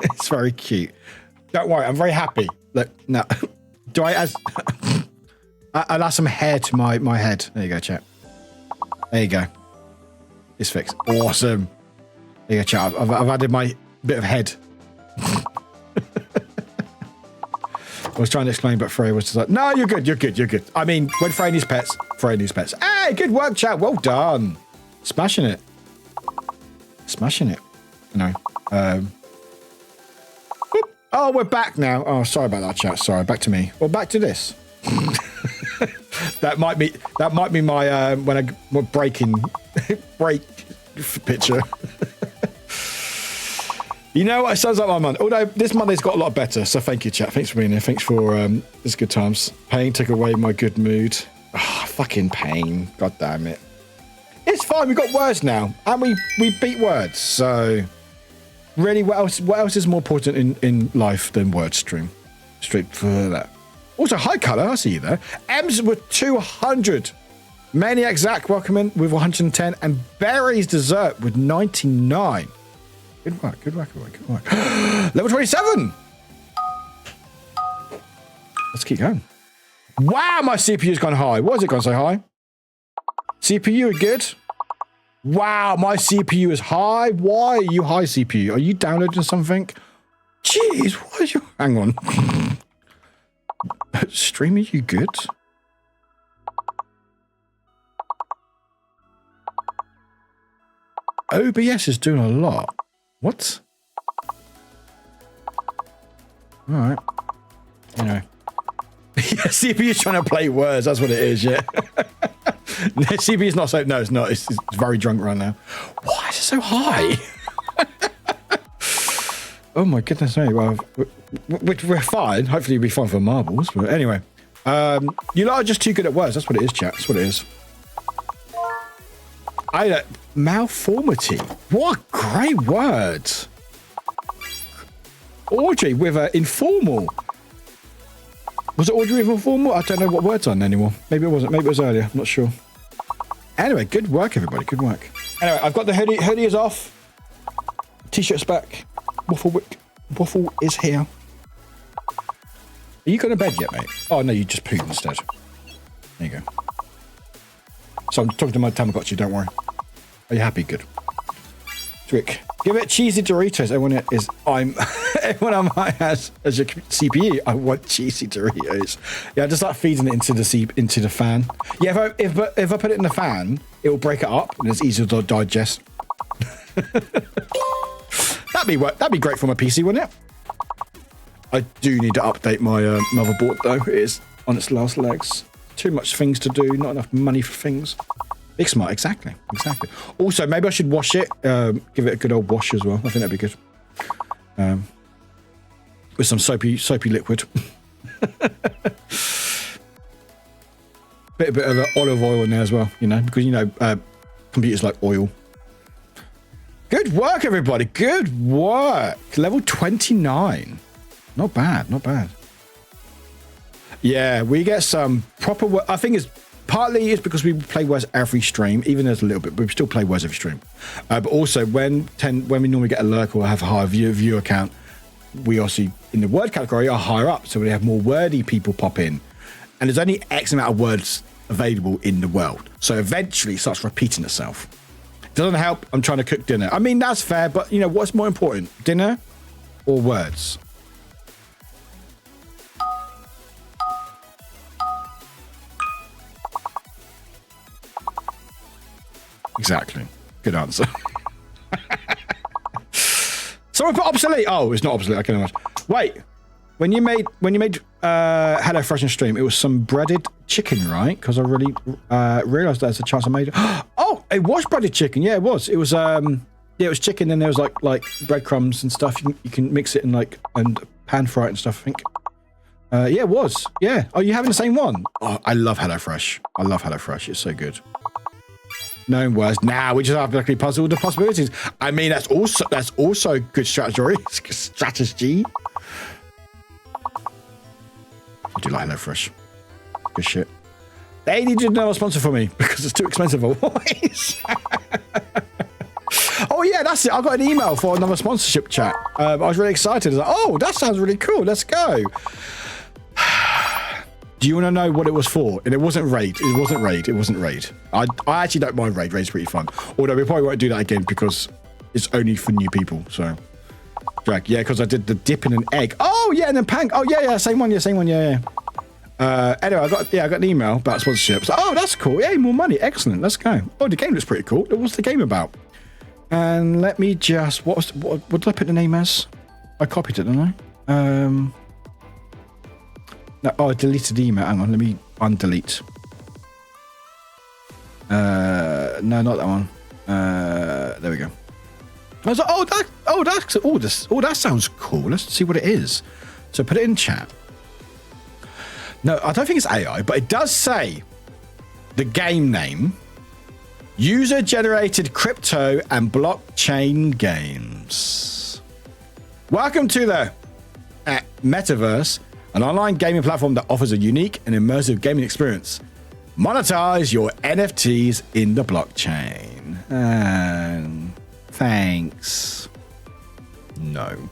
It's very cute. Don't worry, I'm very happy. Look, now, do I as I'll add some hair to my head. There you go, chat. There you go. It's fixed. Awesome. There you go, chat. I've added my bit of head. I was trying to explain, but Freya was just like, no, you're good, you're good, you're good. I mean, when Freya needs pets, Freya needs pets. Hey, good work, chat. Well done. Smashing it. Smashing it. No. Oh, we're back now. Oh, sorry about that, chat. Sorry, back to me. Well, back to this. that might be my when I break picture. You know what? It sounds like my month. Although this Monday's got a lot better. So thank you, chat. Thanks for being here. Thanks for this good times. Pain took away my good mood. Oh, fucking pain. God damn it. It's fine. We've got words now, and we beat words. So. Really, what else is more important in life than word stream? Straight for that. Also, hi, Colour. I see you there. M's with 200. Maniac Zach, welcome in with 110. And Berry's Dessert with 99. Good work, good work, good work, good work. Level 27. Let's keep going. Wow, my CPU's gone high. Why has it gone so high? CPU are good. Wow, my CPU is high. Why are you high, CPU? Are you downloading something? Jeez, why is you... Hang on. Stream, are you good? OBS is doing a lot. What? All right. Anyway. Yeah, CPU is trying to play words. That's what it is, yeah. CPU is not so... No, it's not. It's very drunk right now. Why is it so high? Oh, my goodness me. Well, we're fine. Hopefully we'll be fine for marbles. But anyway. You lot are just too good at words. That's what it is, chat. That's what it is. Malformity. What great words. Audrey with informal. Was it Audrey with informal? I don't know what words on anymore. Maybe it wasn't. Maybe it was earlier. I'm not sure. Anyway, good work, everybody. Good work. Anyway, I've got the hoodie. Hoodie is off. T-shirt's back. Waffle is here. Are you going to bed yet, mate? Oh, no, you just pooed instead. There you go. So I'm talking to my Tamagotchi, don't worry. Are you happy? Good. Trick. Give it cheesy Doritos. Everyone on my house as your CPU. I want cheesy Doritos. Yeah, I just like feeding it into the fan. Yeah, if I put it in the fan, it will break it up and it's easier to digest. That'd be great for my PC, wouldn't it? I do need to update my motherboard though. It is on its last legs. Too much things to do. Not enough money for things. Big smart, exactly. Also, maybe I should wash it. Give it a good old wash as well. I think that'd be good. With some soapy liquid. bit of olive oil in there as well, because computers like oil. Good work, everybody. Good work. Level 29. Not bad. Yeah, we get some proper. I think it's partly because we play words every stream, even there's a little bit, but we still play words every stream. But also when we normally get a lurk or have a higher viewer count, we obviously in the word category are higher up, so we have more wordy people pop in, and there's only X amount of words available in the world. So eventually it starts repeating itself. Doesn't help. I'm trying to cook dinner. I mean, that's fair, but what's more important, dinner or words? Exactly. Good answer. Someone put obsolete. Oh, it's not obsolete. I can imagine. Wait, when you made Hello Fresh and stream, it was some breaded chicken, right? Because I really realized there's a chance I made it. Oh, it was breaded chicken. Yeah, it was. It was it was chicken, and there was like breadcrumbs and stuff. You can mix it and pan fry it and stuff, I think. Yeah, it was. Yeah. Oh, you having the same one? Oh, I love HelloFresh. I love HelloFresh. It's so good. No words. Now we just have to puzzle the possibilities. I mean, that's also good strategy. I do like HelloFresh. Good shit. They need another sponsor for me because it's too expensive always. Oh yeah, that's it. I got an email for another sponsorship chat. I was really excited. I was like, oh, that sounds really cool. Let's go. Do you want to know what it was for? And it wasn't raid. It wasn't raid. I actually don't mind raid. Raid's pretty fun. Although we probably won't do that again because it's only for new people. So, drag. Yeah, because I did the dip in an egg. Oh yeah, and then pank. Oh yeah, same one. Yeah. Anyway, I got an email about sponsorship. So, oh, that's cool. Yeah, more money. Excellent. Let's go. Oh, the game looks pretty cool. What's the game about? And let me just what did I put the name as? I copied it, didn't I? No, I deleted the email. Hang on, let me undelete. No, not that one. There we go. I was like, that sounds cool. Let's see what it is. So put it in chat. No, I don't think it's AI, but it does say the game name, user-generated crypto and blockchain games. Welcome to the Metaverse, an online gaming platform that offers a unique and immersive gaming experience. Monetize your NFTs in the blockchain. And thanks. No.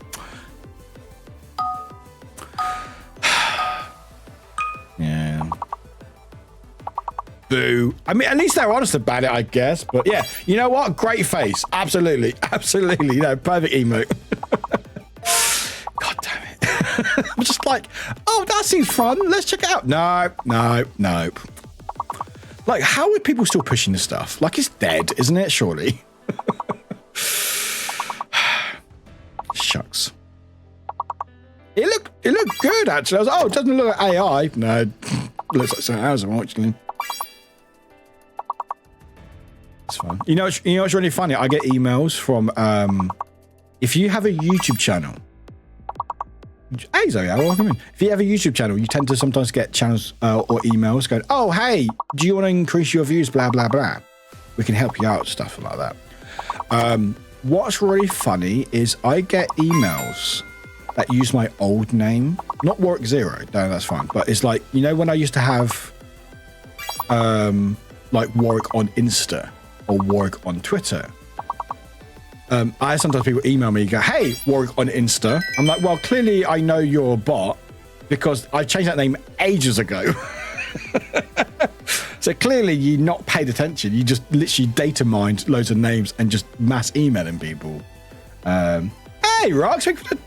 Yeah. Boo. I mean, at least they're honest about it, I guess. But yeah, you know what? Great face. Absolutely. Perfect emote. God damn it. I'm just like, oh, that seems fun. Let's check it out. No. Like, how are people still pushing this stuff? Like, it's dead, isn't it? Surely. Shucks. It looked good, actually. I was like, oh, it doesn't look like AI. No, it looks like something else, actually. It's fun. You know what's really funny? I get emails from, if you have a YouTube channel, hey Zoe, welcome in. If you have a YouTube channel, you tend to sometimes get channels or emails going, oh, hey, do you want to increase your views, blah, blah, blah. We can help you out, stuff like that. What's really funny is I get emails that use my old name, not Warwick Zero, no, that's fine. But it's like, you know, when I used to have like Warwick on Insta or Warwick on Twitter, I sometimes people email me and go, hey, Warwick on Insta. I'm like, well, clearly I know you're a bot because I changed that name ages ago. So clearly you not paid attention. You just literally data mined loads of names and just mass emailing people. Hey, Rox.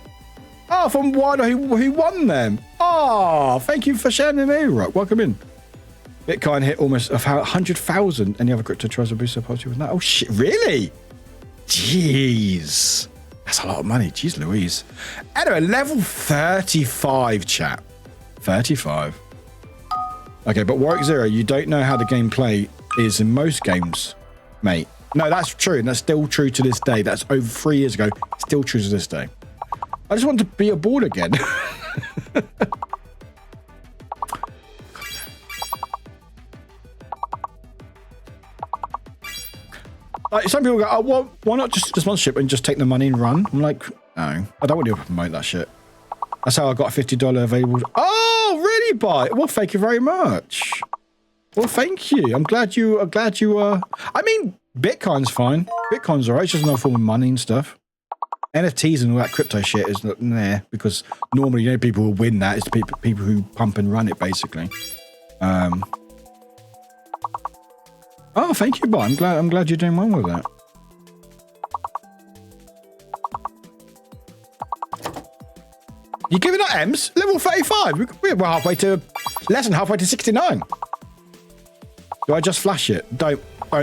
Oh, from one who won them. Oh, thank you for sharing the name, Rock. Welcome in. Bitcoin hit almost 100,000. Any other crypto tries to boost their positive with that? Oh, shit. Really? Jeez. That's a lot of money. Jeez Louise. Anyway, level 35, chat. 35. Okay, but Warwick Zero, you don't know how the gameplay is in most games, mate. No, that's true. And that's still true to this day. That's over 3 years ago. Still true to this day. I just want to be aboard again. Like, some people go, oh, well, why not just the sponsorship and just take the money and run? I'm like, no, I don't want to promote that shit. That's how I got a $50 available. Oh, really, Buy? Well, thank you very much. Well, thank you. I'm glad you I mean, Bitcoin's fine. Bitcoin's all right. It's just another form of money and stuff. NFTs and all that crypto shit is not there because normally, you know, people who win that is people who pump and run it, basically. Oh, thank you, Bob. I'm glad you're doing well with that. You're giving up M's? Level 35. We're halfway to less than halfway to 69. Do I just flash it? Don't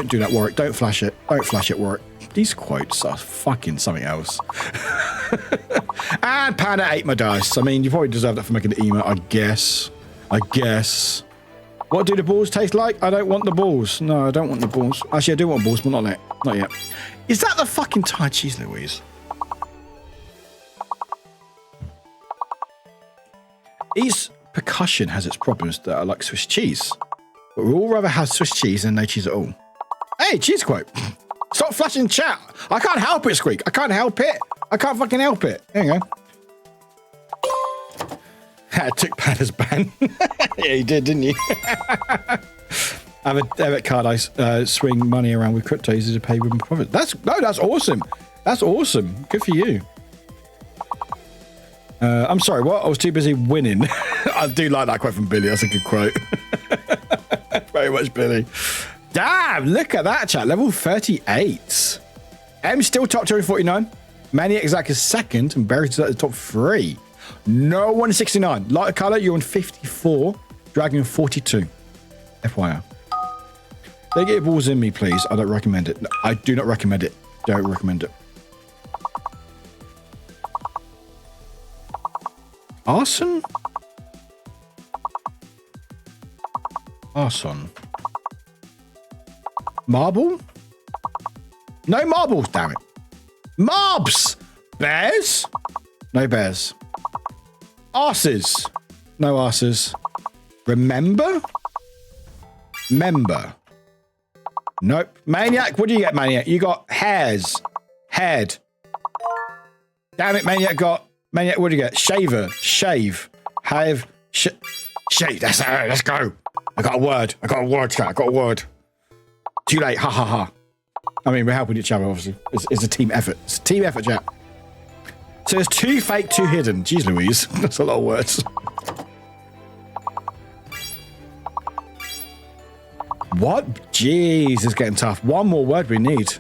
do that, Warwick. Don't flash it. Don't flash it, Warwick. These quotes are fucking something else. And Panda ate my dice. I mean, you probably deserve that for making the email, I guess. What do the balls taste like? I don't want the balls. No, I don't want the balls. Actually, I do want balls, but not yet. Not yet. Is that the fucking Thai cheese, Louise? Each percussion has its problems that are like Swiss cheese. But we all rather have Swiss cheese than no cheese at all. Hey, cheese quote. Stop flashing chat. I can't help it, Squeak. I can't help it. I can't fucking help it. There you go. I took Panda's ban. Yeah, you did, didn't you? I have a debit card. I swing money around with crypto easy to pay with my profit. That's awesome. That's awesome. Good for you. I'm sorry, what? I was too busy winning. I do like that quote from Billy. That's a good quote. Very much, Billy. Damn, look at that, chat. Level 38. M still top 249. Maniac Zach is second, and Barry's at the top 3. No one 69. Lighter color, you're on 54. Dragon 42. FYI. They get balls in me, please. I don't recommend it. No, I do not recommend it. Don't recommend it. Arson? Arson. Marble? No marbles, damn it. Mobs! Bears? No bears. Arses? No arses. Remember? Member? Nope. Maniac? What do you get, Maniac? You got hairs. Head. Damn it, Maniac Maniac, what do you get? Shaver. Shave. Have. Shave. That's it. Let's go. I got a word, chat. I got a word. Too late. Ha ha ha. I mean, we're helping each other, obviously. It's a team effort. It's a team effort, chat. So there's 2 fake, 2 hidden. Jeez Louise. That's a lot of words. What? Jeez, it's getting tough. One more word we need.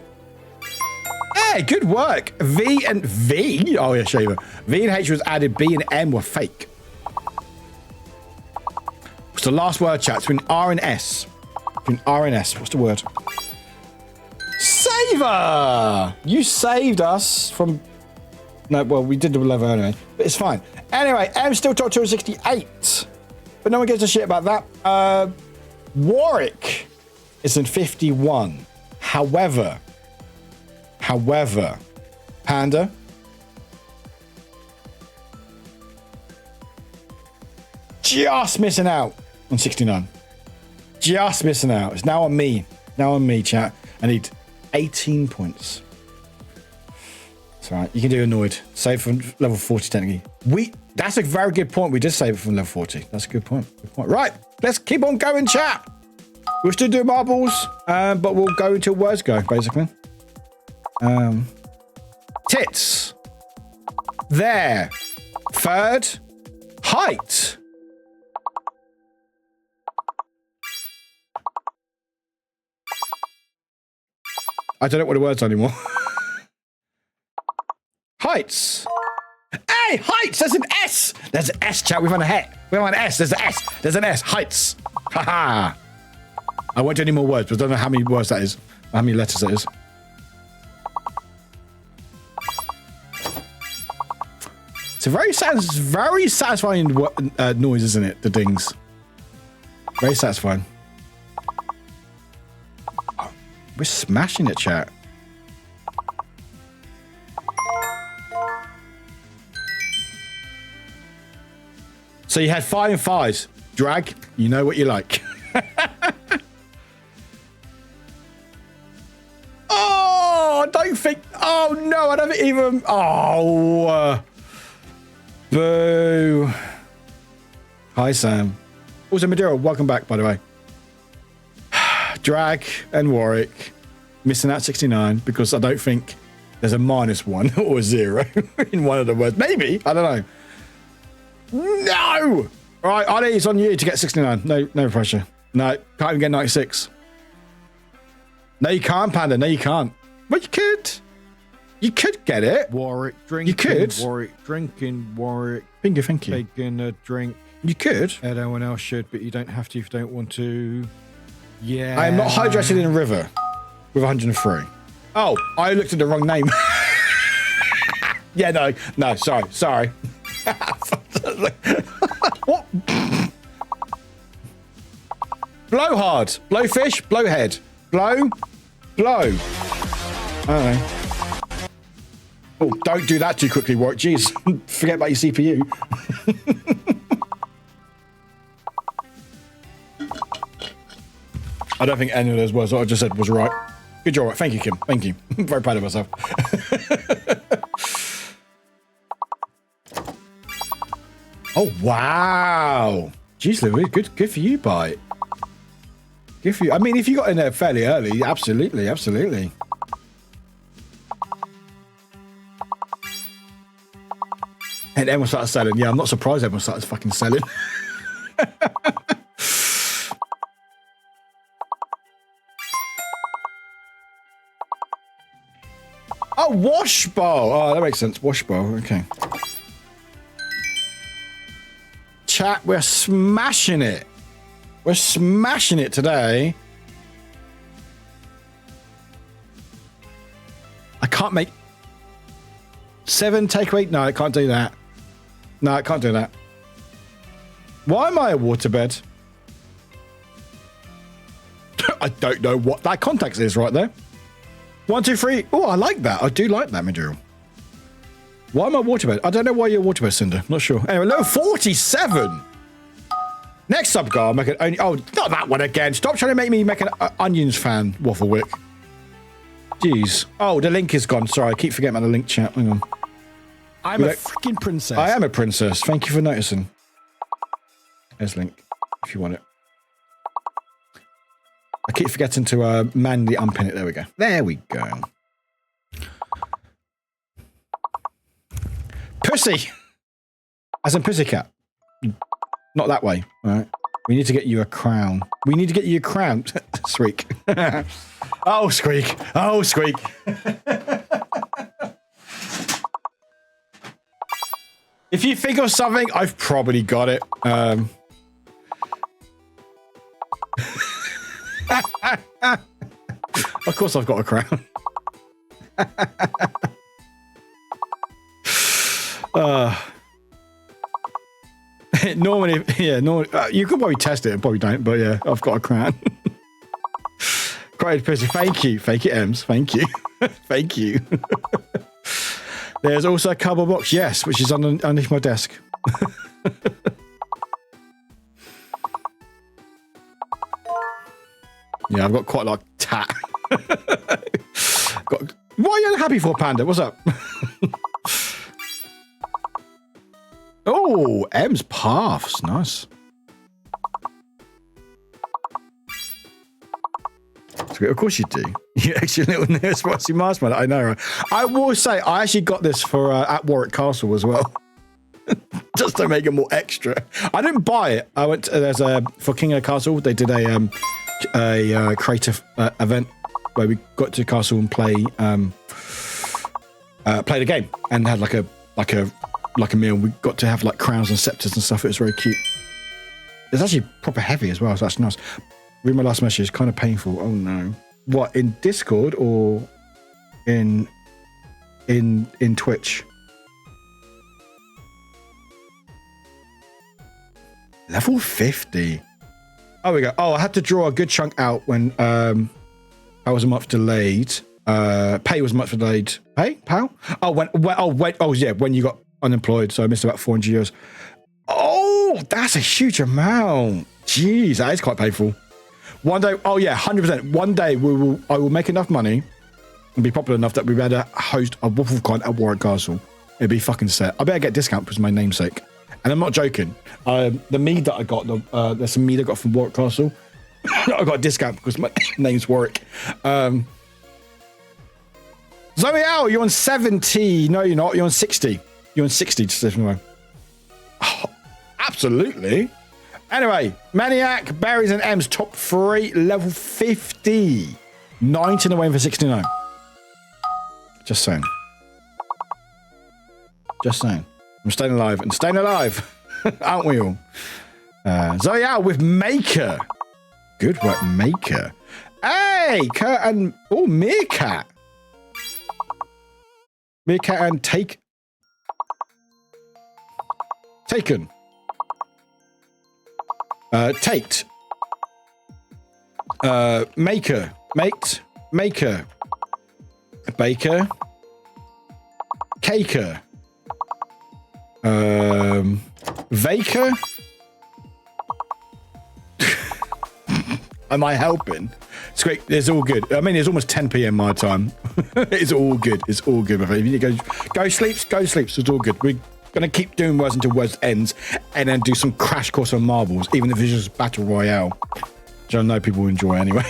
Hey, good work. V and V. Oh, yeah, Shaver. V and H was added. B and M were fake. What's the last word, chat? Between R and S. Between R and S. What's the word? Saver! You saved us from... No, well, we did the level anyway. But it's fine. Anyway, M still top 268. But no one gives a shit about that. Warwick is in 51. However, Panda, just missing out on 69. Just missing out. It's now on me. Now on me, chat. I need 18 points. It's all right. You can do annoyed. Save from level 40 technically. That's a very good point. We did save it from level 40. That's a good point. Good point. Right. Let's keep on going, chat. We'll still do marbles, but we'll go until words go, basically. Tits. There. Third. Height. I don't know what the words are anymore. Heights. Hey, heights. There's an S. There's an S, chat. We've on a hat. We've on an S. There's an S. There's an S. Heights. Haha. I won't do any more words, but I don't know how many words that is. How many letters that is. It's a very satisfying noise, isn't it? The dings. Very satisfying. We're smashing it, chat. So you had 5 and 5s. Drag, you know what you like. Oh, I don't think. Oh, no, I don't even. Oh. Boo. Hi, Sam. Also, Madeira, welcome back, by the way. Drag and Warwick missing out 69 because I don't think there's a -1 or a 0 in one of the words. Maybe. I don't know. No! All right, Ali, it's on you to get 69. No pressure. No, can't even get 96. No, you can't, Panda. No, you can't. Well, you could. You could get it. Warwick drinking. You could. Warwick drinking. Warwick Thank you. taking a drink. You could. Everyone else should, but you don't have to if you don't want to. Yeah. I am not hydrated in a river with 103. Oh, I looked at the wrong name. Yeah, no, sorry. What? Blow hard. Blow fish. Blow head. Blow. I don't know. Oh, don't do that too quickly, Warwick. Jeez. Forget about your CPU. I don't think any of those words that I just said was right. Good job. Thank you, Kim. Thank you. I'm very proud of myself. Oh, wow. Jeez, Louis, good for you, Bite. Good for you. I mean, if you got in there fairly early, absolutely. And everyone started selling. Yeah, I'm not surprised everyone started fucking selling. Oh, wash bowl. Oh, that makes sense. Wash bowl. Okay. Chat, we're smashing it. We're smashing it today. I can't make 7 takeaway. No, I can't do that. No, I can't do that. Why am I a waterbed? I don't know what that context is right there. 1, 2, 3. Oh, I like that. I do like that material. Why am I a waterbed? I don't know why you're a waterbed, Cinder. Not sure. Anyway, level 47. Next up, guy, I'll make it only. Oh, not that one again. Stop trying to make me make an Onions fan, Wafflewick. Jeez. Oh, the link is gone. Sorry, I keep forgetting about the link chat. Hang on. I'm a freaking princess. I am a princess. Thank you for noticing. There's link, if you want it. I keep forgetting to manually unpin it. There we go. There we go. Pussy! As in pussycat. Not that way. All right. We need to get you a crown. We need to get you a crown. Squeak. Oh, squeak. Oh, squeak. If you think of something, I've probably got it. Of course I've got a crown. Normally, you could probably test it and probably don't, but yeah, I've got a crown. Great pussy. Thank you, Ems. Thank you. Thank you. There's also a cardboard box, yes, which is underneath my desk. Yeah, I've got quite like tat. Why are you happy for, Panda? What's up? Oh, M's paths. Nice. Of course you do. You actually little near spicy marshmallow. I know. Right? I will say, I actually got this for at Warwick Castle as well. just to make it more extra. I didn't buy it. I went to, for King of the Castle. They did a creative event where we got to the castle and play the game and had like a meal. We got to have like crowns and scepters and stuff. It was very cute. It's actually proper heavy as well. So that's nice. Read my last message. It's kind of painful. Oh no. What, in Discord or in Twitch? Level 50. Oh, we go. Oh, I had to draw a good chunk out when I was a month delayed. Pay was a month delayed. Pay? Pal? Oh, when you got unemployed, so I missed about 400 euros. Oh, that's a huge amount. Jeez, that is quite painful. One day, oh yeah, 100%. One day I will make enough money and be popular enough that we better host a WaffleCon at Warwick Castle. It'd be fucking set. I better get a discount because my namesake. And I'm not joking. The mead that I got, there's some mead I got from Warwick Castle. I got a discount because my name's Warwick. Zoe Al, you're on 70. No, you're not. You're on 60. You're on 60. Just anyway. Oh, absolutely. Anyway, Maniac, Berries and M's top 3, level 50. 19 away for 69. Just saying. Just saying. I'm staying alive and staying alive. Aren't we all? Zoe Al with Maker. Good work, Maker. Hey, Kurt and... Oh, Meerkat. Meerkat and Taken. Taked. Maker. Mate. Maker. Baker. Caker. Vaker. Am I helping? It's great. It's all good. I mean, it's almost 10 p.m. my time. It's all good. It's all good. If you need to go sleeps. It's all good. We're gonna keep doing words until words ends, and then do some crash course on marbles, even if it's just battle royale, which I know people enjoy anyway.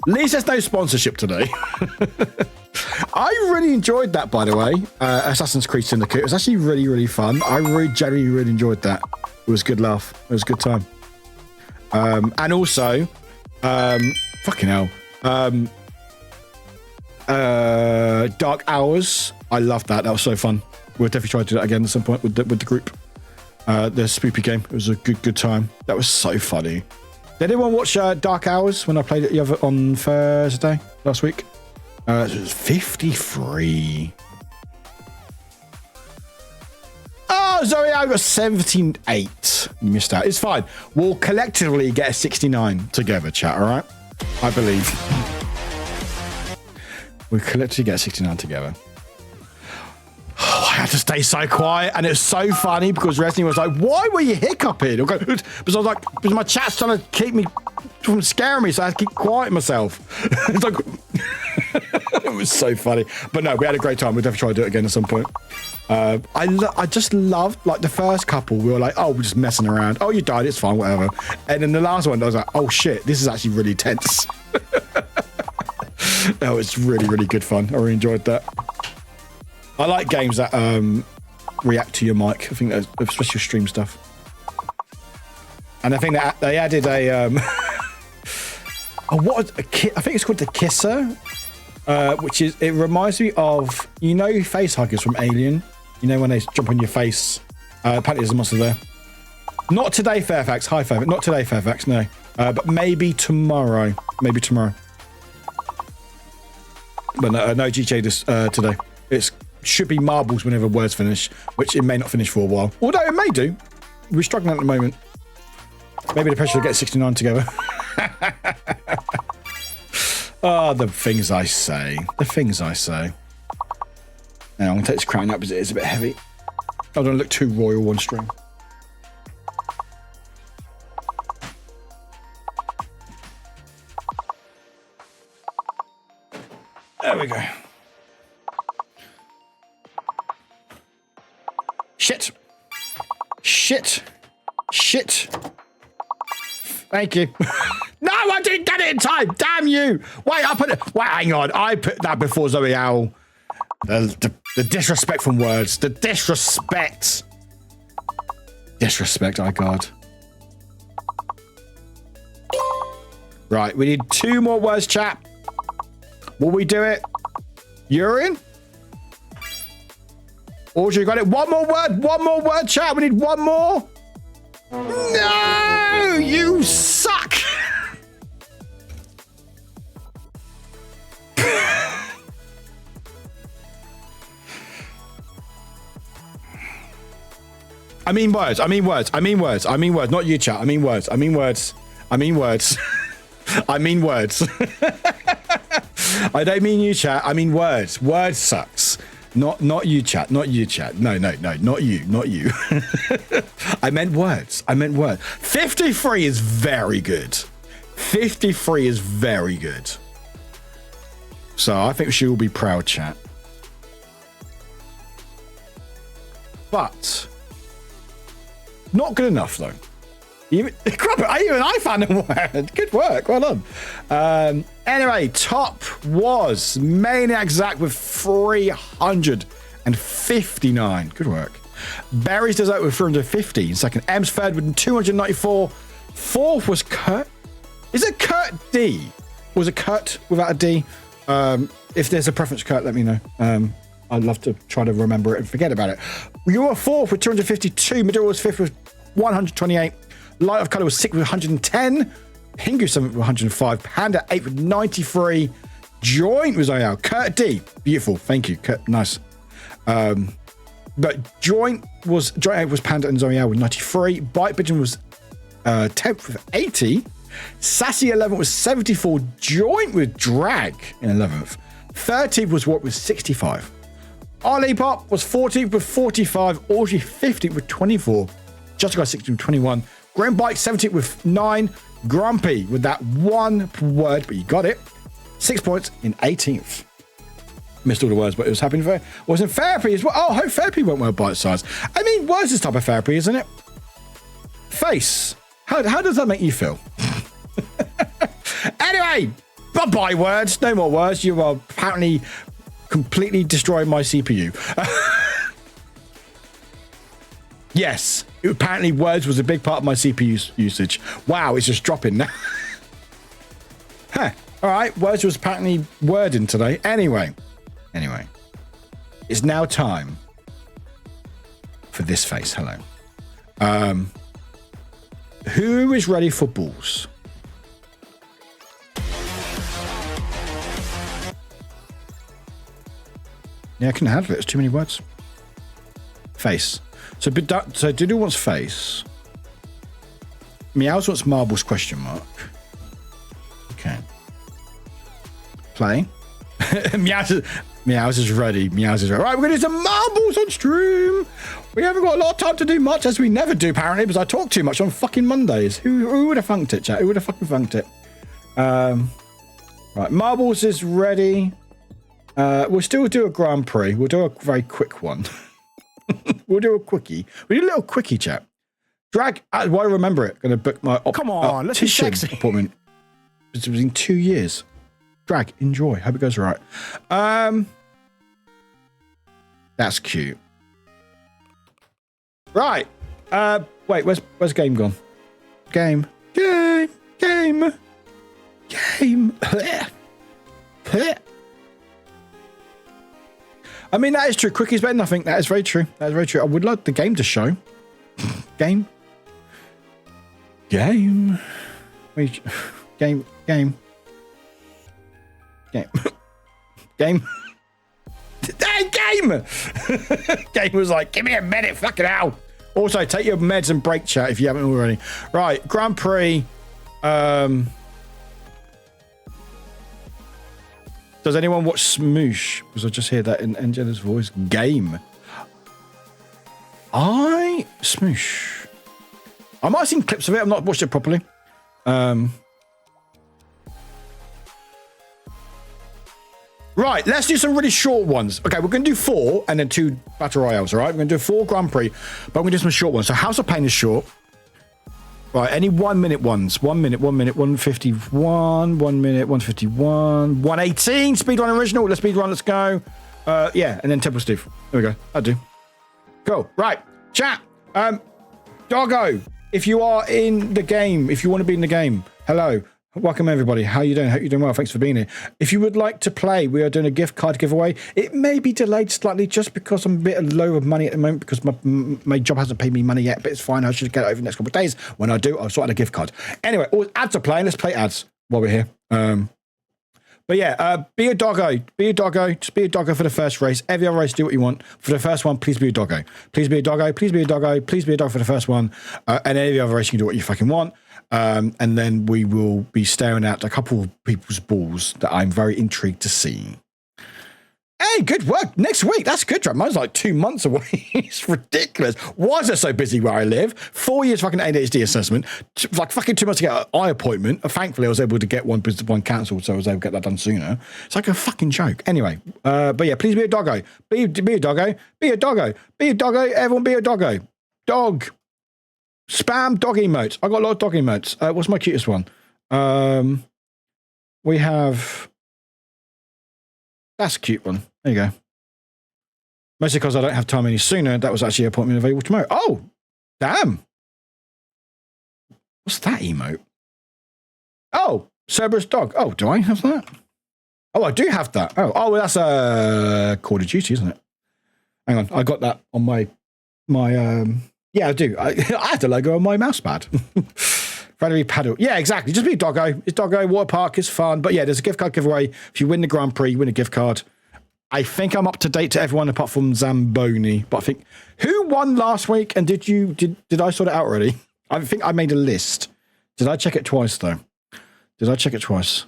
At least there's no sponsorship today. I really enjoyed that, by the way. Assassin's Creed Syndicate. It was actually really, really fun. I genuinely really enjoyed that. It was a good laugh. It was a good time. And also, fucking hell. Dark Hours. I loved that. That was so fun. We'll definitely try to do that again at some point with the group. The spoopy game. It was a good time. That was so funny. Did anyone watch Dark Hours when I played it on Thursday last week? It was 53. Oh, Zoe, I got 78. You missed out. It's fine. We'll collectively get a 69 together, chat, all right? I believe. We'll collectively get a 69 together. Oh, I had to stay so quiet, and it's so funny because Resney was like, why were you hiccuping? Because I was like, because my chat's trying to keep me from scaring me, so I had to keep quiet myself. It's like, it was so funny. But no, we had a great time. We'll definitely try to do it again at some point. I just loved, like, the first couple, we were like, oh, we're just messing around. Oh, you died, it's fine, whatever. And then the last one, I was like, oh shit, this is actually really tense. That was really, really good fun. I really enjoyed that. I like games that react to your mic. I think that, especially your stream stuff. And I think that they added a I think it's called the Kisser, which is, it reminds me of, you know, face huggers from Alien. You know when they jump on your face. Apparently there's a monster there. Not today, Fairfax. Hi, Fairfax. Not today, Fairfax. No, but maybe tomorrow. Maybe tomorrow. But no GTA this today. It should be marbles whenever words finish, which it may not finish for a while. Although it may do. We're struggling at the moment. Maybe the pressure to get 69 together. Oh, the things I say. The things I say. Now, I'm going to take this crown up because it is a bit heavy. I don't look too royal on stream. There we go. Shit. Shit. Shit. Thank you. No, I didn't get it in time. Damn you. Wait, I put it. Wait, hang on. I put that before Zoe Owl. The The disrespect from words. The disrespect. Disrespect, oh God. Right, we need 2 more words, chat. Will we do it? Urine? Audrey, got it. One more word, chat. We need 1 more. No, you suck. I mean words, not you, chat. I mean words. I mean words. I don't mean you, chat. I mean words. Words sucks. Not you, chat. Not you, chat. No, not you. I meant words. 53 is very good. 53 is very good. So I think she will be proud, chat. But not good enough, though. Even I found a word. Good work. Well done. Anyway, top was Maniac Zach with 359. Good work. Barry's Dessert with 350. Second, M's third with 294. Fourth was Kurt. Is it Kurt D? Was it Kurt without a D? If there's a preference, Kurt, let me know. I'd love to try to remember it and forget about it. You were fourth with 252. Maduro was fifth with 128. Light of Colour was 6th with 110. Pingu 7th with 105. Panda 8th with 93. Joint was Oyal. Kurt D. Beautiful. Thank you, Kurt. Nice. But Joint 8 was Panda and Zoyal with 93. Bite Pigeon was 10th with 80. Sassy 11th was 74. Joint with Drag in 11th. 13th was What with 65. Olipop was 14th with 45. Audrey 15th with 24. Just got 16th with 21. Grim Bike 17th with 9. Grumpy with that 1 word, but you got it. 6 points in 18th. Missed all the words, but it was happening for. Was in therapy as well. Oh, I hope therapy went well bite size. I mean, words is type of therapy, isn't it? Face. How does that make you feel? Anyway, bye-bye words. No more words. You are apparently completely destroying my CPU. Yes, apparently words was a big part of my CPU usage. Wow, it's just dropping now. Huh. All right, words was apparently wording today. Anyway, it's now time for this face. Hello. Who is ready for balls? Yeah, I can handle it. It's too many words. Face. So Dudu wants face. Meows wants marbles, question mark. Okay. Play. Meows is ready. Meows is ready. Right, we're going to do some marbles on stream. We haven't got a lot of time to do much, as we never do, apparently, because I talk too much on fucking Mondays. Who would have funked it, chat? Who would have fucking funked it? Right, marbles is ready. We'll still do a Grand Prix. We'll do a very quick one. We'll do a quickie. We do a little quickie, chat. Drag, why remember it? Going to book my Come on, let's be sexy. Appointment. It's been 2 years. Drag, enjoy. Hope it goes all right. That's cute. Right. Wait, where's game gone? Game. I mean, that is true. Quickie's better than nothing. That is very true. I would like the game to show. Game. Wait, game. Game was like, give me a minute, fucking hell. Also, take your meds and break, chat, if you haven't already. Right, Grand Prix. Does anyone watch Smoosh? Because I just hear that in Angela's voice. Game. Smoosh. I might have seen clips of it. I've not watched it properly. Right, let's do some really short ones. Okay, we're going to do 4 and then 2 Battle Royales, all right? We're going to do 4 Grand Prix, but we're going to do some short ones. So House of Pain is short. Right, any 1 minute ones. 1 minute, 151, 1 minute, 151, 118, speedrun original. Let's speedrun, let's go. Yeah, and then Temple Steve. There we go. That'll do. Cool. Right. Chat. Doggo, if you are in the game, if you want to be in the game, hello. Welcome, everybody. How you doing? Hope you're doing well. Thanks for being here. If you would like to play, we are doing a gift card giveaway. It may be delayed slightly just because I'm a bit low of money at the moment because my job hasn't paid me money yet, but it's fine. I should get it over the next couple of days. When I do, I'll sort out a gift card. Anyway, all ads are playing. Let's play ads while we're here. But yeah, be a doggo. Be a doggo. Just be a doggo for the first race. Every other race, do what you want. For the first one, please be a doggo. Please be a doggo. Please be a doggo. Please be a dog for the first one. And every other race, you can do what you fucking want. And then we will be staring at a couple of people's balls that I'm very intrigued to see. Hey, good work. Next week. That's good, Trap. Mine's like 2 months away. It's ridiculous. Why is it so busy where I live? 4 years fucking ADHD assessment. Like fucking 2 months to get an eye appointment. Thankfully, I was able to get one cancelled, so I was able to get that done sooner. It's like a fucking joke. Anyway, but yeah, please be a doggo. Be a doggo. Be a doggo. Be a doggo. Everyone be a doggo. Dog. Spam dog emotes. I got a lot of dog emotes. What's my cutest one? We have... That's a cute one. There you go. Mostly because I don't have time any sooner. That was actually an appointment available tomorrow. Oh, damn. What's that emote? Oh, Cerberus dog. Oh, do I have that? Oh, I do have that. Oh, well, that's Call of Duty, isn't it? Hang on. I got that on my yeah, I do. I have the logo on my mouse pad. Valerie Paddle. Yeah, exactly. Just be a doggo. It's doggo. Water park is fun. But yeah, there's a gift card giveaway. If you win the Grand Prix, you win a gift card. I think I'm up to date to everyone apart from Zamboni. But I think who won last week? And did I sort it out already? I think I made a list. Did I check it twice though? Did I check it twice?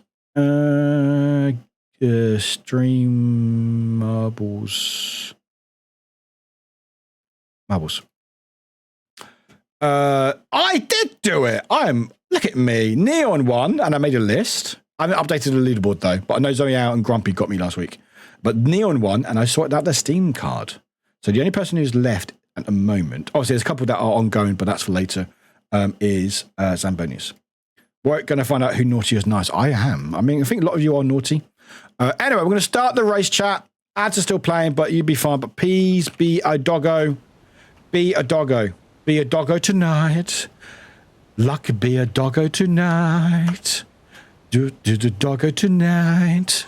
Stream marbles. Marbles. I did do it. Look at me. Neon won, and I made a list. I haven't updated the leaderboard though, but I know Zoe Out and Grumpy got me last week. But Neon won, and I sorted out their Steam card. So the only person who's left at the moment, obviously there's a couple that are ongoing, but that's for later, is Zambonius. We're going to find out who naughty is nice. I am. I mean, I think a lot of you are naughty. Anyway, we're going to start the race chat. Ads are still playing, but you'd be fine. But please be a doggo. Be a doggo. Be a doggo tonight. Luck, be a doggo tonight. Do the doggo tonight.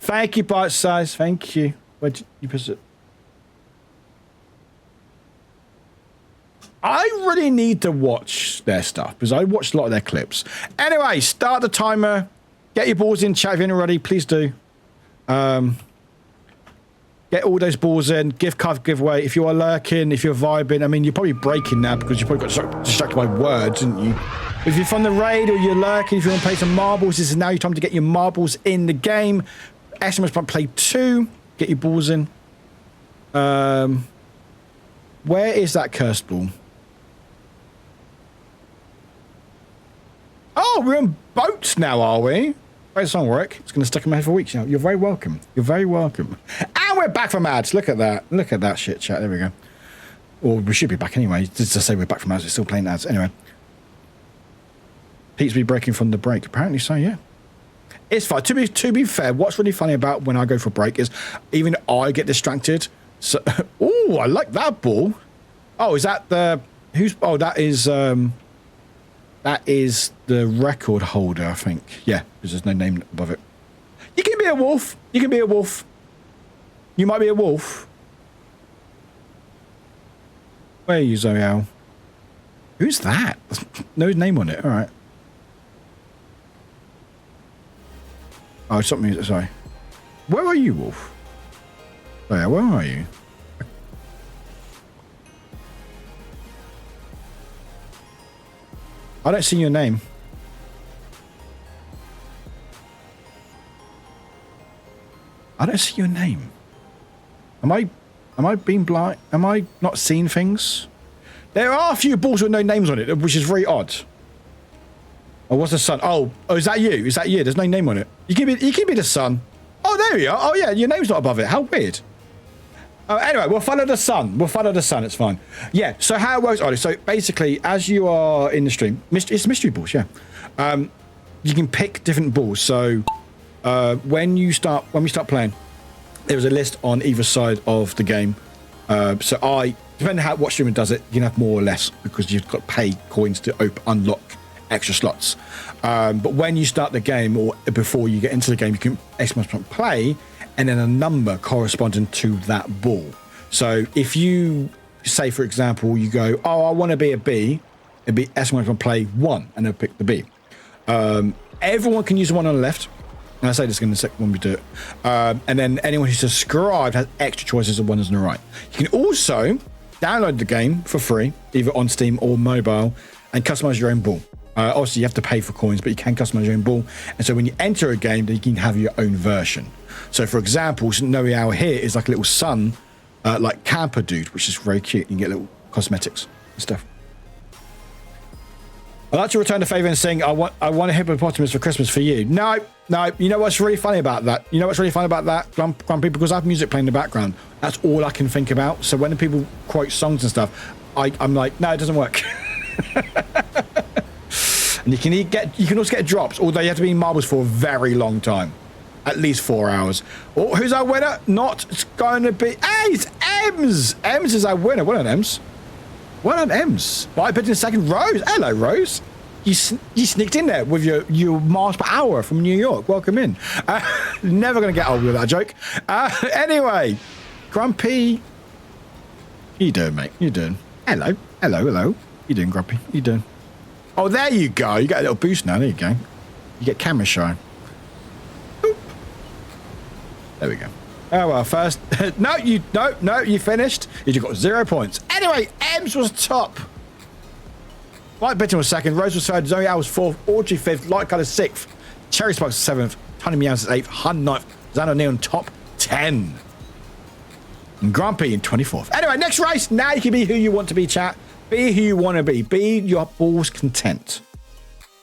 Thank you, Bite Size. Thank you. Where'd you put it? I really need to watch their stuff because I watched a lot of their clips. Anyway, start the timer. Get your balls in, chat if you ain't already. Please do. Get all those balls in. Gift card giveaway. If you are lurking, if you're vibing, I mean, you're probably breaking now because you probably got distracted by words, didn't you? If you're from the raid or you're lurking, if you want to play some marbles, this is now your time to get your marbles in the game. SMS Pump Play 2. Get your balls in. Where is that cursed ball? Oh, we're on boats now, are we? Great song, Warwick. It's going to stick in my head for weeks now. You're very welcome. You're very welcome. And we're back from ads. Look at that. Look at that shit chat. There we go. Or we should be back anyway. Just to say we're back from ads. We're still playing ads. Anyway. Pete's be breaking from the break. Apparently so, yeah. It's fine. To be fair, what's really funny about when I go for break is even I get distracted. So, oh, I like that ball. Oh, is that the... Who's... Oh, that is... That is the record holder, I think. Yeah, because there's no name above it. You can be a wolf. You can be a wolf. You might be a wolf. Where are you, Zoe Owl? Who's that? No name on it. All right. Oh, something. Sorry. Where are you, wolf? Oh, yeah, where are you? I don't see your name. I don't see your name. Am I being blind? Am I not seeing things? There are a few balls with no names on it, which is very odd. Oh, what's the sun? Oh, is that you? Is that you? There's no name on it. You can be the sun. Oh, there you are. Oh, yeah, your name's not above it. How weird. Anyway, we'll follow the sun. We'll follow the sun. It's fine. Yeah. So how it works, Ollie? So basically, as you are in the stream, it's mystery balls. Yeah. You can pick different balls. So when we start playing, there's a list on either side of the game. So depending on what streamer does it, you can have more or less because you've got to pay coins to unlock extra slots. But when you start the game or before you get into the game, you can play and then a number corresponding to that ball. So if you say, for example, you go, I want to be a B, it'd be play 1 and they'll pick the B. Everyone can use the one on the left. And I say this in the second when we do it. And then anyone who's subscribed has extra choices of ones on the right. You can also download the game for free, either on Steam or mobile, and customize your own ball. Obviously, you have to pay for coins, but you can customize your own ball. And so when you enter a game, then you can have your own version. So, for example, Snowy Owl here is like a little sun, like camper dude, which is very cute. You can get little cosmetics and stuff. I'd like to return the favor and sing, I want a hippopotamus for Christmas for you. No. You know what's really funny about that? Grumpy? Because I have music playing in the background. That's all I can think about. So when people quote songs and stuff, I'm like, no, it doesn't work. And you can also get drops, although you have to be in marbles for a very long time. At least 4 hours. Oh, who's our winner? It's going to be... Hey, it's Ems! Ems is our winner. Well done, Ems. Well done, Ems. Right, but in a second, Rose. Hello, Rose. You sneaked in there with your miles per hour from New York. Welcome in. Never going to get old with that joke. Anyway, Grumpy. How you doing, mate? You doing? Hello. You doing, Grumpy? You doing? Oh, there you go. You got a little boost now. There you go. You get camera shy. Boop. There we go. Oh, well, first... No, you finished. You just got 0 points. Anyway, Ems was top. White Bitton was second. Rose was third. Zoe Owl was fourth. Audrey fifth. Light Colour sixth. Cherry Spikes was seventh. Tiny Meows was eighth. Hun ninth. Xano Neon top 10. And Grumpy in 24th. Anyway, next race. Now you can be who you want to be, chat. Be who you want to be. Be your balls content.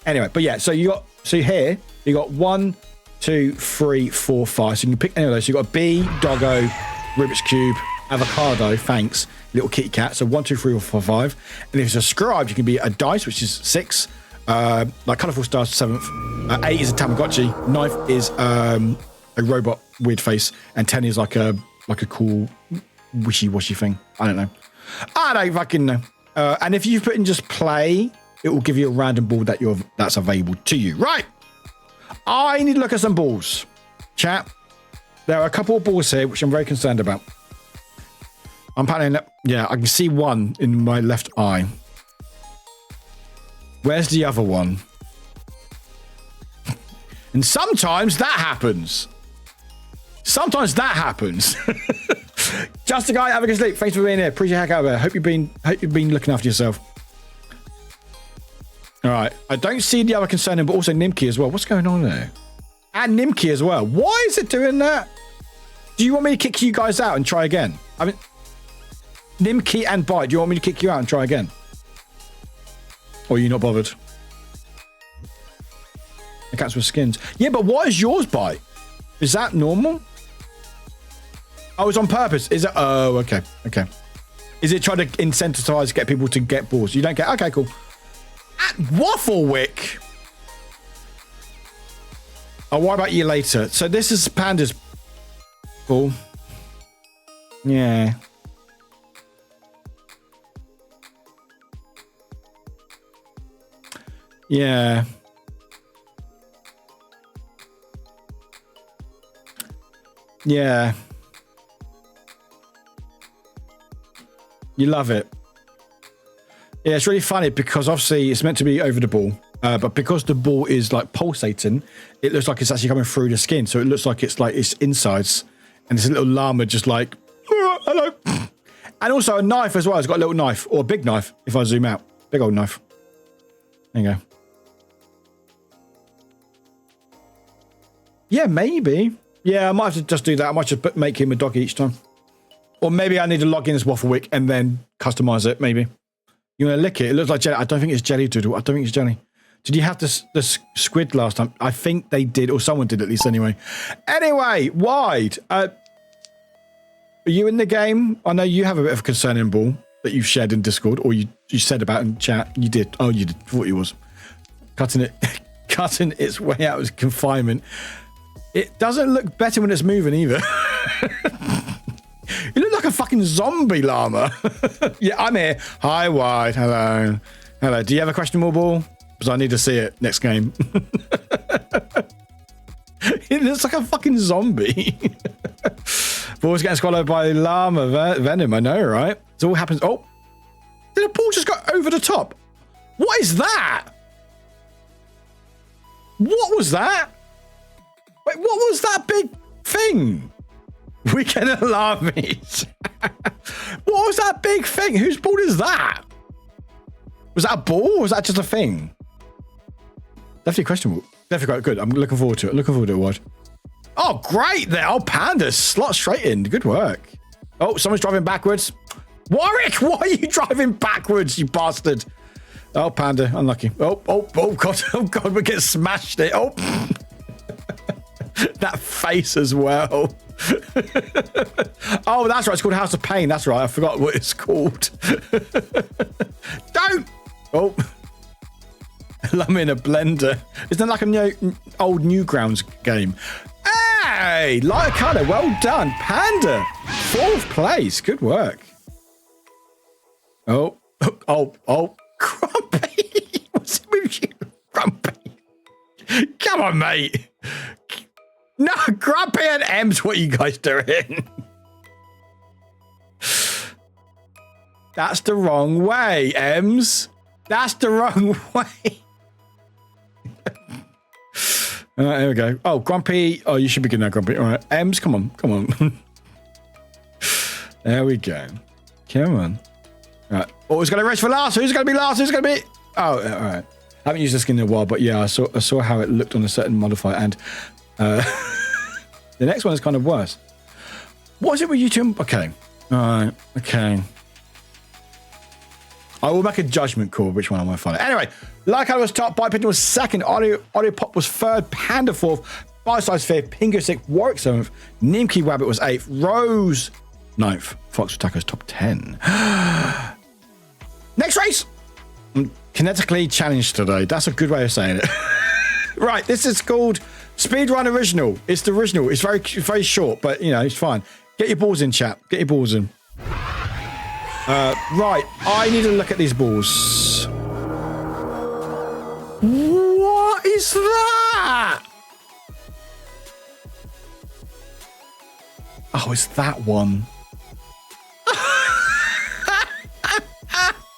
Anyway, but yeah, so here, you got 1, 2, 3, 4, 5. So you can pick any of those. So you got a bee, doggo, Rubik's Cube, avocado, thanks, little kitty cat. So 1, 2, 3, or 4, 5. And if you're subscribed, you can be a dice, which is 6. Like colourful stars, 7th. 8 is a Tamagotchi. 9th is a robot weird face, and 10 is like a cool wishy-washy thing. I don't know. I don't fucking know. And if you put in just play, it will give you a random ball that's available to you. Right. I need to look at some balls. Chat. There are a couple of balls here, which I'm very concerned about. I'm panning up. Yeah, I can see one in my left eye. Where's the other one? And sometimes that happens. Just a guy having a sleep. Thanks for being here. Appreciate your heck out there. Hope you've been looking after yourself. All right. I don't see the other concerning, but also Nimki as well. What's going on there? And Nimki as well. Why is it doing that? Do you want me to kick you guys out and try again? I mean, Nimki and Bite. Do you want me to kick you out and try again? Or are you not bothered? The cats with skins. Yeah, but why is yours Bite? Is that normal? Oh, it's on purpose. Is it? Oh, okay. Okay. Is it trying to incentivize, get people to get balls? You don't get... Okay, cool. At Warwick. I'll worry about you later. So this is Panda's ball. Yeah. Yeah. Yeah. You love it. Yeah, it's really funny because obviously it's meant to be over the ball, but because the ball is like pulsating, it looks like it's actually coming through the skin. So it looks like it's insides, and it's a little llama just like, oh, hello. And also a knife as well. It's got a little knife or a big knife. If I zoom out, big old knife. There you go. Yeah, maybe. Yeah, I might have to just do that. I might just make him a doggy each time. Or maybe I need to log in as Wafflewick and then customize it, maybe. You want to lick it? It looks like jelly. I don't think it's jelly, Doodle. I don't think it's jelly. Did you have the squid last time? I think they did, or someone did at least anyway. Anyway, Wide. Are you in the game? I know you have a bit of a concerning ball that you've shared in Discord, or you said about in chat. You did. Oh, you did. I thought it was. Cutting its way out of confinement. It doesn't look better when it's moving either. You look like a fucking zombie llama. Yeah, I'm here. Hi, Wide. Hello. Hello. Do you have a questionable ball? Because I need to see it next game. It looks like a fucking zombie. Ball's getting swallowed by llama venom. I know, right? It all happens. Oh, did a ball just go over the top? What is that? What was that? Wait, what was that big thing? Weekend at Larmies. What was that big thing? Whose ball is that? Was that a ball or was that just a thing? Definitely questionable. Definitely quite good. I'm looking forward to it. Looking forward to it, Wad. Oh, great there. Oh, Panda, slot straight in. Good work. Oh, someone's driving backwards. Warwick, why are you driving backwards, you bastard? Oh, Panda, unlucky. Oh, God. Oh, God, we get smashed it. Oh. That face as well. Oh, that's right. It's called House of Pain. That's right. I forgot what it's called. Don't. Oh. I'm in a blender. Isn't that like a old Newgrounds game? Hey, light colour. Well done. Panda. 4th place. Good work. Oh. Grumpy. What's it with you, Grumpy? Come on, mate. No, Grumpy and M's, what are you guys doing? That's the wrong way, M's. That's the wrong way. All right, here we go. Oh, Grumpy. Oh, you should be good now, Grumpy. All right, M's, come on. There we go. Come on. All right. Oh, who's going to race for last? Who's going to be last? Who's going to be... Oh, all right. I haven't used this skin in a while, but yeah, I saw how it looked on a certain modifier, and the next one is kind of worse. What is it with YouTube? Okay. All right. Okay. I will make a judgment call which one I want to follow. Anyway, Like I was top, Bite Pigeon was second, Audio Pop was third, Panda fourth, Bite Size fifth, Pingo sixth, Warwick seventh, Nimki Wabbit was eighth, Rose ninth, Fox Taco's top 10. Next race! I'm kinetically challenged today. That's a good way of saying it. Right, this is called Speedrun Original. It's the original. It's very short, but you know, it's fine. Get your balls in, chat. Get your balls in. Right, I need to look at these balls. What is that? Oh, it's that one.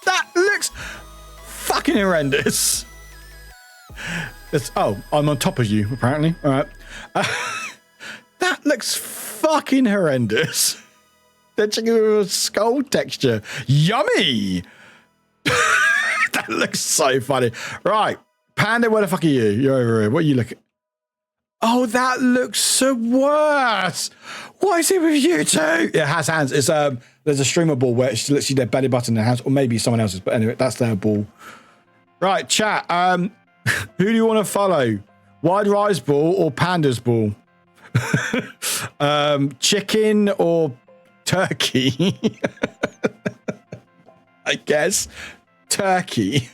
That looks fucking horrendous. Oh, I'm on top of you, apparently. All right. That looks fucking horrendous. The chicken with a skull texture. Yummy! That looks so funny. Right. Panda, where the fuck are you? You're over here. What are you looking? Oh, that looks so worse. What is it with you two? It has hands. It's there's a streamer ball where it's literally their belly button in hands, or maybe someone else's, but anyway, that's their ball. Right, chat. Who do you want to follow? Wide Rise ball or Panda's ball? Chicken or turkey? I guess turkey.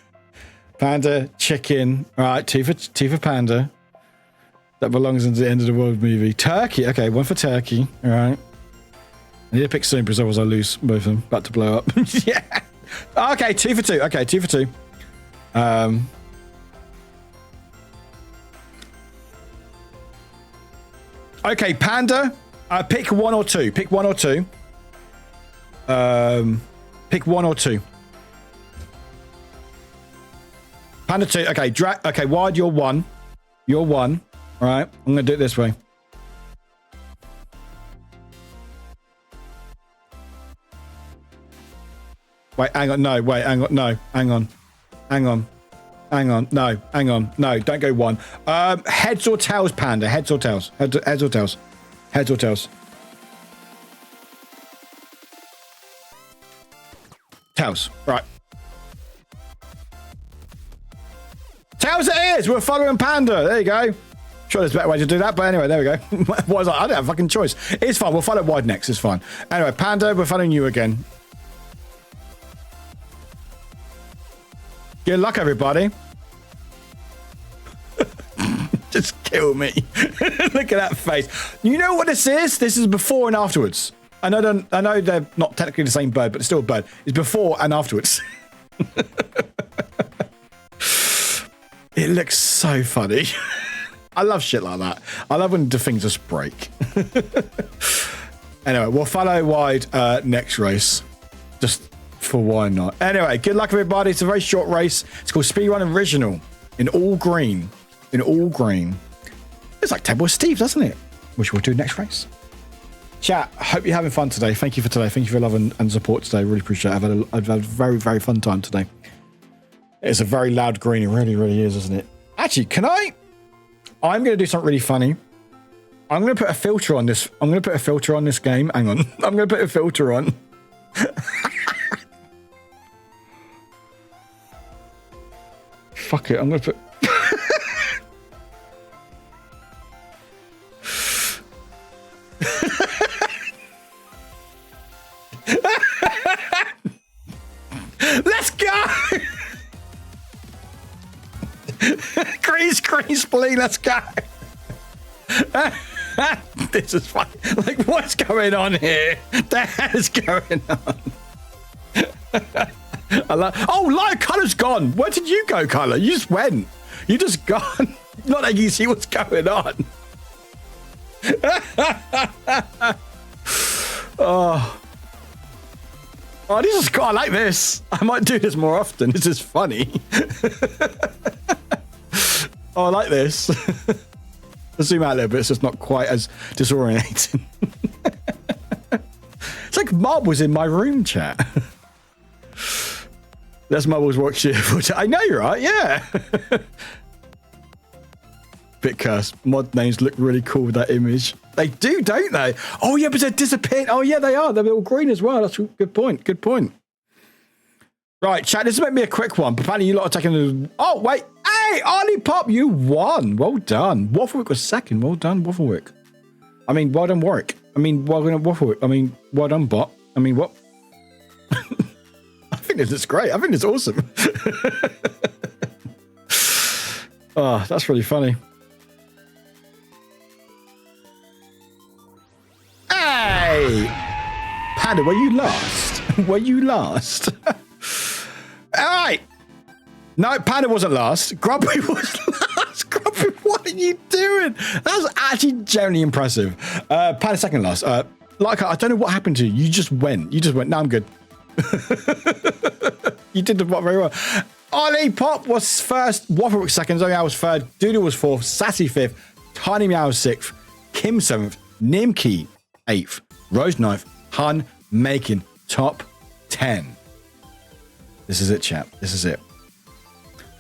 Panda, chicken. All right, two for Panda. That belongs in the End of the World movie. Turkey. Okay, one for turkey. All right. I need to pick soon because otherwise I lose both of them. About to blow up. Yeah. Okay, 2 for 2. Okay, 2 for 2. Okay, Panda. Pick 1 or 2. Pick 1 or 2. Pick 1 or 2. Panda 2. Okay, okay, Wide, you're 1. You're 1. All right, I'm going to do it this way. Wait, hang on. No, wait, hang on. No, hang on. Hang on. Hang on. No, hang on. No, don't go 1. Heads or tails, Panda? Heads or tails? Heads or tails? Heads or tails? Tails. Right. Tails it is! We're following Panda. There you go. Sure, there's a better way to do that, but anyway, there we go. What was I don't have a fucking choice. It's fine. We'll follow Wide next. It's fine. Anyway, Panda, we're following you again. Good luck, everybody. Just kidding. kill me. Look at that face. You know what this is? This is before and afterwards. I know they're not technically the same bird, but it's still a bird. It's before and afterwards. It looks so funny. I love shit like that. I love when the things just break. Anyway, we'll follow wide next race. Just for why not? Anyway, good luck, everybody. It's a very short race. It's called Speedrun Original in all green. In all green. It's like Table Steve, doesn't it? Which we'll do next race. Chat, hope you're having fun today. Thank you for today. Thank you for your love and support today. Really appreciate it. I've had a very, very fun time today. It's a very loud green. It really, really is, isn't it? Actually, I'm going to do something really funny. I'm going to put a filter on this. I'm going to put a filter on this game. Hang on. I'm going to put a filter on. Fuck it. I'm going to put... Let's go! Green spleen, let's go! This is fun. Like, what's going on here? The hell is going on? Oh, light colour's gone. Where did you go, colour? You just went. You just gone. Not like you see what's going on. Oh, this is cool. I like this. I might do this more often. This is funny. Oh, I like this. Let's zoom out a little bit. It's just not quite as disorientating. It's like marbles in my room, chat. That's marbles watch it. I know you're right. Yeah. Bit cursed. Mod names look really cool with that image. They do, don't they? Oh yeah, but they're disappearing. Oh yeah, they are. They're all green as well. That's a good point. Good point. Right, chat. This is maybe a quick one. But apparently you lot are taking. Oh wait. Hey, Ollie Pop, you won. Well done. Wafflewick was second. Well done, Wafflewick. I mean, well done, Warwick. I mean, well done, Wafflewick. I mean, well done, Bot. I mean, what? I think this is great. I think it's awesome. Oh, that's really funny. Hey! Panda, were you last? Were you last? All right. No, Panda wasn't last. Grumpy was last. Grumpy, what are you doing? That was actually genuinely impressive. Panda second last. Like, I don't know what happened to you. You just went. No, I'm good. You did the bot very well. Ollie Pop was first. Waffle was second. Zoe was third. Doodle was fourth. Sassy fifth. Tiny Meow was sixth. Kim seventh. Nimki eighth. Rose ninth. Hun making top 10. This is it, chap. This is it.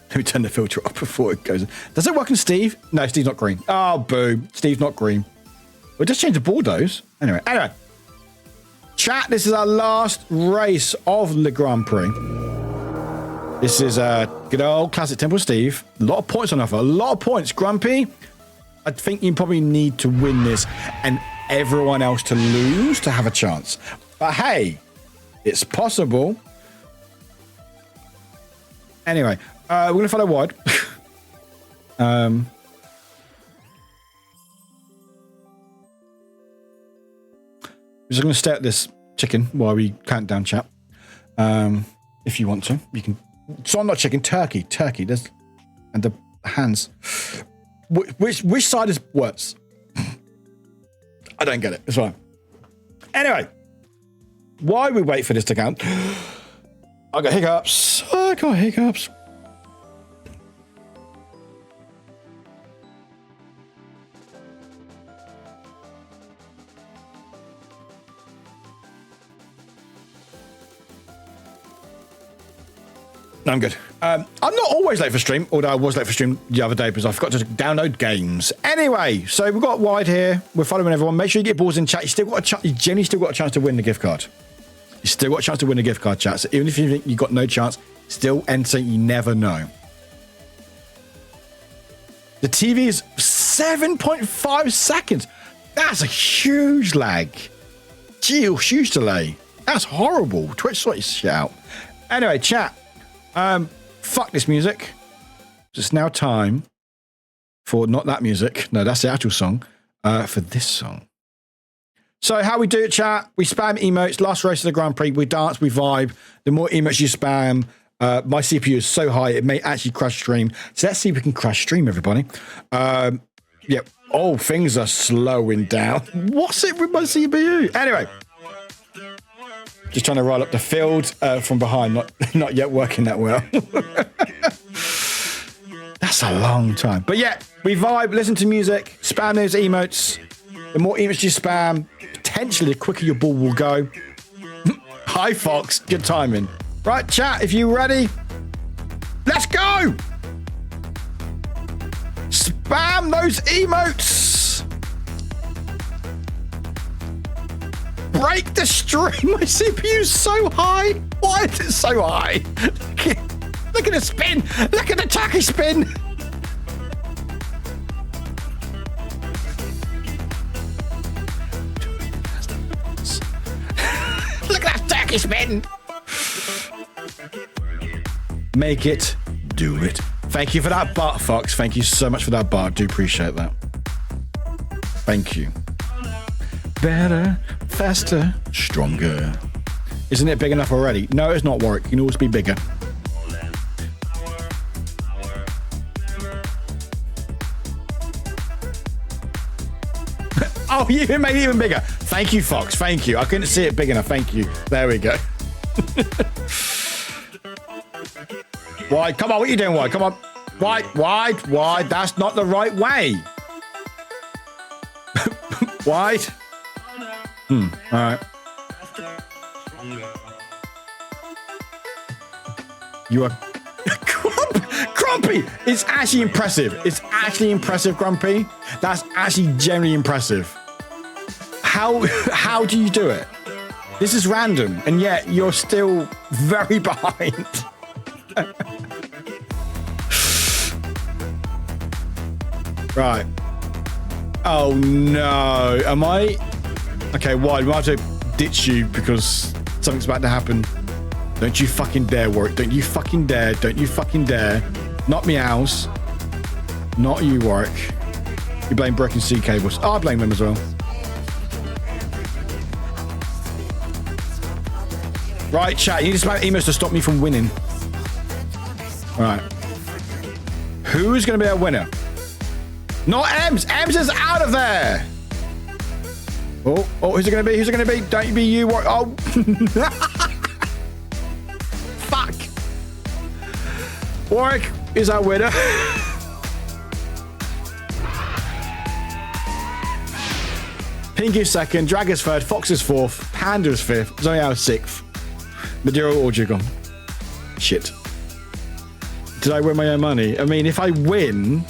Let me turn the filter off before it goes. Does it work on Steve? No, Steve's not green. Oh, boo. Steve's not green. We'll just change the Bordeaux. Anyway. Chat, this is our last race of Le Grand Prix. This is a good old classic Temple Steve. A lot of points on offer. A lot of points. Grumpy, I think you probably need to win this and everyone else to lose to have a chance. But hey, it's possible. Anyway, we're going to follow wide. I'm just going to stare at this chicken while we count down, chat. If you want to, you can. So not chicken, turkey. There's and the hands. Which side is worse? I don't get it. It's fine. Anyway, while we wait for this to count, I got hiccups. I'm good. I'm not always late for stream, although I was late for stream the other day because I forgot to download games. Anyway, so we've got wide here. We're following everyone. Make sure you get balls in chat. You generally still got a chance to win the gift card. You still got a chance to win the gift card, chat. So even if you think you got no chance, still enter. You never know. The TV is 7.5 seconds. That's a huge lag. Huge delay. That's horrible. Twitch sort of shit out. Anyway, chat. Fuck this music. It's now time for not that music. No, that's the actual song. For this song. So how we do it, chat? We spam emotes. Last race of the Grand Prix. We dance. We vibe. The more emotes you spam, my CPU is so high it may actually crash stream. So let's see if we can crash stream, everybody. Yeah. Oh, things are slowing down. What's it with my CPU? Anyway. Just trying to roll up the field from behind. Not yet working that well. That's a long time. But yeah, we vibe, listen to music, spam those emotes. The more emotes you spam, potentially the quicker your ball will go. Hi, Fox. Good timing. Right, chat, if you're ready, let's go! Spam those emotes! Break the stream! My CPU's so high! Why is it so high? Look at the spin! Look at the tacky spin! Look at that tacky spin! Make it, do it. Thank you for that bar, Fox. Thank you so much for that bar. I do appreciate that. Thank you. Better, faster, stronger. Isn't it big enough already? No, it's not, Warwick. You can always be bigger. Oh, you made it even bigger. Thank you, Fox. Thank you. I couldn't see it big enough. Thank you. There we go. Wide. Come on. What are you doing, Wide? Come on. Wide. That's not the right way. Wide. All right. You are Grumpy. It's actually impressive. It's actually impressive, Grumpy. That's actually genuinely impressive. How do you do it? This is random, and yet you're still very behind. Right. Oh no. Am I? Okay, why? Do I have to ditch you because something's about to happen? Don't you fucking dare, Warwick. Don't you fucking dare. Don't you fucking dare. Not meows. Not you, Warwick. You blame broken C cables. Oh, I blame them as well. Right, chat. You need to spam emails to stop me from winning. All right. Who's going to be our winner? Not Ems. Ems is out of there. Oh, who's it going to be? Who's it going to be? Don't you be you, Warwick. Oh. Fuck. Warwick is our winner. Pink is second, Drag is third, Fox is fourth, Panda is fifth, Zoe is sixth. Madeira or Jiggle. Shit. Did I win my own money? I mean, if I win,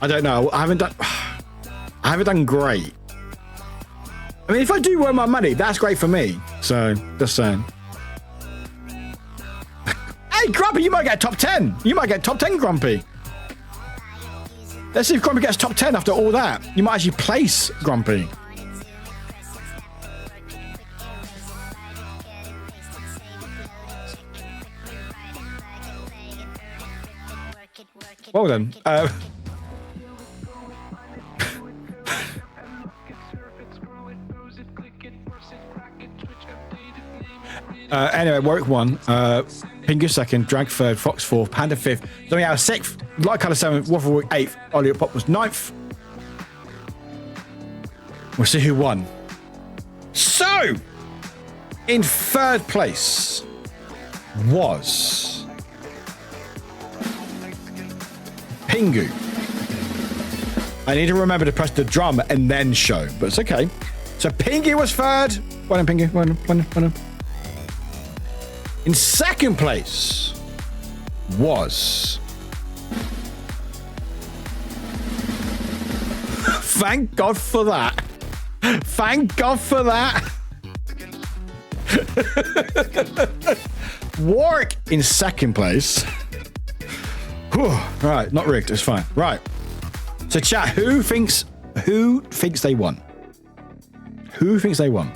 I don't know. I haven't done great. I mean, if I do win my money, that's great for me. So, just saying. Hey, Grumpy, you might get top 10. You might get top 10, Grumpy. Let's see if Grumpy gets top 10 after all that. You might actually place Grumpy. Well then. Anyway, Warwick won. Pink is second, Drag third, Fox fourth, Panda fifth, Zoe out sixth, Light Colour seventh, Waffle eighth, Ollie Pop was ninth. We'll see who won. So, in third place was Pingu. I need to remember to press the drum and then show, but it's okay. So Pingu was third. Well done, Pingu. Well done. In second place was... Thank God for that. Thank God for that. Warwick in second place. Whew. Right, not rigged. It's fine. Right. So chat, who thinks they won? Who thinks they won?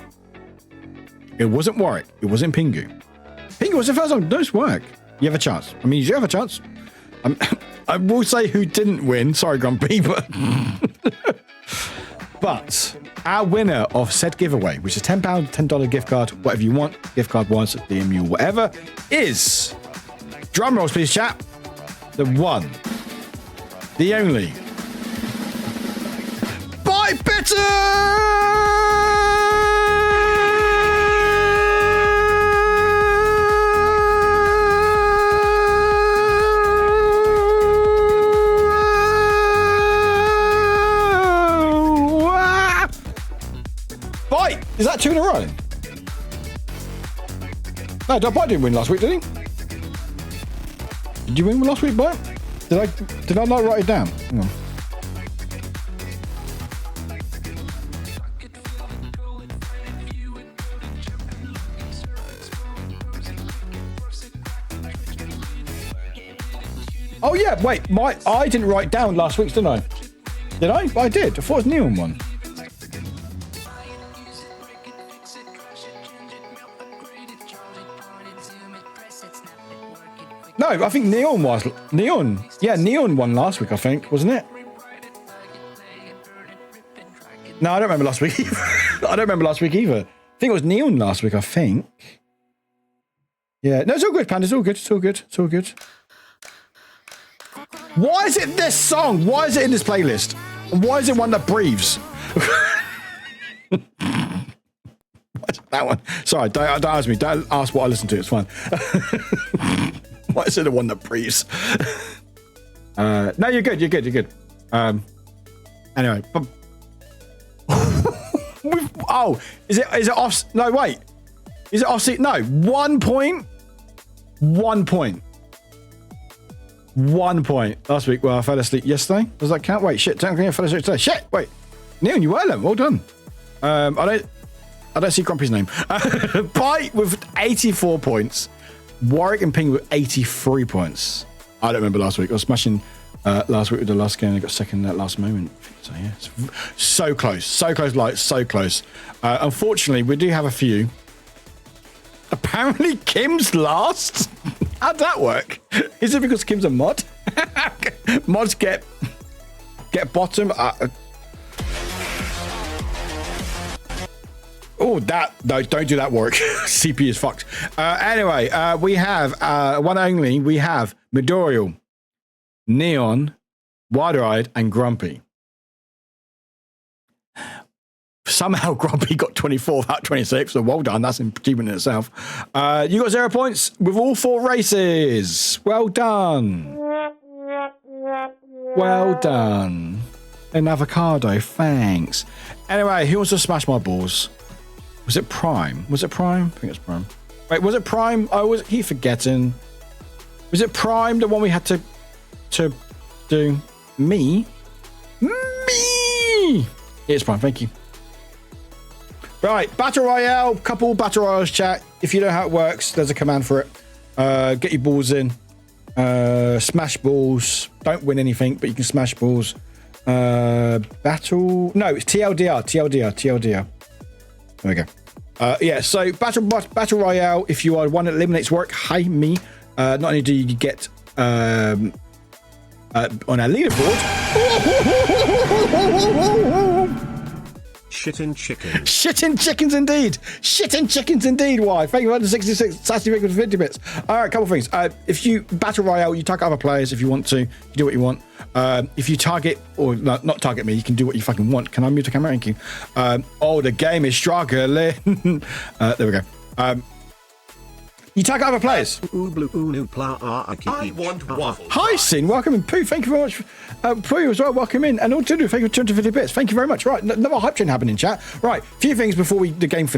It wasn't Warwick. It wasn't Pingu. Pingu was the first one. Nice work. You have a chance. I mean, you have a chance. I will say who didn't win. Sorry, Grumpy, but but our winner of said giveaway, which is £10, $10 gift card, whatever you want, gift card wants, DMU, whatever, is, drum rolls, please, chat, the one, the only, Bite Bite! Is that 2 in a row? No, Bite didn't win last week, did he? Did you win last week, Bite? Did I not write it down? Hang on. Oh yeah, wait, I didn't write down last week's, didn't I? Did I? I did. I thought it was Neon one. No, I think Neon was. Neon. Yeah, Neon won last week, I think, wasn't it? No, I don't remember last week either. I don't remember last week either. I think it was Neon last week, I think. Yeah, no, it's all good, Panda. It's all good. It's all good. It's all good. Why is it this song? Why is it in this playlist? And why is it one that breathes? What's that one? Sorry, don't ask me. Don't ask what I listen to. It's fine. Why is it the one that breathes? No, you're good. You're good. You're good. Anyway. Oh, is it off? No, wait. Is it off? No, 1 point. 1 point. 1 point. Last week, well, I fell asleep yesterday. Does that count? Wait, shit. Technically, I fell asleep today. Shit. Wait. Neon, you were then. Well done. I don't see Grumpy's name. Bite with 84 points. Warwick and Ping with 83 points. I don't remember last week. I was smashing last week with the last game. I got second at last moment. So yeah, it's so close. So close, like so close. Unfortunately, we do have a few. Apparently, Kim's last. How'd that work? Is it because Kim's a mod? Mods get bottom. Oh, no, don't do that, Warwick. CP is fucked. Anyway, we have one only. We have Midoriel, Neon, Wide-Eyed, and Grumpy. Somehow Grumpy got 24 out of 26, so well done. That's an achievement in itself. You got 0 points with all 4 races. Well done. Well done. An avocado, thanks. Anyway, who wants to smash my balls? Was it Prime? Was it Prime? I think it's Prime. Wait, was it Prime? Oh, was he forgetting? Was it Prime, the one we had to do? Me? It's Prime, thank you. Right, Battle Royale, couple Battle Royales chat. If you know how it works, there's a command for it. Get your balls in. Smash balls. Don't win anything, but you can smash balls. Battle... No, it's TLDR. There we go. Yeah, so Battle Royale, if you are one that eliminates work, hi me. Not only do you get on our leaderboard... Shitting chickens. Shitting chickens indeed. Shitting chickens indeed. Why? Thank you for 166. Sassy Rick with 50 bits. All right, a couple of things. If you Battle Royale, you target other players if you want to. You do what you want. If you target, or not target me, you can do what you fucking want. Can I mute the camera? Thank you. Oh, the game is struggling. There we go. You target other players. I want waffles. Hi, Sin. Welcome in. Pooh, thank you very much. Pooh as well, welcome in. And all to do, thank you for 250 bits. Thank you very much. Right, another hype train happening in chat. Right, a few things before the game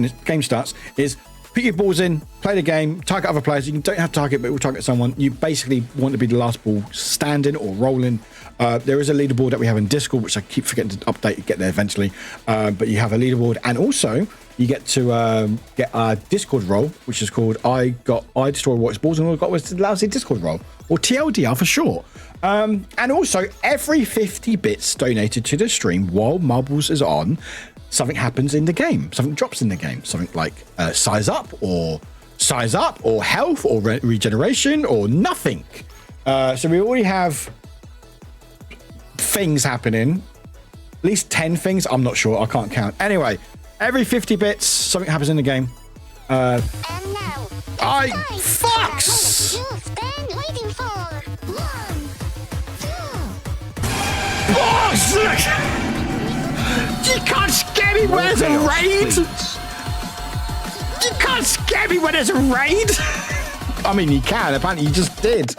starts is put your balls in, play the game, target other players. You don't have to target, but we'll target someone. You basically want to be the last ball standing or rolling. There is a leaderboard that we have in Discord, which I keep forgetting to update, get there eventually. But you have a leaderboard, and also you get to get a Discord role, which is called I Destroy Watch Balls, and all I got was the lousy Discord role, or TLDR for short. And also, every 50 bits donated to the stream while Marbles is on, something happens in the game. Something drops in the game. Something like size up, or health, or regeneration, or nothing. So we already have things happening. At least 10 things. I'm not sure. I can't count. Anyway, every 50 bits, something happens in the game. And now, Fox! you've been waiting for. 1, 2. Fox! You can't scare me when there's a raid! You can't scare me when there's a raid! I mean, you can. Apparently, you just did.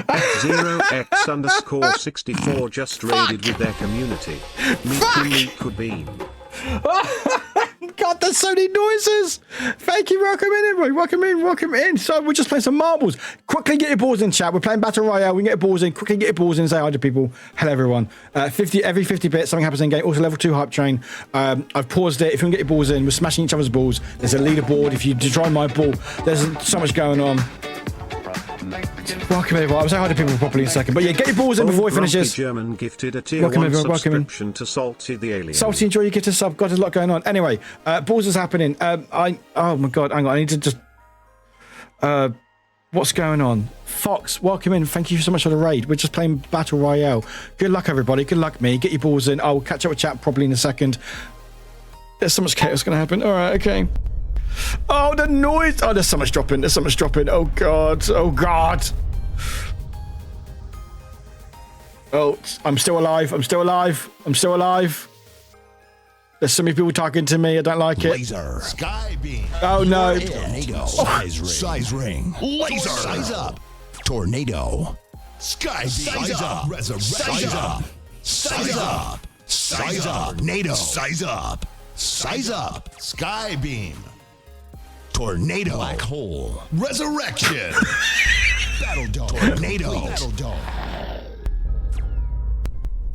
0x_64 just raided with their community. Meet could be. God, there's so many noises. Thank you. Welcome in, everybody. Welcome in. So we're just playing some marbles. Quickly get your balls in, chat. We're playing Battle Royale. We can get your balls in. Quickly get your balls in and say hi to people. Hello, everyone. Every 50 bits, something happens in game. Also, level 2 hype train. I've paused it. If you want to get your balls in, we're smashing each other's balls. There's a leaderboard. If you join my ball, there's so much going on. Welcome everyone. I'll say hi to people properly in a second. But yeah, get your balls in before we finish this. German gifted a tier 1 subscription to Salty the Alien. Salty, enjoy your gift of sub. God, there's a lot going on. Anyway, balls is happening. Oh my God, hang on. I need to just. What's going on? Fox, welcome in. Thank you so much for the raid. We're just playing Battle Royale. Good luck, everybody. Good luck, me. Get your balls in. I'll catch up with chat properly in a second. There's so much chaos going to happen. All right, okay. Oh, the noise. Oh, there's so much dropping. Oh, God. Oh, I'm still alive. There's so many people talking to me. I don't like it. Laser. Sky beam. Oh, no. Tornado. Size ring. Laser. Size up. Tornado. Sky beam. Size up. Size up. Size up. Size up. Tornado. Size up. Size up. Sky beam. Tornado. Black hole. Resurrection. Battle dog. Tornado. Battle dog.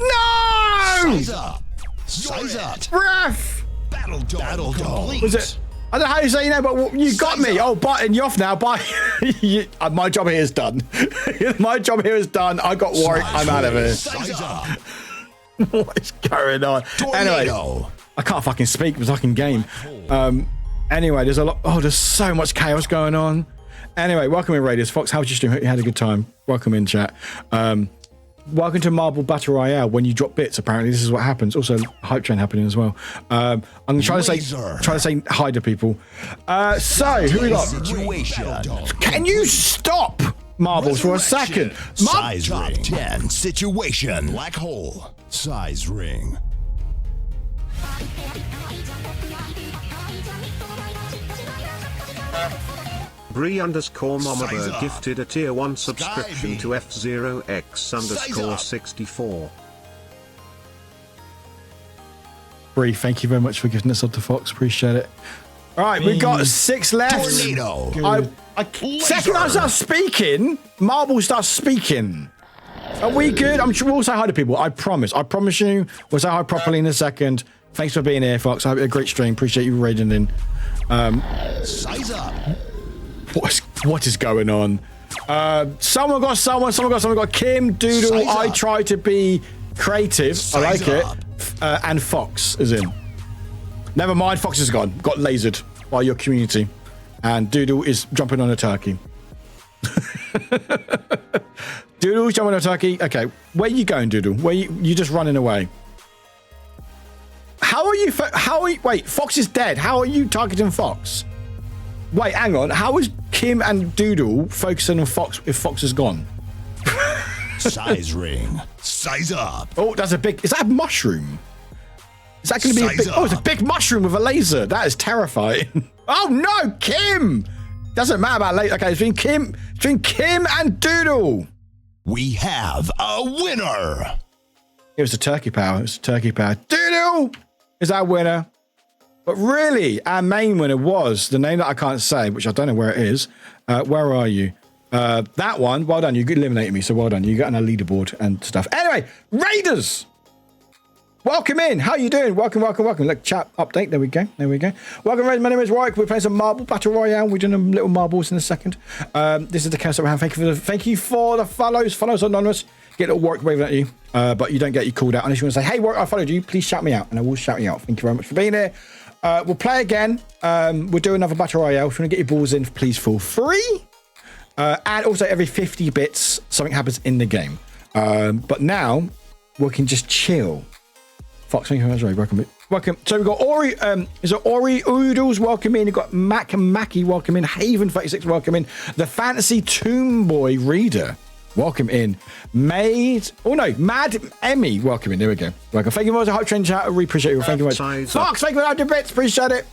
No! Size up. Size up. Ref! Battle dog. Battle dog. Was it? I don't know how you say your name, but you got me. Oh, Barton, you're off now. Bye. My job here is done. My job here is done. I got Warwick. I'm out of here. Size up. What is going on? Anyway, I can't fucking speak. It was a fucking game. Anyway, there's a lot. Oh, there's so much chaos going on. Anyway, welcome in, Raiders. Fox, how was your stream? Hope you had a good time. Welcome in, chat. Welcome to Marble Battle Royale. When you drop bits, apparently this is what happens. Also, hype train happening as well. I'm gonna try to say hi to people. So who we got? Can you stop marbles for a second? Size ring. 10 situation. Black hole. Size ring. Bree_Momaba gifted a tier 1 subscription to F0X_64. Bree, thank you very much for giving us up to Fox. Appreciate it. All right, we've got 6 left. Tornado. Second I start speaking, Marble starts speaking. Are we good? I'm sure we'll say hi to people. I promise you. We'll say hi properly in a second. Thanks for being here, Fox. I hope you had a great stream. Appreciate you raiding in. Size up. What is going on? Someone got Kim, Doodle. I try to be creative. I like it. And Fox is in. Never mind, Fox is gone. Got lasered by your community. And Doodle is jumping on a turkey. Doodle's jumping on a turkey. Okay, where you going, Doodle? Where you just running away? Wait, Fox is dead. How are you targeting Fox? Wait, hang on. How is Kim and Doodle focusing on Fox if Fox is gone? Size ring. Size up. Oh, that's a big... Is that a mushroom? Is that going to be a big... Oh, it's a big mushroom with a laser. That is terrifying. Oh, no, Kim! Doesn't matter about laser. Okay, it's between Kim and Doodle. We have a winner. It was the turkey power. Doodle is our winner. But really, our main winner was the name that I can't say, which I don't know where it is. Where are you? That one. Well done. You eliminated me, so well done. You got on a leaderboard and stuff. Anyway, Raiders! Welcome in. How you doing? Welcome. Look, chat update. There we go. Welcome, Raiders. My name is Warwick. We're playing some Marble Battle Royale. We're doing them little marbles in a second. This is the chaos that we have. Thank you for the follows. Follows anonymous. Get a little Warwick waving at you, but you don't get you called out. Unless you want to say, hey, Warwick, I followed you. Please shout me out, and I will shout you out. Thank you very much for being here. We'll play again. We'll do another Battle Royale. If you want to get your balls in, please feel free. And also every 50 bits, something happens in the game. But now, we can just chill. Fox, thank you very much. Welcome. So we've got Ori, is it Ori Oodles? Welcome in. We've got Mac and Mackie, welcome in. Haven 36, welcome in. The Fantasy Toonboy Reader, welcome in. Mad Emmy, welcome in. There we go. Welcome. Thank you very much. Hype Train chat. I really appreciate you. Thank you very much. Fox, thank you very much. Bits. Appreciate it.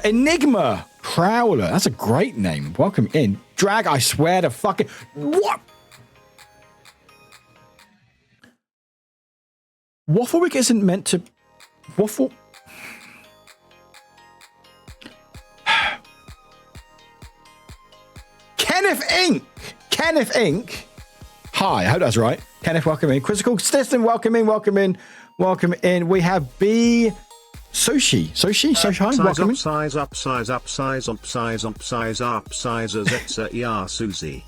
Enigma Prowler. That's a great name. Welcome in. Drag, I swear to fucking. What? Wafflewick isn't meant to. Waffle. Kenneth Inc. Hi, I hope that's right. Kenneth, welcome in. Critical System, welcome in. We have B. Soshi, hi, welcome in. Size up, size Susie.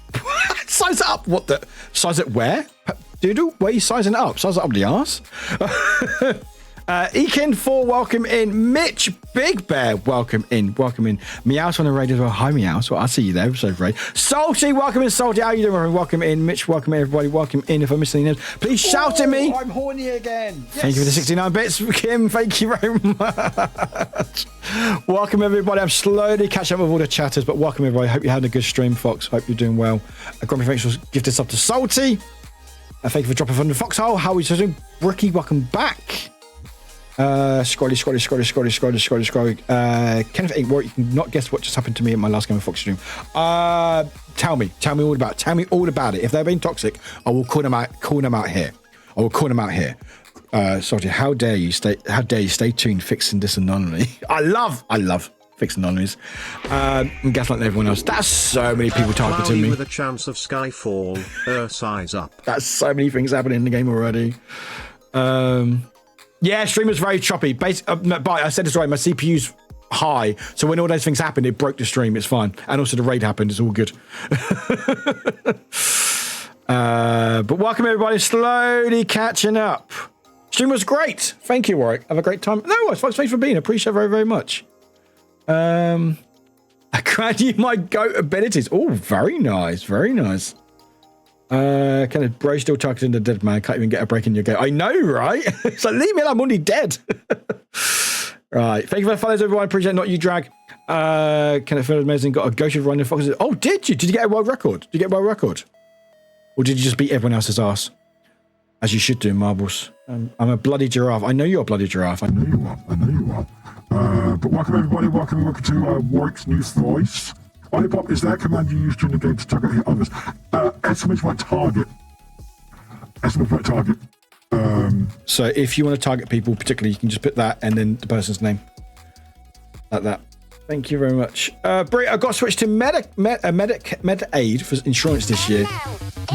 Size up, what the? Size it where? Doodle, where are you sizing it up? Size it up the arse? Ekin4, welcome in. Mitch Big Bear, welcome in. Meows on the radio as well. Hi, Meows. Well, I see you there. So great. Salty, welcome in. Salty, how you doing? Welcome in. Mitch, welcome in. Everybody, welcome in. If I missed any names, please shout at me. I'm horny again. Yes. Thank you for the 69 bits, Kim. Thank you very much. Welcome, everybody. I'm slowly catching up with all the chatters, but welcome, everybody. Hope you're having a good stream, Fox. Hope you're doing well. Grumpy, thanks for gifting this up to Salty. Thank you for dropping from the foxhole. How are we doing? Bricky, welcome back. Scrolly. Kenneth Inc. Warwick, you cannot guess what just happened to me in my last game of Fox stream. Tell me all about it. Tell me all about it. If they're being toxic, I will call them out here. Sorry, how dare you stay tuned fixing this anonymously. I love fixing anomalies. And gaslighting everyone else. That's so many people targeting me. With a chance of Skyfall, size up. That's so many things happening in the game already. Yeah, stream was very choppy. But I said this right, my CPU's high, so when all those things happened, it broke the stream. It's fine. And also the raid happened. It's all good. But welcome, everybody. Slowly catching up. Stream was great. Thank you, Warwick. Have a great time. No, thanks for being. Appreciate it very, very much. I grant you my goat abilities. Oh, very nice. Very nice. Kind of bro still targeting the dead man. Can't even get a break in your game. I know, right? It's like, leave me alone. I'm already dead. Right. Thank you for the follows, everyone. Appreciate it. Not you, drag. Kind of feel amazing. Got a ghost of running foxes. Oh, did you? Did you get a world record? Or did you just beat everyone else's ass? As you should do, Marbles. I'm a bloody giraffe. I know you're a bloody giraffe. I know you are. But welcome, everybody. Welcome to Warwick's new voice. Olipop is that command you use during the game to target others. Estimate my target. So if you want to target people particularly, you can just put that and then the person's name. Like that. Thank you very much. Brie, I got switched to Med Aid for insurance this year.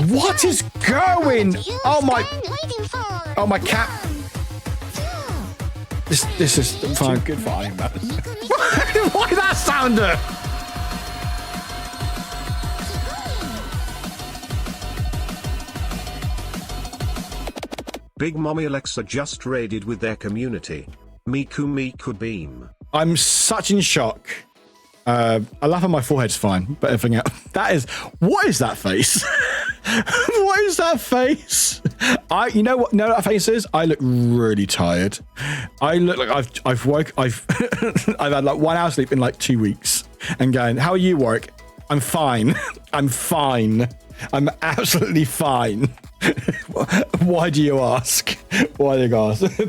What is going? Oh my cat. This is fine. Good for Iron Man. Why that sounder? Big Mommy Alexa just raided with their community. Miku Beam. I'm such in shock. I laugh at my forehead's fine, but everything else. What is that face? What is that face? You know what that face is? I look really tired. I look like I've had like 1 hour sleep in like 2 weeks. And going, how are you, Warwick? I'm fine. I'm absolutely fine. Why do you ask?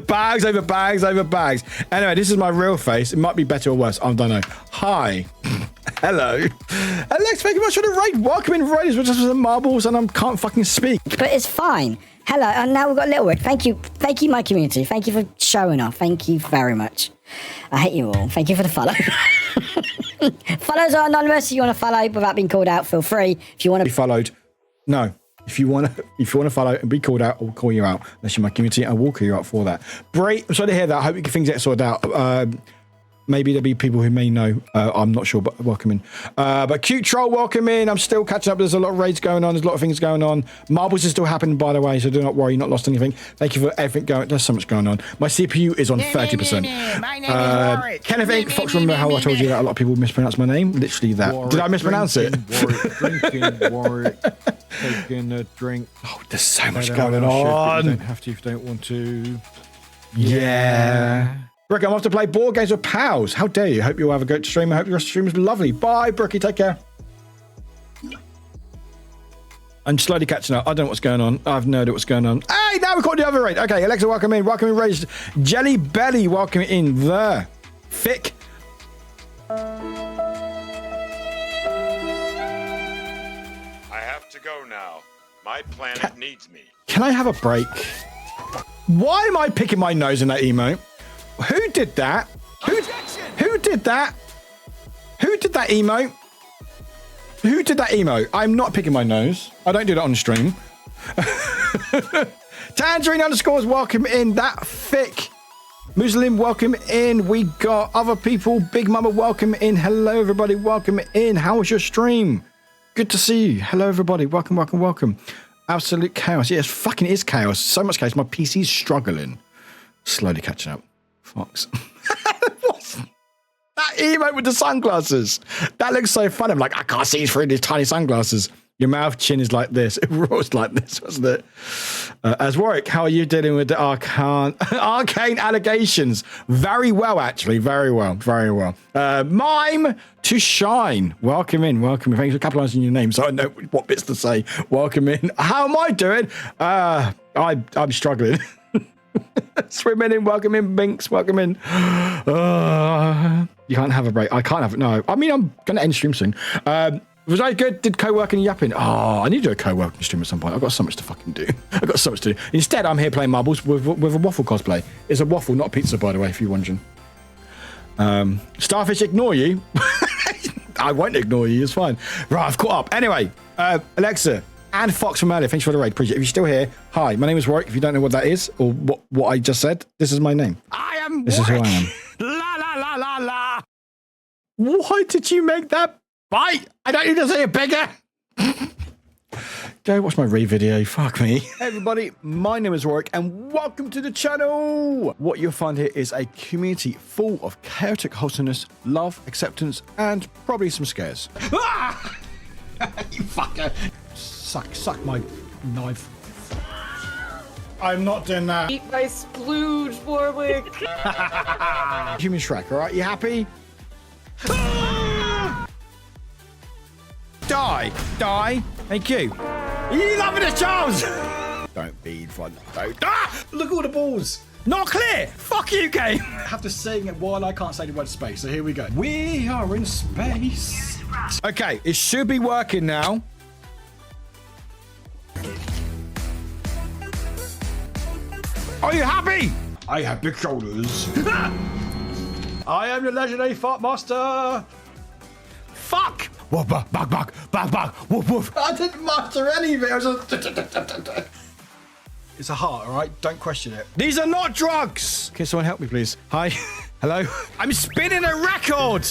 Bags over bags. Anyway, this is my real face. It might be better or worse. I don't know. Hi. Hello. Alex, thank you much for the raid. Welcome in raiders with just the marbles and I can't fucking speak. But it's fine. Hello, and now we've got Little Wick. Thank you, my community. Thank you for showing off. Thank you very much. I hate you all. Thank you for the follow. Follows are anonymous. If you want to follow without being called out, feel free. If you want to be followed, no. If you want to follow and be called out, I'll call you out. Unless you're my community, I will call you out for that. Bray, I'm sorry to hear that. I hope things get sorted out. Maybe there'll be people who may know. I'm not sure, but welcome in. But Cute Troll, welcome in. I'm still catching up. There's a lot of raids going on. There's a lot of things going on. Marbles is still happening, by the way, so do not worry. You're not lost anything. Thank you for everything going. There's so much going on. My CPU is on 30%. My name is Warwick. Kenneth Inc. Fox, remember how I told you that a lot of people mispronounce my name? Literally that. Warwick, did I mispronounce it? Drinking Warwick. taking a drink. Oh, there's so much Everyone going else should, but on. You don't have to if you don't want to. Yeah. Brookie, I'm off to play board games with pals. How dare you? Hope you'll have a good stream. I hope your stream is lovely. Bye, Brookie. Take care. I'm slowly catching up. I don't know what's going on. I have no idea what's going on. Hey, now we've got the other raid. Okay, Alexa, welcome in. Welcome in, raised. Jelly Belly, welcome in there. Thick. I have to go now. My planet needs me. Can I have a break? Why am I picking my nose in that emote? Who did that? Who did that? Who did that emote? Who did that emote? I'm not picking my nose. I don't do that on stream. Tangerine underscores, welcome in. That thick. Muslim, welcome in. We got other people. Big Mama, welcome in. Hello, everybody. Welcome in. How was your stream? Good to see you. Hello, everybody. Welcome, welcome, welcome. Absolute chaos. Yes, fucking is chaos. So much chaos. My PC's struggling. Slowly catching up. Fox. What's that emote with the sunglasses? That looks so fun. I'm like, I can't see through these tiny sunglasses. Your mouth chin is like this. It roars like this, wasn't it? As Warwick, how are you dealing with the arcane allegations? Very well, actually. Very well. Very well. Mime to Shine. Welcome in. Welcome in. Thanks for capitalizing your name so I know what bits to say. Welcome in. How am I doing? I'm struggling. Swimming in. Welcome in, Binks. Welcome in. You can't have a break. I can't have it. No. I mean, I'm going to end stream soon. Was I good? Did co-working yapping? Oh, I need to do a co-working stream at some point. I've got so much to fucking do. I've got so much to do. Instead, I'm here playing marbles with a waffle cosplay. It's a waffle, not a pizza, by the way, if you're wondering. Starfish, ignore you. I won't ignore you. It's fine. Right, I've caught up. Anyway, Alexa and Fox from earlier, thanks for the raid. Appreciate it. If you're still here, hi, my name is Warwick. If you don't know what that is or what I just said, this is my name. I am This Warwick. Is who I am. La, la, la, la, la. Why did you make that bite? I don't need to say it bigger. Go watch my raid video. Fuck me. Hey everybody, my name is Warwick and welcome to the channel. What you'll find here is a community full of chaotic wholesomeness, love, acceptance, and probably some scares. Ah! You fucker. Suck my knife. I'm not doing that. Eat my splooge, Warwick. Human Shrek, all right? You happy? Die. Thank you. You loving this, Charles? Don't be fun. Don't. Ah! Look at all the balls. Not clear. Fuck you, game. I have to sing it while I can't say the word space. So here we go. We are in space. Okay, it should be working now. Are you happy? I have big shoulders. I am the legendary fart master. Fuck. Woof, bug, woof, woof. I didn't master any of it. I was just... It's a heart, all right? Don't question it. These are not drugs. Can someone help me, please? Hi. Hello. I'm spinning a record.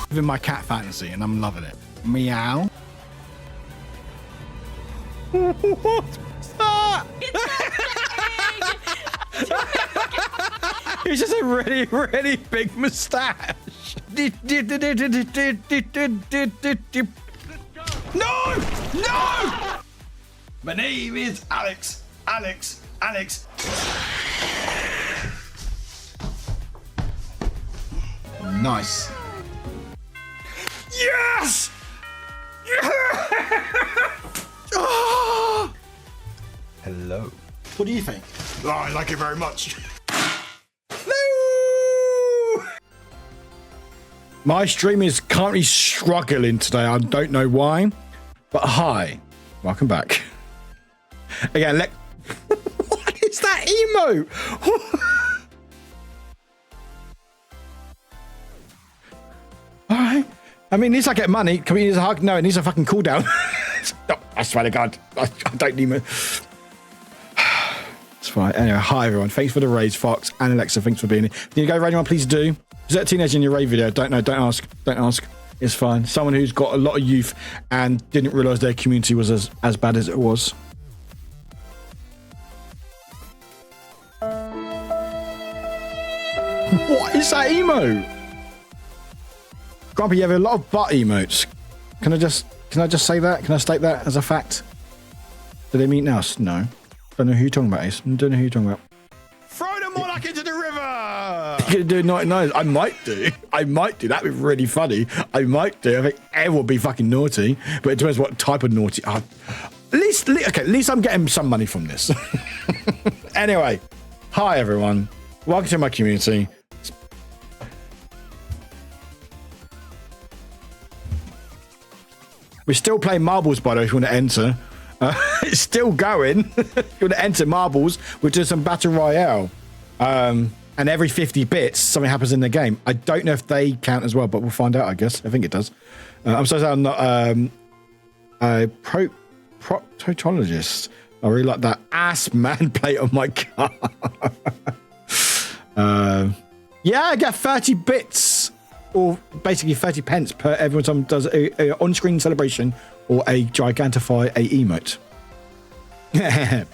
Living my cat fantasy, and I'm loving it. Meow. What's that? He's just a really, really big moustache. No! No! My name is Alex. Nice. Yes! Oh! Hello. What do you think? Oh, I like it very much. No! My stream is currently struggling today. I don't know why. But hi. Welcome back. Again, what is that emo? Alright. I mean, at least I get money. Can we use a hug? No, it needs a fucking cooldown. No, I swear to God. I don't need money. It's fine. Anyway, hi everyone. Thanks for the raids, Fox and Alexa. Thanks for being here. If you go raid anyone, please do. Is that a teenager in your raid video? Don't know. Don't ask. Don't ask. It's fine. Someone who's got a lot of youth and didn't realise their community was as bad as it was. What is that emo? Grumpy, you have a lot of butt emotes. Can I just say that? Can I state that as a fact? Do they mean us? No. Don't know who you're talking about, Ace. Don't know who you're talking about. Throw them all back into the river! You could do 99. I might do. That'd be really funny. I might do. I think everyone would be fucking naughty, but it depends what type of naughty. At least I'm getting some money from this. Anyway, hi everyone. Welcome to my community. We're still playing marbles, by the way, if you want to enter. It's still going. If you want to enter marbles, we're doing some battle royale. And every 50 bits, something happens in the game. I don't know if they count as well, but we'll find out, I guess. I think it does. I'm sorry, I'm not a proctologist. I really like that ass man plate on my car. Yeah, I get 30 bits. Or basically 30 pence per every time does a on-screen celebration or a gigantify a emote.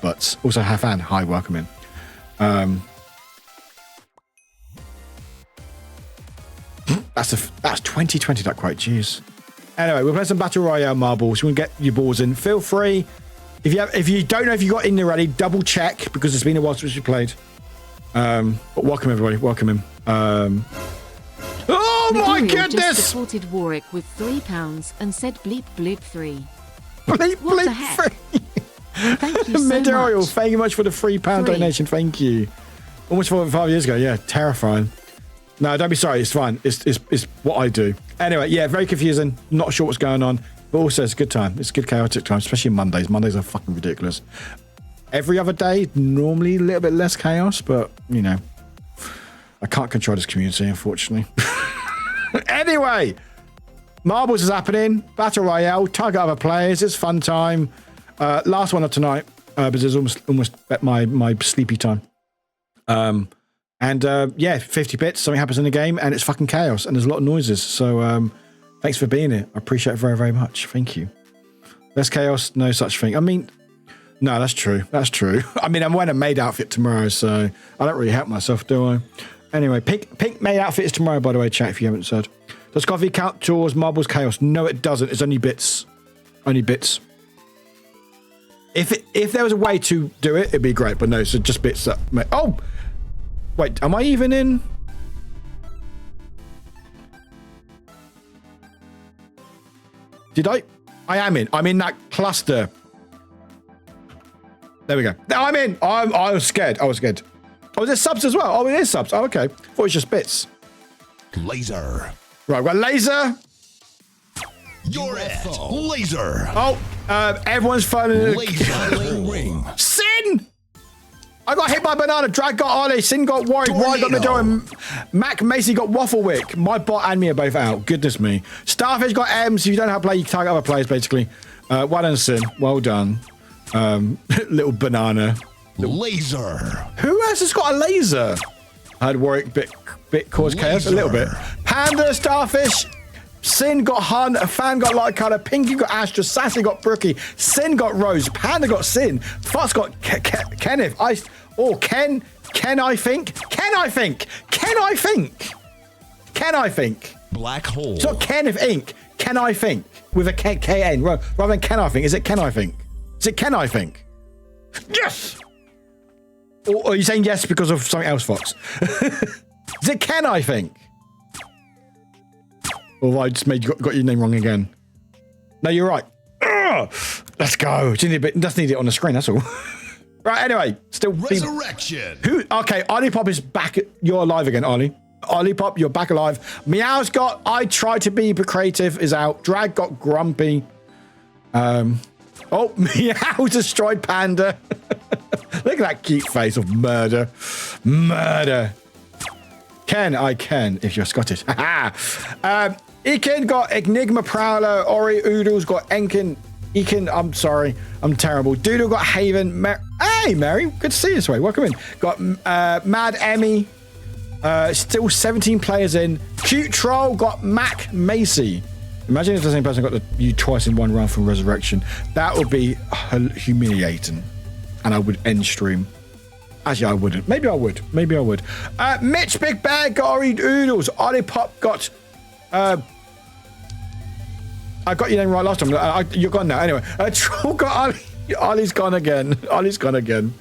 But also have fun. Hi, welcome in. That's 2020 that quote. Jeez. Anyway, we're playing some battle royale marbles. You want to get your balls in? Feel free. If you don't know if you got in already, double check because it's been a while since you played. But welcome everybody. Welcome in. Oh my goodness! Just supported Warwick with £3 and said bleep bloop 3. Bleep bloop 3. Thank you so Midorial, much. thank you much for the £3 donation. Thank you. Almost 5 years ago. Yeah, terrifying. No, don't be sorry. It's fine. It's what I do. Anyway, yeah, very confusing. Not sure what's going on, but also it's a good time. It's a good chaotic time, especially Mondays. Mondays are fucking ridiculous. Every other day, normally a little bit less chaos, but you know, I can't control this community, unfortunately. Anyway, marbles is happening. Battle Royale, target other players. It's fun time. Last one of tonight, because it's almost at my sleepy time. Yeah, 50 bits. Something happens in the game, and it's fucking chaos, and there's a lot of noises. So thanks for being here. I appreciate it very, very much. Thank you. Less chaos, no such thing. I mean, no, that's true. That's true. I mean, I'm wearing a maid outfit tomorrow, so I don't really help myself, do I? Anyway, pink maid outfit is tomorrow, by the way, chat, if you haven't said. Does coffee count towards marbles chaos? No, it doesn't. It's only bits. Only bits. If there was a way to do it, it'd be great, but no, so just bits that... Oh! Wait, am I even in? Did I? I am in. I'm in that cluster. There we go. I'm in. I was scared. I was scared. Oh, is there subs as well? Oh, it is subs. Oh, okay. Thought it was just bits. Laser. Right, we've got laser. You're it. Laser. Oh, everyone's phoning. Laser ring. Sin! I got hit by banana. Drag got Ollie. Sin got Warwick. Warwick got Midori. Mac Macy got Wafflewick. My bot and me are both out. Goodness me. Starfish got M's. If you don't know how to play, you can target other players, basically. Well done, Sin. Well done. Little banana. Laser. Who else has got a laser? I had Warwick bit cause chaos a little bit. Panda, Starfish. Sin got Hun. A fan got Light Color. Pinky got Astra. Sassy got Brookie. Sin got Rose. Panda got Sin. Fuss got Kenneth. Ken. I think. Black hole. It's not Kenneth Inc. Can I think with a KN rather than Can I think? Is it Can I think? Is it Can I think? Yes. Or are you saying yes because of something else, Fox? Is it Can I think? Or have I just got your name wrong again? No, you're right. Ugh! Let's go. Just need it on the screen, that's all. Right, anyway. Still Resurrection. Who? Okay, Ollie Pop is back. You're alive again, Ollie. Ollie Pop, you're back alive. Meow's got I Try to Be Creative is out. Drag got Grumpy. Oh, Meow destroyed Panda. Look at that cute face of murder. Murder. Ken, I can, if you're Scottish. Ekin got Enigma Prowler. Ori Oodles got Enkin. Ekin, I'm sorry. I'm terrible. Doodle got Haven. Hey, Mary. Good to see you this way. Welcome in. Got Mad Emmy. Still 17 players in. Cute Troll got Mac Macy. Imagine if the same person got you twice in one round from Resurrection. That would be humiliating. And I would end stream. Actually, I wouldn't. Maybe I would. Mitch Big Bear got Ori Oodles. Ollie Pop got I got your name right last time. You're gone now. Anyway, Troll got Ali. Ali's gone again. Ali's gone again.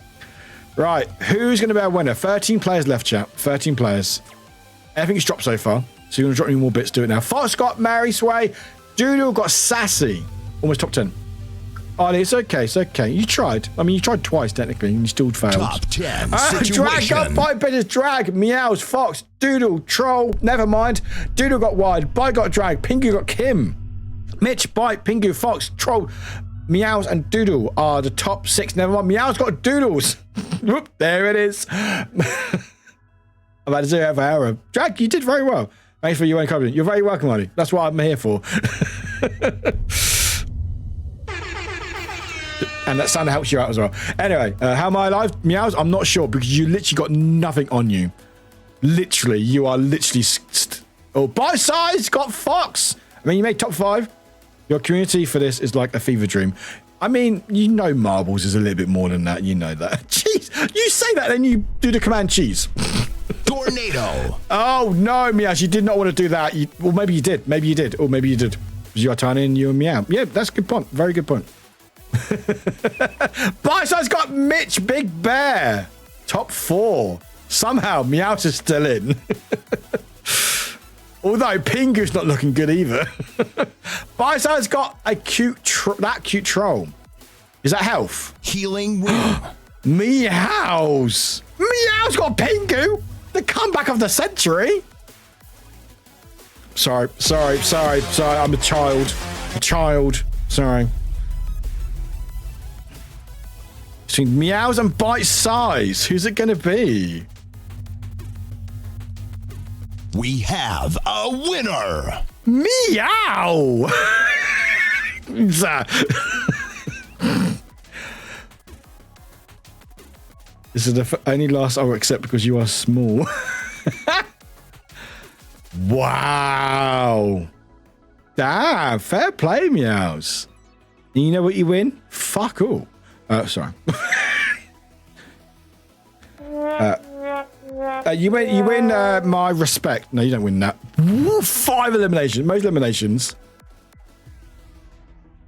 Right, who's going to be our winner? 13 players left, chat. 13 players. Everything's dropped so far. So you're going to drop any more bits, do it now. Fox got Mary Sway. Doodle got Sassy. Almost top 10. Ali, it's okay. It's okay. You tried. I mean, you tried twice, technically, and you still failed. Top 10 Drag got 5 bitches. Drag, Meows, Fox, Doodle, Troll. Never mind. Doodle got Wide. Bite got Drag. Pingu got Kim. Mitch, Bite, Pingu, Fox, Troll, Meows, and Doodle are the top 6. Never mind. Meows got Doodles. Whoop, there it is. About 0 for error. Drag, you did very well. Thanks for your encouragement. You're very welcome, Ali. That's what I'm here for. And that sound helps you out as well. Anyway, how am I alive? Meows? I'm not sure because you literally got nothing on you. Literally, you are literally... Bite Size got Fox. I mean, you made top 5. Your community for this is like a fever dream. I mean, you know marbles is a little bit more than that. You know that. Jeez, you say that, then you do the command cheese. Tornado. Oh, no, Meows, you did not want to do that. Well, maybe you did. Maybe you did. Or maybe you did. Because you are tiny and you're Meow. Yeah, that's a good point. Very good point. Bite-Size got Mitch Big Bear. Top 4. Somehow, Meows is still in. Although Pingu's not looking good either. Bite-Size got a cute troll. Is that health? Healing room. Meows. Meows got Pingu. The comeback of the century. Sorry. I'm a child. Sorry. Between Meows and Bite Size, who's it going to be? We have a winner. Meow. This is the only loss I will accept because you are small. Wow. Damn, fair play, Meows. And you know what you win? Fuck all. Sorry. You win my respect. No, you don't win that. 5 eliminations. Most eliminations.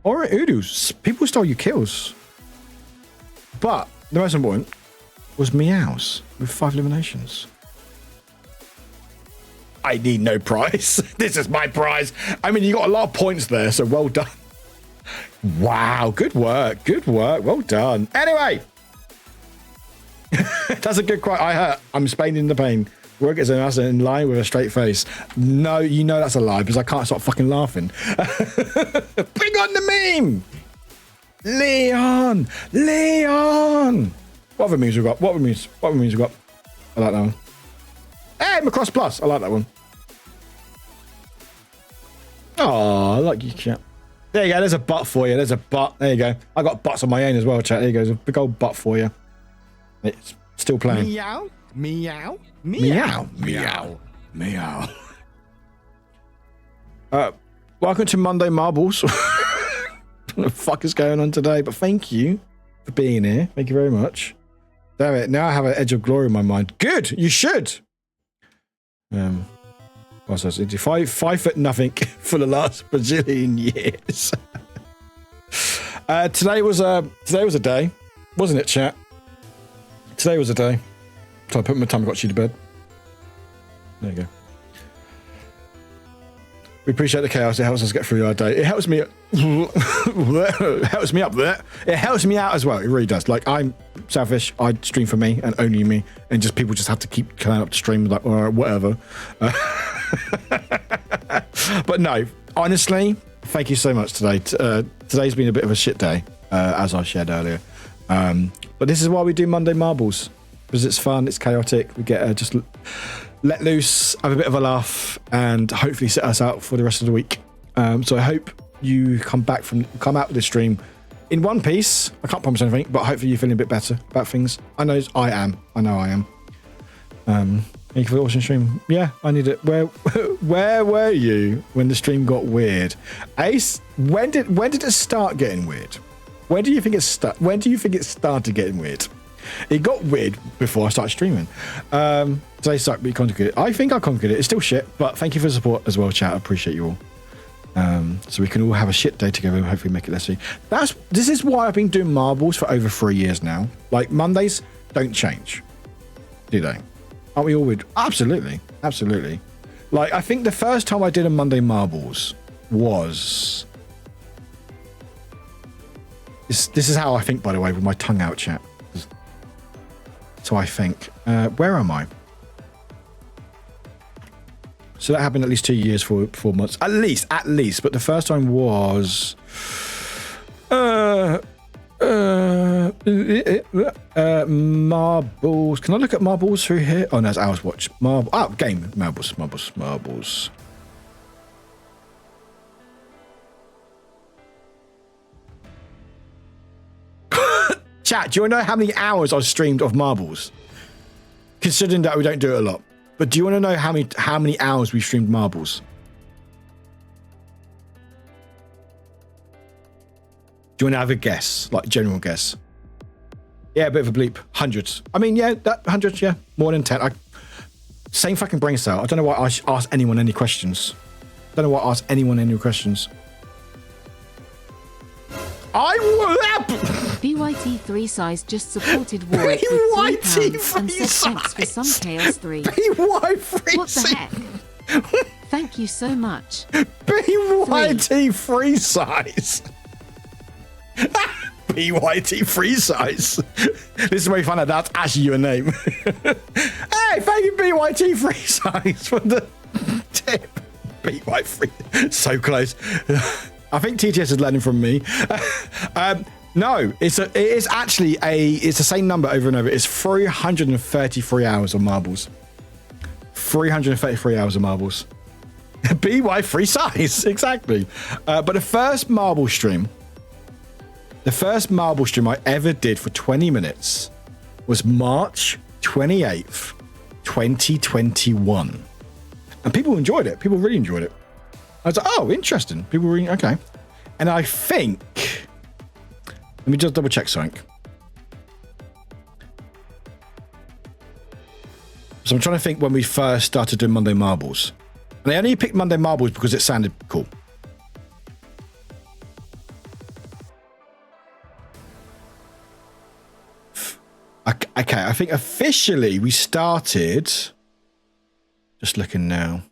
Alright, Oodles. People stole your kills. But the most important was Meows with 5 eliminations. I need no prize. This is my prize. I mean, you got a lot of points there, so well done. Wow, good work. Well done. Anyway, that's a good quote. I hurt. I'm Spain in the pain. Work is an ass in line with a straight face. No, you know that's a lie because I can't stop fucking laughing. Bring on the meme. Leon. What other memes we got? What other memes we got? I like that one. Hey, Macross Plus. I like that one. Oh, I like you, chat. There you go. There's a butt for you. There's a butt. There you go. I got butts on my own as well, chat. There you go. There's a big old butt for you. It's still playing. Meow. Welcome to Monday Marbles. What the fuck is going on today? But thank you for being here. Thank you very much. Damn it. Now I have an edge of glory in my mind. Good. You should. What's that? 5'0" for the last bajillion years. Today was a day, wasn't it, chat? Today was a day. So I put my time, I got you to bed. There you go. We appreciate the chaos. It helps us get through our day. It helps me. It helps me up there. It helps me out as well. It really does. Like, I'm selfish. I stream for me and only me, and just people just have to keep coming up to stream like or whatever. But no, honestly, thank you so much today. Today's been a bit of a shit day, as I shared earlier. But this is why we do Monday Marbles, because it's fun, it's chaotic. We get just let loose, have a bit of a laugh, and hopefully set us out for the rest of the week. So I hope you come out with this stream in one piece. I can't promise anything, but hopefully you're feeling a bit better about things. I know I am. Thank you for the awesome stream. Yeah, I need it. Where were you when the stream got weird? Ace, when did it start getting weird? When do you think it started getting weird? It got weird before I started streaming. Today sucked, but you conquered it. I think I conquered it. It's still shit, but thank you for the support as well, chat. I appreciate you all. So we can all have a shit day together and hopefully make it less. This is why I've been doing marbles for over 3 years now. Like Mondays don't change, do they? Aren't we all? Absolutely, absolutely. Like I think the first time I did a Monday marbles was. This is how I think, by the way, with my tongue out, chat. So I think, where am I? So that happened at least 2 years, 4 months, at least. But the first time was marbles. Can I look at marbles through here? Oh no, it's Hours Watch. Game marbles. Chat, do you want to know how many hours I've streamed of marbles? Considering that we don't do it a lot. But do you want to know how many hours we've streamed marbles? Do you want to have a guess? Like general guess? Yeah, a bit of a bleep. Hundreds. I mean, yeah, that hundreds, yeah. More than 10. Same fucking brain cell. I don't know why I ask anyone any questions. BYT3 size just supported Warwick with £3 and said thanks for some Chaos 3. BY3 What the heck? Thank you so much. BYT free size. BYT free size. This is where you find out that's actually your name. Hey, thank you, BYT free size, for the tip. BY free. So close. I think TTS is learning from me. No, it's the same number over and over. It's 333 hours of marbles. 333 hours of marbles. BY free size, exactly. But the first marble stream I ever did for 20 minutes was March 28th, 2021. And people enjoyed it. People really enjoyed it. I was like, oh, interesting. People were okay. And I think, let me just double check something. So I'm trying to think when we first started doing Monday Marbles. And I only picked Monday Marbles because it sounded cool. Okay, I think officially we started, just looking now.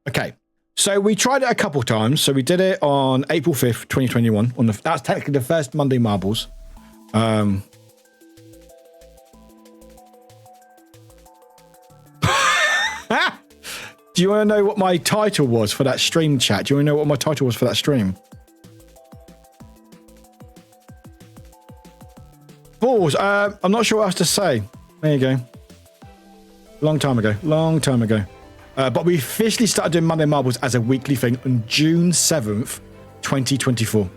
Okay, so we tried it a couple times. So we did it on April 5th, 2021. That's technically the first Monday Marbles. Do you want to know what my title was for that stream, chat? Do you want to know what my title was for that stream? Balls. I'm not sure what else to say. There you go. Long time ago. But we officially started doing Monday Marbles as a weekly thing on June 7th, 2024.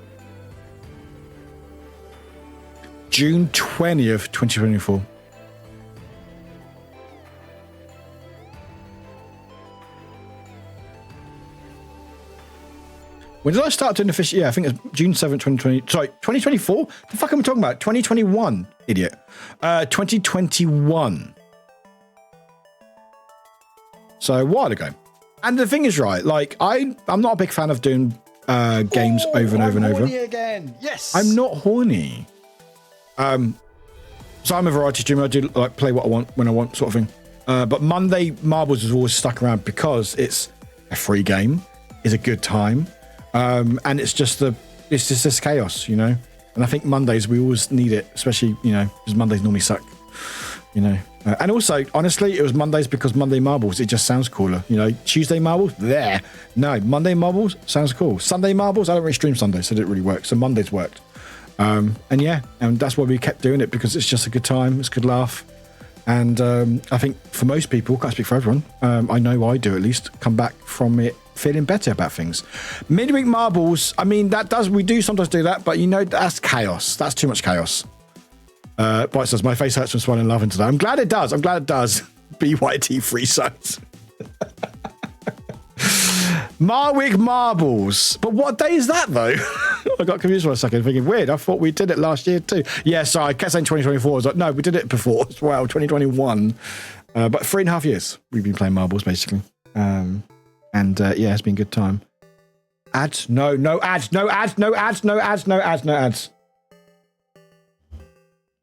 June 20th, 2024. When did I start doing official? Yeah, I think it's June 7th, 2020. Sorry, 2024? The fuck am I talking about? 2021, idiot. 2021. So a while ago. And the thing is, right, like I'm not a big fan of doing games over and over and over. Horny again. Yes. I'm not horny. So I'm a variety streamer. I do like play what I want when I want, sort of thing. But Monday Marbles has always stuck around because it's a free game, it's a good time. And it's just this chaos, you know. And I think Mondays we always need it, especially, you know, because Mondays normally suck, you know. And also, honestly, it was Mondays because Monday Marbles, it just sounds cooler, you know. Tuesday Marbles, there. No, Monday Marbles sounds cool. Sunday Marbles, I don't really stream Sundays, so it didn't really work. So Mondays worked. And yeah, and that's why we kept doing it, because it's just a good time, it's a good laugh. And I think for most people, can't speak for everyone, I know I do at least, come back from it feeling better about things. Midweek Marbles, I mean, we do sometimes do that, but you know, that's chaos. That's too much chaos. Bite says, my face hurts from swallowing laughing today. I'm glad it does. BYT free size. Warwick Marbles. But what day is that, though? I got confused for a second, thinking, weird, I thought we did it last year too. Yeah, sorry, I kept saying 2024. I was like, no, we did it before as well, 2021. But 3.5 years we've been playing marbles, basically. Yeah, it's been a good time. Ads? No ads.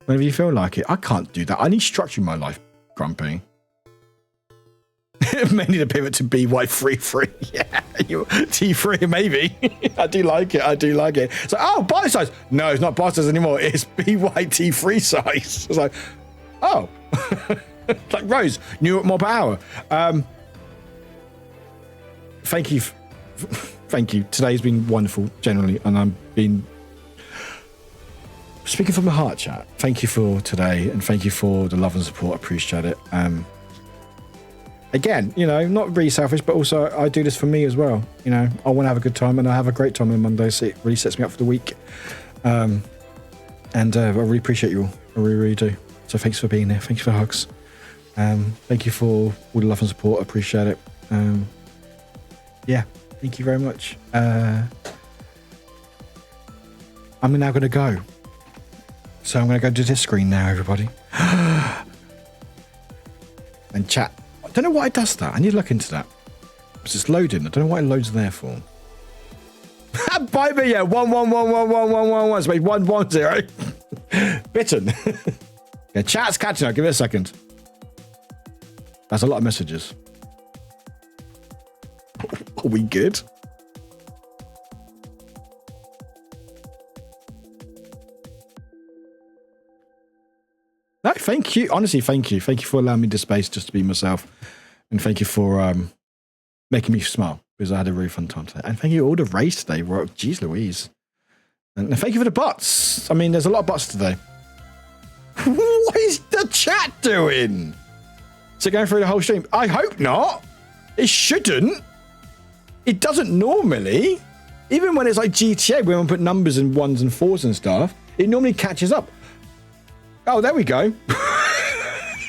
Whenever you feel like it. I can't do that. I need structure in my life, Grumpy. Mainly to pivot to BY33. Yeah, T3 maybe. I do like it. So, bite size. No, it's not bite size anymore. It's BYT3 size. It's like, oh. Like Rose, new more power. Thank you. Thank you. Today's been wonderful, generally, and I'm been speaking from my heart, chat. Thank you for today, and thank you for the love and support. I appreciate it. Again, not really selfish, but also I do this for me as well. I want to have a good time, and I have a great time on Monday, so it really sets me up for the week. And I really appreciate you all. I really, really do. So thanks for being there. Thank you for the hugs. Thank you for all the love and support. I appreciate it. Yeah, thank you very much. I'm now going to go. So I'm going to go to this screen now, everybody. And chat. I don't know why it does that. I need to look into that. Because it's loading. I don't know what it loads there for. Bye me, yeah. 1111111. So 110. Bitten. Yeah, chat's catching up. Give it a second. That's a lot of messages. Are we good? No, thank you. Honestly, thank you. Thank you for allowing me the space just to be myself. And thank you for making me smile, because I had a really fun time today. And thank you all the race today. Jeez Louise. And thank you for the bots. I mean, there's a lot of bots today. What is the chat doing? Is it going through the whole stream? I hope not. It shouldn't. It doesn't normally. Even when it's like GTA, when we put numbers in 1s and 4s and stuff, it normally catches up. Oh, there we go.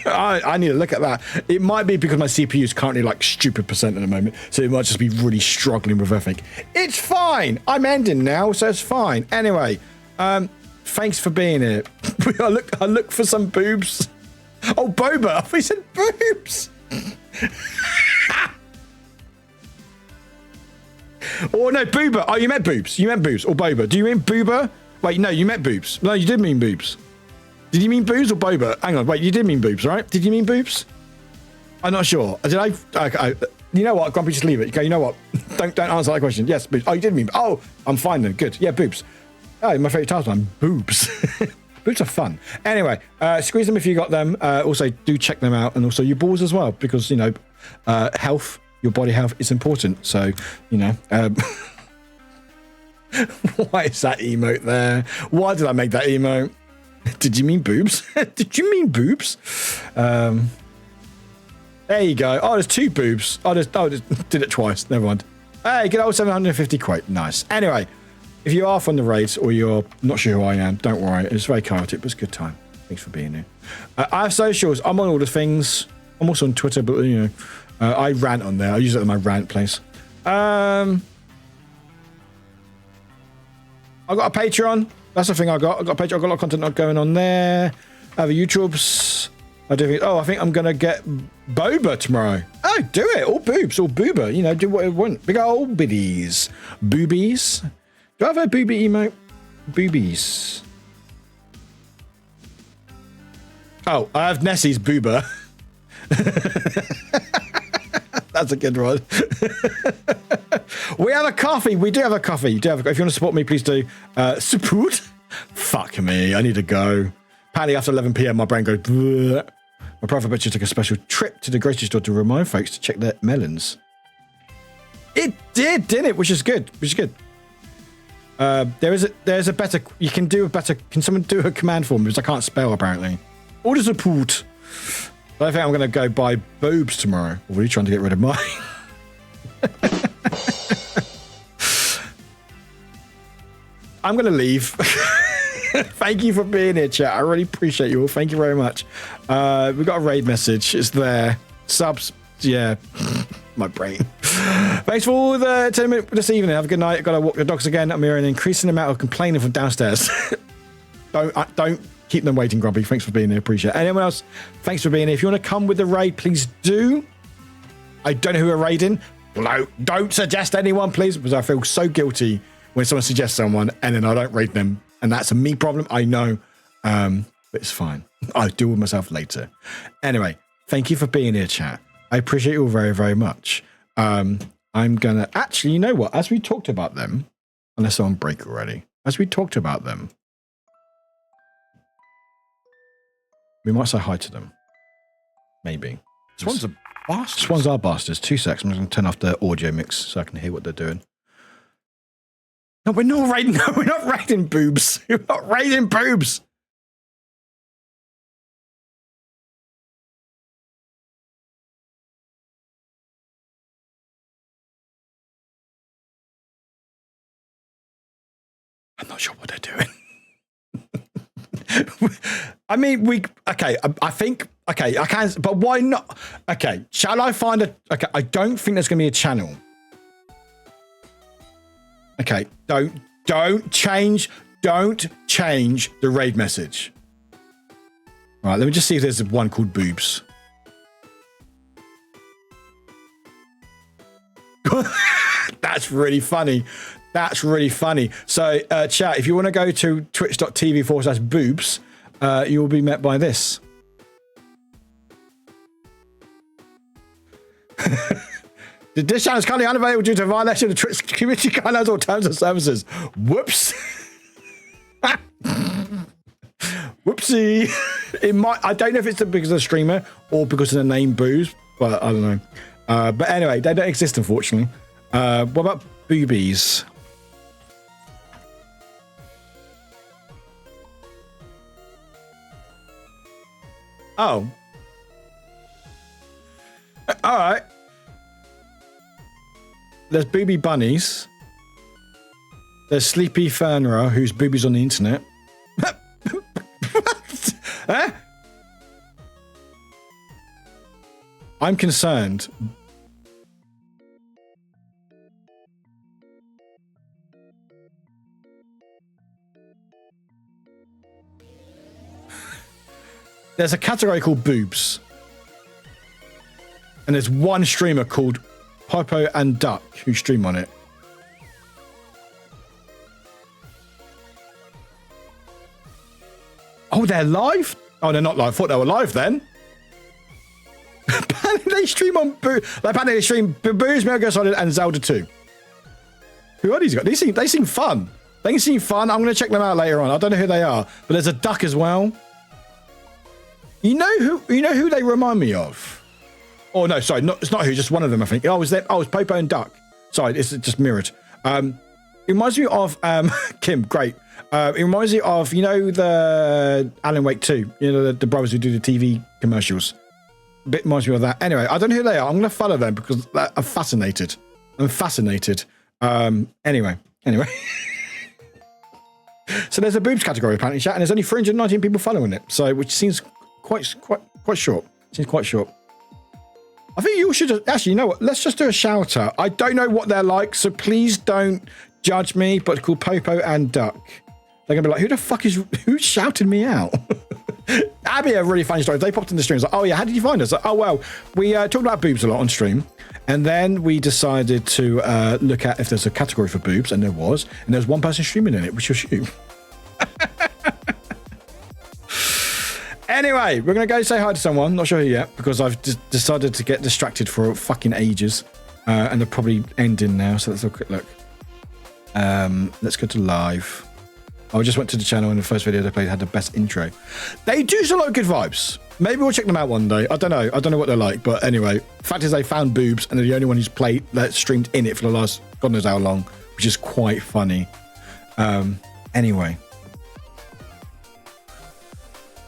I need to look at that. It might be because my CPU is currently like stupid percent at the moment, so it might just be really struggling with everything. It's fine. I'm ending now, so it's fine. Anyway, thanks for being here. I look for some boobs. Oh, Boba. We said boobs. Oh, no, Booba. Oh, you meant boobs. You meant boobs. Or Boba. Do you mean Booba? Wait, no, you meant boobs. No, you did mean boobs. Did you mean boobs or Boba? Hang on. Wait, you did mean boobs, right? Did you mean boobs? I'm not sure. Did I? Okay. You know what? Grumpy, just leave it. Okay, you know what? Don't answer that question. Yes, boobs. Oh, you did mean. Oh, I'm fine then. Good. Yeah, boobs. Oh, my favourite time. Boobs. Boobs are fun. Anyway, squeeze them if you got them. Also, do check them out. And also your balls as well, because, health, your body health is important. So, why is that emote there? Why did I make that emote? Did you mean boobs? Did you mean boobs? There you go. Oh, there's two boobs. I just did it twice. Never mind. Hey, good old 750 quote. Nice. Anyway, if you are from the raids or you're not sure who I am, don't worry. It's very chaotic, but it's a good time. Thanks for being here. I have socials. I'm on all the things. I'm also on Twitter, but I rant on there. I use it as my rant place. I got a Patreon. That's the thing I got. I got a Patreon. I got a lot of content going on there. I have a YouTube's. I think I'm gonna get Boba tomorrow. Oh, do it. All boobs, all booba. Do what you want. Big old biddies. Boobies. Do I have a booby emote? Boobies. Oh, I have Nessie's booba. That's a good one. We have a coffee. We do have a coffee. If you want to support me, please do. Support? Fuck me. I need to go. Apparently after 11 p.m. my brain goes bleh. My private butcher took a special trip to the grocery store to remind folks to check their melons. It did, didn't it? Which is good. There's a better. You can do a better. Can someone do a command for me? Because I can't spell apparently. Order support. I think I'm going to go buy boobs tomorrow. Or are you trying to get rid of mine? I'm going to leave. Thank you for being here, chat. I really appreciate you all. Thank you very much. We've got a raid message. It's there. Subs. Yeah. My brain. Thanks for all the entertainment this evening. Have a good night. I've got to walk the dogs again. I'm hearing an increasing amount of complaining from downstairs. Don't keep them waiting, Grumpy. Thanks for being here. Appreciate it. Anyone else? Thanks for being here. If you want to come with the raid, please do. I don't know who we're raiding. Don't suggest anyone, please, because I feel so guilty when someone suggests someone and then I don't raid them. And that's a me problem, I know. But it's fine. I'll deal with myself later. Anyway, thank you for being here, chat. I appreciate you all very, very much. I'm going to... Actually, you know what? As we talked about them, unless they're on break already, as we talked about them, we might say hi to them. Maybe. Swans are bastards. Swans are bastards. 2 seconds. I'm going to turn off the audio mix so I can hear what they're doing. No, we're not raiding. No, we're not raiding boobs. We're not raiding boobs. I'm not sure what they're doing. I mean, okay, I think, okay, I can, but why not? Okay, shall I find okay, I don't think there's going to be a channel. Okay, don't change the raid message. All right, let me just see if there's one called boobs. That's really funny. That's really funny. So, chat, if you want to go to twitch.tv/boobs, you will be met by this. This channel is currently unavailable due to violation of the Twitch community guidelines or terms of services. Whoops. Whoopsie. It might. I don't know if it's because of the streamer or because of the name Boobs, but I don't know. But anyway, they don't exist, unfortunately. What about boobies? Oh. All right. There's booby bunnies. There's Sleepy Fernra, whose boobies on the internet. Huh? I'm concerned. There's a category called boobs. And there's one streamer called Popo and Duck who stream on it. Oh, they're live? Oh, they're not live. I thought they were live then. Apparently they stream on apparently they stream Boobs, Metal Gear Solid, and Zelda 2. Who are these guys? They seem fun. They seem fun. I'm going to check them out later on. I don't know who they are, but there's a duck as well. You know who they remind me of? Oh no, sorry, it's not who, just one of them, I think. Oh, it's Popo and Duck. Sorry, it's just mirrored. It reminds me of Kim, great. It reminds me of, you know, the Alan Wake 2, you know, the brothers who do the TV commercials. Bit reminds me of that. Anyway, I don't know who they are. I'm going to follow them because I'm fascinated. Anyway. So there's a boobs category apparently, chat, and there's only 319 people following it. So, which seems quite short. Seems quite short. I think you should actually, you know what? Let's just do a shout out. I don't know what they're like, so please don't judge me. But it's called Popo and Duck. They're gonna be like, who shouted me out? Abby, a really funny story. They popped in the stream. It's like, oh yeah, how did you find us? Like, oh well, we talked about boobs a lot on stream, and then we decided to look at if there's a category for boobs, and there was, and there's one person streaming in it, which was you. Anyway, we're going to go say hi to someone. Not sure who yet, because I've decided to get distracted for fucking ages. And they're probably ending now, so let's have a quick look. Let's go to live. I just went to the channel and the first video they played had the best intro. They do a lot of good vibes. Maybe we'll check them out one day. I don't know what they're like. But anyway, the fact is they found boobs and they're the only one who's streamed in it for the last God knows how long, which is quite funny. Anyway.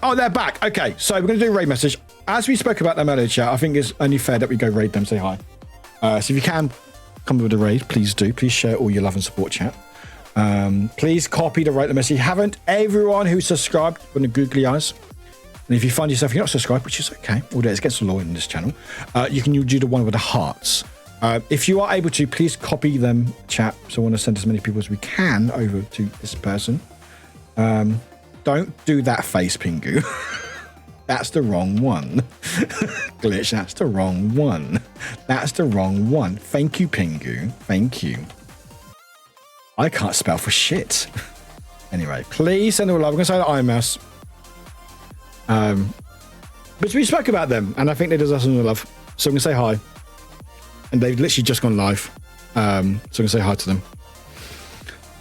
Oh, they're back. Okay, so we're going to do a raid message. As we spoke about them earlier, chat, I think it's only fair that we go raid them, say hi. So if you can come with a raid, please do. Please share all your love and support, chat. Please copy the raid message. If you haven't, everyone who's subscribed with the googly eyes. And if you find yourself you're not subscribed, which is okay, although it's against the law in this channel, you can do the one with the hearts. If you are able to, please copy them, chat. So I want to send as many people as we can over to this person. Don't do that face, Pingu. That's the wrong one. Glitch, that's the wrong one. That's the wrong one. Thank you, Pingu. Thank you. I can't spell for shit. Anyway, please send all love. I'm going to say that iMouse. But we spoke about them, and I think they deserve some love. So I'm going to say hi. And they've literally just gone live. So I'm going to say hi to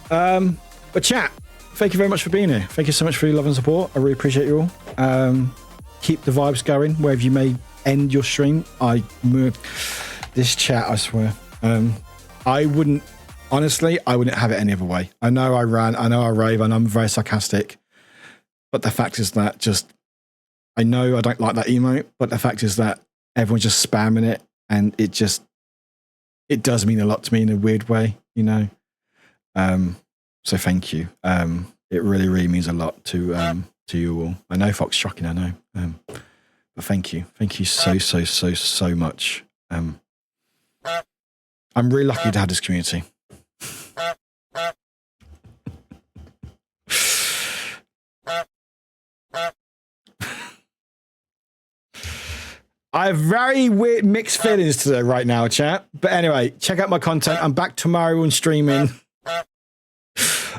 them. But chat, thank you very much for being here. Thank you so much for your love and support. I really appreciate you all. Keep the vibes going wherever you may end your stream. This chat, I swear. I wouldn't have it any other way. I know I ran, I know I rave, and I'm very sarcastic. But the fact is that I know I don't like that emote, but the fact is that everyone's just spamming it, and it does mean a lot to me in a weird way, you know? So thank you. It really, really means a lot to you all. I know Fox shocking, I know. But thank you. Thank you so much. I'm really lucky to have this community. I have very weird mixed feelings today right now, chat. But anyway, check out my content. I'm back tomorrow and streaming.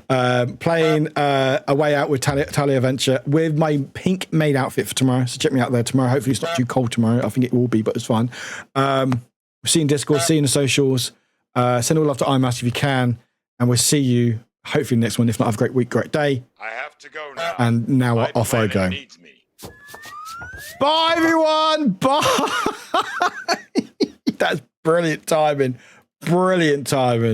Playing A Way Out with Talia Adventure with my pink maid outfit for tomorrow. So check me out there tomorrow. Hopefully it's not too cold tomorrow. I think it will be, but it's fine. See you in Discord, see you in the socials. Send all love to iMass if you can. And we'll see you hopefully next one. If not, have a great week, great day. I have to go now. And now off I go. Bye, everyone. Bye. That's brilliant timing. Brilliant timing.